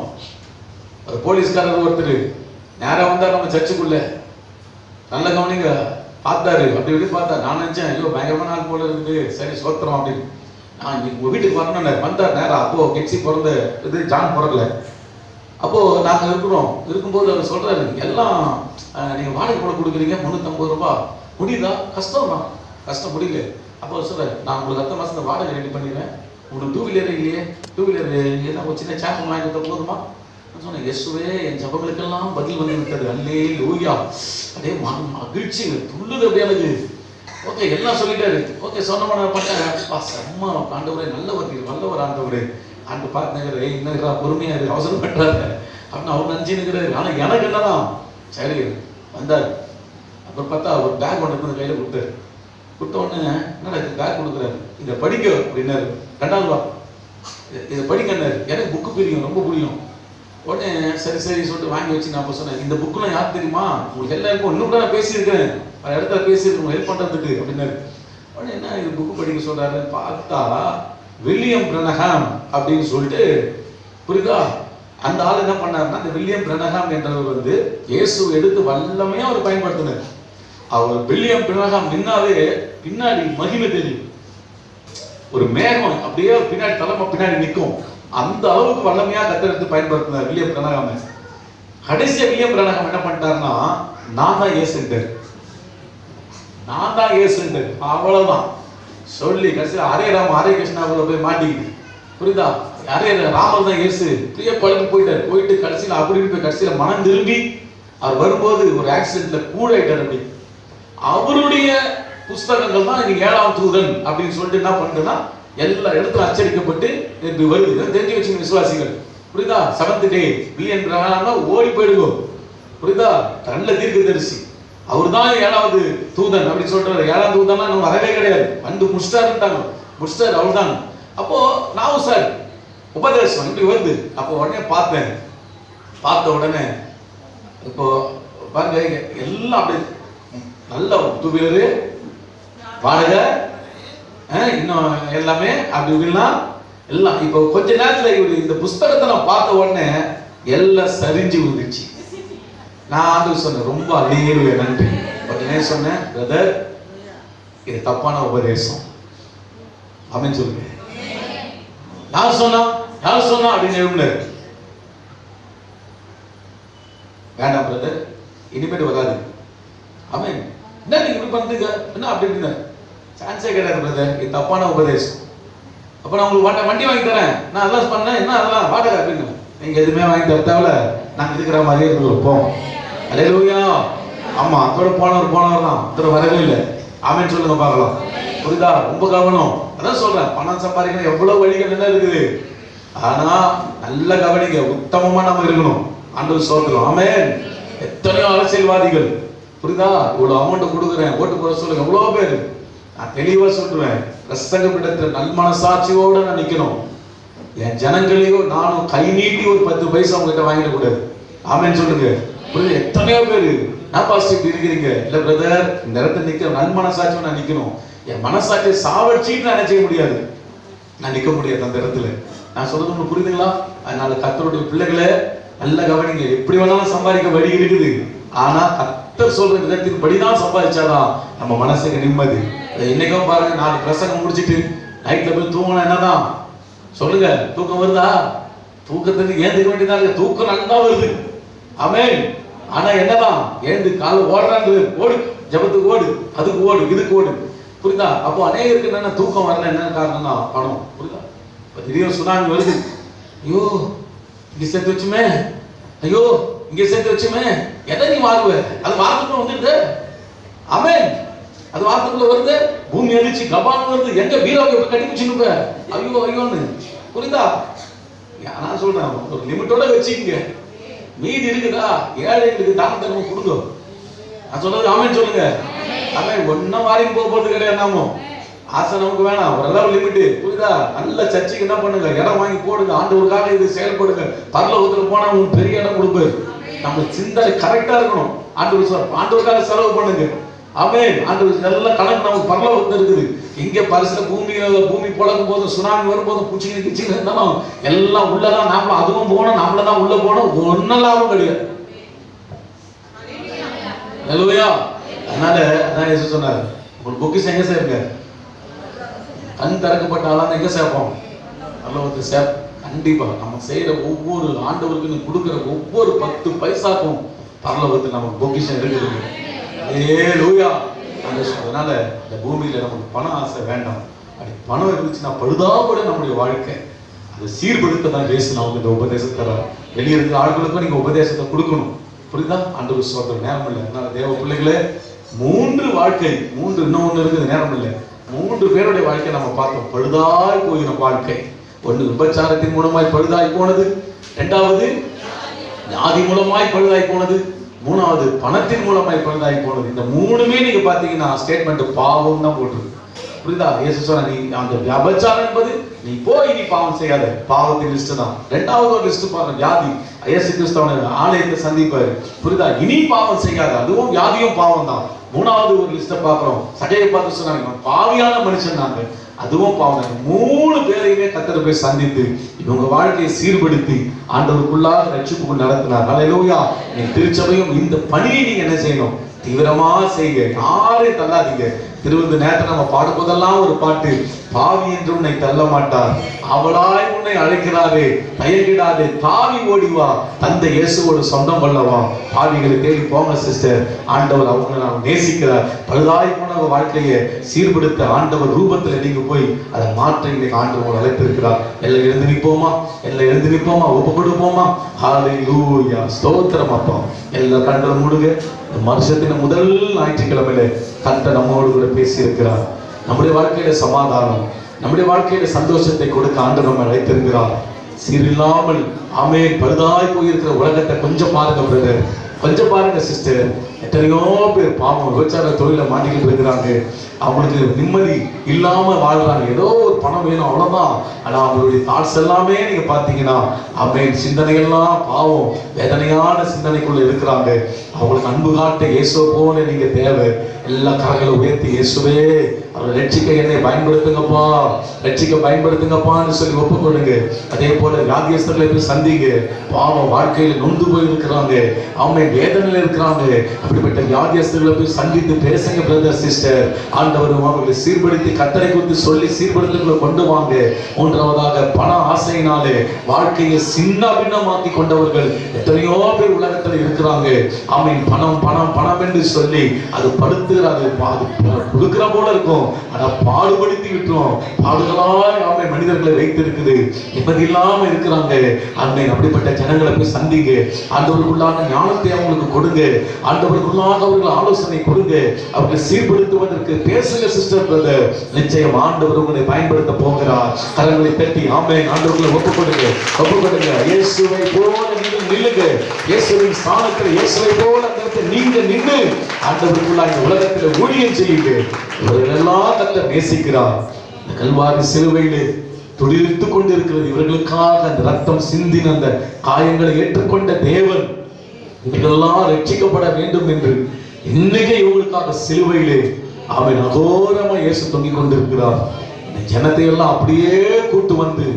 ஒரு போலீஸ்காரர் ஒருத்தர் நேரா வந்தா நம்ம சர்ச்சுக்குள்ள நல்ல கவனிங்க பார்த்தாரு, அப்படி இப்படி பார்த்தா. நான் நினைச்சேன் ஐயோ பயங்கரமான நாள் போல இருக்குது, சரி சோத்திரம் அப்படின்னு. நான் இன்னைக்கு உங்க வீட்டுக்கு வரணும்னு வந்தார் நேரம். அப்போ கெட்சி பிறந்த இது ஜான் பிறக்கல. அப்போ நாங்கள் இருக்கும்போது அவர் சொல்றாரு, எல்லாம் நீங்க வாடகை கூட கொடுக்குறீங்க 350 ரூபாய், முடியுதா? கஷ்டம் தான், கஷ்டம் முடியல. அப்போ சொல்றாரு, நான் உங்களுக்கு அடுத்த மாசம் வாடகை ரெடி பண்ணிடுறேன், உங்களுக்கு 2 வீலர் இல்லையே, 2 வீலர் என்ன ஒரு சின்ன சேப்பல் வாங்கி கொடுத்தா போதுமா? சொன்னேன், இயேசுவே என் ஜபங்களுக்கெல்லாம் பதில் வந்து விட்டது, அல்லேலூயா. அப்படியே மகிழ்ச்சி துள்ளுது அப்படியே எனக்கு. ஓகே எல்லாம் சொல்லிட்டாரு. ஓகே சொன்ன பார்த்தேன், செம்ம ஆண்டவரே, நல்லவர் ஆண்டவரே. ஆண்டு பார்த்து என்னடா பொறுமையா இருக்கு, அவசரம் பண்றாரு அப்படின்னு அவர் நினைச்சுக்கிறாரு. ஆனா எனக்கு என்னதான் சரி வந்தார். அப்புறம் பார்த்தா ஒரு பேக் ஒன்று கையில கொடுத்தாரு. கொடுத்த உடனே என்னடா இது பேக் கொடுக்குறாரு, இதை படிக்க அப்படின்னாரு. 2வது ரூபா இதை படிக்கன்னாரு. எனக்கு புக்கு பிடிக்கும், ரொம்ப பிடிக்கும். உடனே சரி சொல்லிட்டு வாங்கி வச்சு நான் அப்போ சொன்னேன், இந்த புக்கெல்லாம் யார் தெரியுமா, உங்களுக்கு எல்லாருக்கும் இன்னும் கூட நான் பேசியிருக்கேன், பல இடத்துல பேசியிருக்கேன் ஹெல்ப் பண்ணுறதுக்கு அப்படின்னாரு. உடனே என்ன இது புக்கு படிக்க சொல்றாரு பார்த்தா வில்லியம் பிரனஹாம் அப்படின்னு சொல்லிட்டு, புரியுதா? அந்த ஆள் என்ன பண்ணாருன்னா, அந்த வில்லியம் பிரனஹாம் என்றவர் வந்து இயேசு எடுத்து வல்லமையா அவர் பயன்படுத்தினார். அவர் வில்லியம் பிரனஹாம் நின்னாவே பின்னாடி மகிமை தெரியும். ஒரு மேகம் அப்படியே பின்னாடி தலைமை பின்னாடி நிற்கும். அந்த அளவுக்கு வல்லமையா கர்த்தர் எடுத்து பயன்படுத்தினார் வில்லியம் பிரனஹாம். கடைசியா வில்லியம் பிரனஹாம் என்ன பண்ணிட்டாருன்னா, நான் தான் இயேசுன்றார். நான் தான் இயேசுன்றார். அவ்வளவுதான் சொல்லி கடைசியில் ஹரே ராம ஹரே கிருஷ்ணாவுல போய் மாட்டிக்கிட்டு, புரியுதா? ஹரே ராமர் தான் இயேசு பிரிய குழம்பு போயிட்டார். போயிட்டு கடைசியில் அப்படி போய் கடைசியில் மனம் திரும்பி அவர் வரும்போது ஒரு ஆக்சிடென்ட்ல கூடாயிட்டார். அப்படி அவருடைய புஸ்தகங்கள் தான் இன்னைக்கு 7ஆம் தூதன் அப்படின்னு சொல்லிட்டு என்ன பண்ணுன்னா எல்லா இடத்துல அச்சடிக்கப்பட்டு இப்படி வருது. தெரிஞ்சு வச்சுங்க விசுவாசிகள், புரியுதா? 7th day வில்லியம் பிரனஹாம் ஓடி போயிடுவோம், புரியுதா? நல்ல தீர்க்கதரிசி அவர் தான் 7வது தூதன் அப்படின்னு சொல்றாரு. 7ஆம் தூதனா நம்ம வரவே கிடையாது, வந்து முடிச்சிட்டாருட்டாங்க, முடிச்சிட்டாரு அவ்வளவுதான். அப்போ நான் சார் உபதேசம் இப்படி வருது. அப்போ உடனே பார்த்தேன். பார்த்த உடனே இப்போ பாருங்க எல்லாம் அப்படி நல்ல 2 வீலரு வாடகை, இன்னும் எல்லாமே அப்படி இப்படிலாம் எல்லாம். இப்போ கொஞ்ச நேரத்துல இவர் இந்த புஸ்தகத்தை நான் பார்த்த உடனே எல்லாம் சரிஞ்சு விழுந்துச்சு. நான் ஆண்டு சொன்னேன், ரொம்ப அழியவே நன்றி. உடனே சொன்னேன், பிரதர் இது தப்பான உபதேசம் அப்படின்னு சொல்லுங்க. யார் சொன்னா அப்படின்னு எழுந்தாரு. வேண்டாம் பிரதர், இனிமேட்டு வராது. ஆமென். என்ன நீங்க இப்படி பண்றீங்க, என்ன அப்படி இப்படின்னு சான்ஸே கிடையாது பிரதர், இது தப்பான உபதேசம். அப்ப நான் உங்களுக்கு வண்டி வாங்கி தரேன், நான் அதெல்லாம் பண்ணேன், என்ன அதெல்லாம் வாடகை அப்படின்னு. நீங்க எதுவுமே வாங்கி தர தேவையில்ல, நாங்க இருக்கிற மாதிரியே இருப்போம். அல்லேலூயா. ஆமா, அதோட போனவர் தான், அதோட வரவே இல்லை. ஆமென் சொல்லுங்க பார்க்கலாம். புரியுதா? ரொம்ப கவனம். அதான் சொல்றேன், பணம் சம்பாதிக்கணும் எவ்வளவு வழிகள் என்ன இருக்குது. ஆனா நல்ல கவனிங்க, உத்தமமா நம்ம இருக்கணும். ஆண்டவர் ஸ்தோத்திரம். ஆமென். எத்தனையோ அரசியல்வாதிகள், புரியுதா? இவ்வளவு அமௌண்ட் கொடுக்குறேன் ஓட்டு போட சொல்லுங்க, எவ்வளவு பேர். நான் தெளிவா சொல்றேன், பிரசங்க இடத்துல நல்மனசாட்சியோட நான் நிக்கணும். என் ஜனங்களையோ நானும் கை நீட்டி ஒரு 10 பைசா உங்ககிட்ட வாங்கிட கூடாது. ஆமென் சொல்லுங்க. புரியுது? எத்தனையோ பேரு நான் பாசிட்டிவ் இருக்கிறீங்க. இல்ல பிரதர், இந்த இடத்துல நிக்க நல்மனசாட்சியோட நான் நிக்கணும். என் மனசாட்சியை சாவடிச்சிட்டு நான் நினைக்க முடியாது, நான் நிக்க முடியாது அந்த இடத்துல. நான் சொல்றது உங்களுக்கு புரியுதுங்களா? அதனால கர்த்தருடைய பிள்ளைகளை நல்ல கவனிங்க. எப்படி வேணாலும் சம்பாதிக்க வழி இருக்குது. ஆனா கர்த்தர் சொல்ற விதத்தின் படிதான் சம்பாதிச்சாதான் நம்ம மனசுக்கு நிம்மதி. இன்னைக்கும் பாருங்க, 4 பிரசங்கம் முடிச்சிட்டு நைட்ல போய் தூங்கினா என்னதான் சொல்லுங்க, தூக்கம் வருதா? தூக்கத்துக்கு ஏந்துக்க வேண்டியதா இருக்கு. தூக்கம் நல்லா வருது. ஆமென். ஆனா என்னதான் ஏந்து கால ஓடுறாங்க, ஓடு ஜபத்துக்கு ஓடு, அதுக்கு ஓடு, இதுக்கு ஓடு, புரியுதா? அப்போ அநேகருக்கு என்னன்னா தூக்கம் வரல, என்ன காரணம்னா பணம், புரியுதா? திடீர்னு சுனாமி வருது, ஐயோ இங்க சேர்த்து வச்சுமே, ஐயோ இங்க சேர்த்து வச்சுமே, எதை நீ வாங்குவ? அது வாரத்துக்குள்ள வந்துடுது. ஆமென். அது வாரத்துக்குள்ள வருது, பூமி அடிச்சு கபான் வருது, எங்க வீராவை கட்டி வச்சுனுப்ப, ஐயோ ஐயோன்னு, புரியுதா? நான் சொல்றேன், ஒரு லிமிட்டோட வச்சுக்கங்க. மீதி இருக்குதா, ஏழைகளுக்கு தான தர்மம் கொடுங்க. நான் சொல்றது ஆமென் சொல்லுங்க. ஆமென். ஒன்னும் வாரிக்கு போறது கிடையாது. நாம ஆசை நமக்கு வேணாம், ஓரளவு லிமிட், புரியுதா? நல்ல சர்ச்சைக்கு என்ன பண்ணுங்க, இடம் வாங்கி போடுங்க, ஆண்டவருக்காக இது செயல்படுங்க. பரலோகத்துல போனா உங்களுக்கு பெரிய இடம் கொடுப்பாரு. நம்ம சிந்தனை கரெக்டா இருக்கணும். ஆண்டவருக்காக செலவு பண்ணுங்க. ஆமென். ஆண்டவர் நல்ல கணக்கு நமக்கு பரலோகத்துல இருக்குது. இங்க பரிசுல பூமி புழங்கும் போது, சுனாமி வரும்போது, பூச்சிங்க கிச்சிங்க இருந்தாலும் எல்லாம் உள்ளதான். நாம அதுவும் போனோம், நம்மளதான் உள்ள போனோம், ஒன்னும் லாபம் கிடையாது. அல்லேலூயா. அதனால அதான் இயேசு சொன்னாரு, உங்களுக்கு பொக்கிஷம் எங்க சேருங்க? கண் திறக்கப்பட்டாலும் எங்க சேர்ப்போம்? பரலோகத்துல சேர்ப்போம். கண்டிப்பா நம்ம செய்யற ஒவ்வொரு ஆண்டவருக்கு கொடுக்கிற ஒவ்வொரு 10 பைசாக்கும் பரலோகத்தில் நமக்கு பொக்கிஷம் இருக்குது. அல்லேலூயா. அதனால இந்த பூமியில நமக்கு பண ஆசை வேண்டாம். அப்படி பணம் இருந்துச்சுன்னா பழுதாபட நம்முடைய வாழ்க்கை அதை சீர்படுத்த தான் இயேசு நமக்கு இந்த உபதேசத்தை தரார். வெளியே இருக்கிற ஆட்களுக்கும் நீங்க உபதேசத்தை கொடுக்கணும், புரியுதா? ஆண்டவர் சொல்ற நேரம் இல்லை. அதனால தேவ பிள்ளைகளே, 3 வாழ்க்கை, 3 இன்னொன்னு இருக்குது, நேரம் இல்லை. 3 பேருடைய வாழ்க்கை நம்ம பார்த்தோம். பழுதாய் போயின வாழ்க்கை. ஒன்று விபச்சாரத்தின் மூலமாய் பழுதாய் போனது, 2வது ஜாதி மூலமாய் பழுதாய் போனது, 3வது பணத்தின் மூலமாய் பழுதாய் போனது. இந்த 3மே நீங்க பாத்தீங்கன்னா ஸ்டேட்மெண்ட் பாவம் தான் போட்டிருக்கு, புரியுதா? இயேசு சொன்னா, நீ அந்த விபச்சாரம் என்பது நீ போய் நீ பாவம் செய்யாத, பாவத்தின் லிஸ்ட் தான். 2வது ஒரு லிஸ்ட் பாருங்க, வியாதி. இயேசு கிறிஸ்துவ ஆலயத்தை சந்திப்பாரு, புரியுதா? இனி பாவம் செய்யாத, அதுவும் வியாதியும் பாவம் தான். 3வது ஒரு லிஸ்ட பாக்குறோம், சகையை பார்த்து சொன்னாங்க, பாவியான மனுஷன் நாங்க, அதுவும் பாவம். 3 பேரையுமே கர்த்தர் போய் சந்தித்து இவங்க வாழ்க்கையை சீர்படுத்தி ஆண்டவருக்குள்ளாக ரட்சிப்புக்குள் நடத்தினார். ஹல்லேலூயா. நீங்க திருச்சபையும் இந்த பணியை நீங்க என்ன செய்யணும்? தீவிரமா செய்யுங்க. யாரையும் தள்ளாதீங்க. திருவிழா நேரத்தில் நம்ம பாடும்போதெல்லாம் ஒரு பாட்டு, பாவி என்று உன்னை தள்ள மாட்டார், அவளாய் உன்னை அழைக்கிறாரே, தயங்கிடாதே, தாவி ஓடிவா, தந்தை இயேசுவோடு சொந்தம் கொள்ளவா. பாவிகளை தேடி போங்க சிஸ்டர். ஆண்டவர் அவங்களை நாம் நேசிக்கிறார். பழுதாய் போன வாழ்க்கையை சீர்படுத்த ஆண்டவர் ரூபத்தில் நீங்க போய் அதை மாற்ற இன்னைக்கு ஆண்டவர் அழைத்திருக்கிறார். எல்லாம் எழுந்து நிற்போமா? எல்லாம் எழுந்து நிற்போமா? ஒப்பு கொடுப்போமா? ஹல்லேலூயா. ஸ்தோத்திரம் அப்பா. எல்லாம் கண்களை மூடுங்க. வருஷத்தின் முதல் ஞாயிற்றுக்கிழமையில கர்த்தர் நம்மோடு கூட பேசி இருக்கிறார். நம்முடைய வாழ்க்கையில சமாதானம், நம்முடைய வாழ்க்கையில சந்தோஷத்தை கொடுக்க ஆண்டவர் நம்மை அழைத்திருக்கிறார். சீரில்லாமல் ஆமென் பழுதாய் போயிருக்கிற உலகத்தை கொஞ்சம் பாருங்க பிரதர், கொஞ்சம் பாருங்க சிஸ்டர். எத்தனையோ பேர் பாவம் விபச்சார தொழில மாட்டிக்கிட்டு இருக்கிறாங்க. அவங்களுக்கு நிம்மதி இல்லாம வாழ்றாங்க. ஏதோ ஒரு பணம் வேணும் அவ்வளவுதான். ஆனா அவங்களுடைய தாட்ஸ் எல்லாமே நீங்க பாத்தீங்கன்னா ஆமென் சிந்தனையெல்லாம் பாவம் வேதனையான சிந்தனைக்குள்ள இருக்கிறாங்க. அவங்களுக்கு அன்பு காட்ட இயேசுவை போல நீங்க தேவை. எல்லா கரங்களை உயர்த்தி இயேசுவே அவரை ரட்சிக்க என்னை பயன்படுத்துங்கப்பா, ரட்சிக்க பயன்படுத்துங்கப்பான்னு சொல்லி ஒப்புக்கொள்ளுங்க. அதே போல வியாதியஸ்தர்களை போய் சந்திங்க. பாவம் வாழ்க்கையில நொந்து போயிருக்கிறாங்க, ஆமென் வேதனையில இருக்கிறாங்க. அப்படிப்பட்ட வியாதியஸ்தர்களை போய் சந்தித்து பேசுங்க பிரதர் சிஸ்டர். ஆண்டவர் அவர்களை சீர்படுத்தி கட்டளை குறித்து சொல்லி சீர்படுத்தங்களை கொண்டு வாங்க. மூன்றாவதாக பண ஆசையினாலே வாழ்க்கையை சின்ன பின்னமாக்கி கொண்டவர்கள் எத்தனையோ பேர் உலகத்தில் இருக்கிறாங்க. ஆமென் பணம் பணம் பணம் என்று சொல்லி அது படுத்து அது கொடுக்கிற போல இருக்கும். ஆனா பாடுபடுத்தி விட்டுரும். பாடுகளாய் ஆமென் மனிதர்களை வைத்திருக்குது. நிம்மதி இல்லாம இருக்கிறாங்க. ஆமென் அப்படிப்பட்ட ஜனங்களை போய் சந்திங்க. ஆண்டவருக்குள்ளான ஞானத்தை அவங்களுக்கு கொடுங்க. ஆண்டவருக்குள்ளாக அவர்கள் ஆலோசனை கொடுங்க. அவர்களை சீர்படுத்துவதற்கு பேசுங்க சிஸ்டர் பிரதர். நிச்சயம் ஆண்டவர் உங்களை பயன்படுத்த போகிறார். கரங்களை தட்டி ஆமென் ஆண்டவர்களை ஒப்புக்கொடுங்க, ஒப்புக்கொடுங்க. இயேசுவை போல நீங்கள் நில்லுங்க. இயேசுவின் ஸ்தானத்தில் இயேசுவை போல நீங்க நின்று ஆண்டவருக்குள்ளாக இந்த உலகத்தில் ஊழியம் செய்யுங்க. இவர்கள் எல்லாம் கர்த்தர் நேசிக்கிறார். இந்த கல்வாரி சிலுவையிலே துடித்துக் கொண்டிருக்கிறது இவர்களுக்காக அந்த ரத்தம் சிந்தின அந்த காயங்களை ஏற்றுக்கொண்ட தேவன் இவர்களெல்லாம் ரட்சிக்கப்பட வேண்டும் என்று இன்னைக்கு இவங்களுக்காக சிலுவையிலே அவன் அகோரமா இயேசு தொங்கிக் கொண்டிருக்கிறார். இந்த ஜனத்தை எல்லாம் அப்படியே கூட்டு வந்து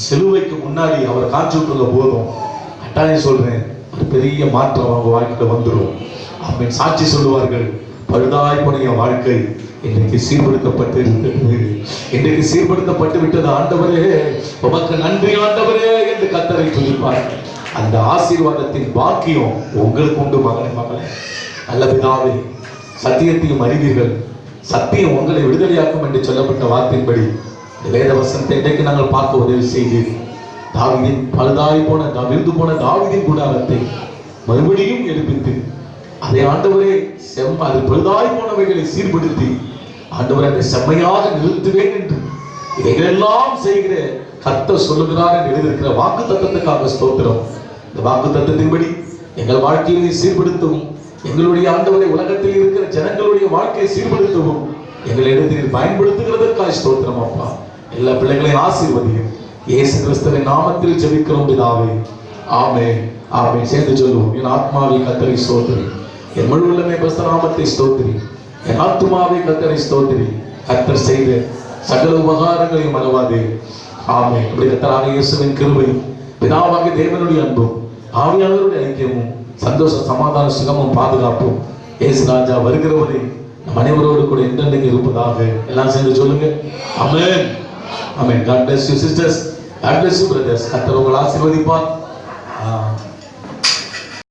சிலுவைக்கு முன்னாடி அவர் காட்சி விட்டுள்ள போதும் கட்டாயம் சொல்றேன் ஒரு பெரிய மாற்றம் அவங்க வாழ்க்கையில வந்துடும். அவன் சாட்சி சொல்லுவார்கள், பழுதாய் போன வாழ்க்கை இன்றைக்கு சீர்படுத்தப்பட்டு இருக்கிறது, இன்றைக்கு சீர்படுத்தப்பட்டு விட்டது. ஆண்டவரே உமக்கு நன்றி ஆண்டவரே என்று கர்த்தரை துதிப்பார்கள். அந்த ஆசீர்வாதத்தின் பாக்கியம் உங்களுக்கு உண்டு மகனே, மகளே. நல்ல பிதாவே, சத்தியத்தையும் அறிவீர்கள், சத்தியம் உங்களை விடுதலையாக்கும் என்று சொல்லப்பட்ட வார்த்தையின்படி வேத வசனத்தை இன்றைக்கு நாங்கள் பார்க்க உதவி செய்து தாவீதின் பழுதாய் போன விழுந்து போன தாவீதின் கூடாரத்தை மறுபடியும் எழுப்பித்து அதை ஆண்டவரே அது பழுதாய் போனவைகளை சீர்படுத்தி ஆண்டவரை அதை செம்மையாக நிறுத்துவேன் என்று இவைகளெல்லாம் செய்கிற கர்த்தர் சொல்லுகிறார் என்று எழுதியிருக்கிற வாக்கு தத்தத்துக்காக ஸ்தோத்திரம். இந்த வாக்கு தத்தத்தின்படி எங்கள் வாழ்க்கையை சீர்படுத்தவும், எங்களுடைய ஆண்டவரை உலகத்தில் இருக்கிற ஜனங்களுடைய வாழ்க்கையை சீர்படுத்தவும் எங்களை இடத்தில் பயன்படுத்துகிறதற்காக ஸ்தோத்திரம் அப்பா. எல்லா பிள்ளைகளையும் ஆசீர்வதியும் இயேசு கிறிஸ்துவின் நாமத்தில் ஜெபிக்கிறோம் பிதாவே, ஆமென், ஆமென். சேர்ந்து சொல்லுவோம். என் ஆத்மாவை கர்த்தரை ஸ்தோத்திரி, என் முழு உள்ளமே பரிசுத்த நாமத்தை ஸ்தோத்திரி, என் ஆத்துமாவை கர்த்தரை ஸ்தோத்திரி. கர்த்தர் செய்த சகல உபகாரங்களையும் மறவாதே. ஆமென். இப்படி கர்த்தராகிய இயேசுவின் கிருபை, பிதாவாகிய தேவனுடைய அன்பும் ஆவியானவருடைய ஐக்கியமும் சந்தோஷ சமாதான சுகமும் பாதுகாப்பும் இயேசு ராஜா வருகிறவரை நம் அனைவரோடு கூட என்றென்றைக்கு இருப்பதாக. எல்லாம் சேர்ந்து சொல்லுங்க. ஆமென், ஆமென். God bless you sisters, God bless you brothers. கர்த்தர் உங்களை ஆசீர்வதிப்பார்.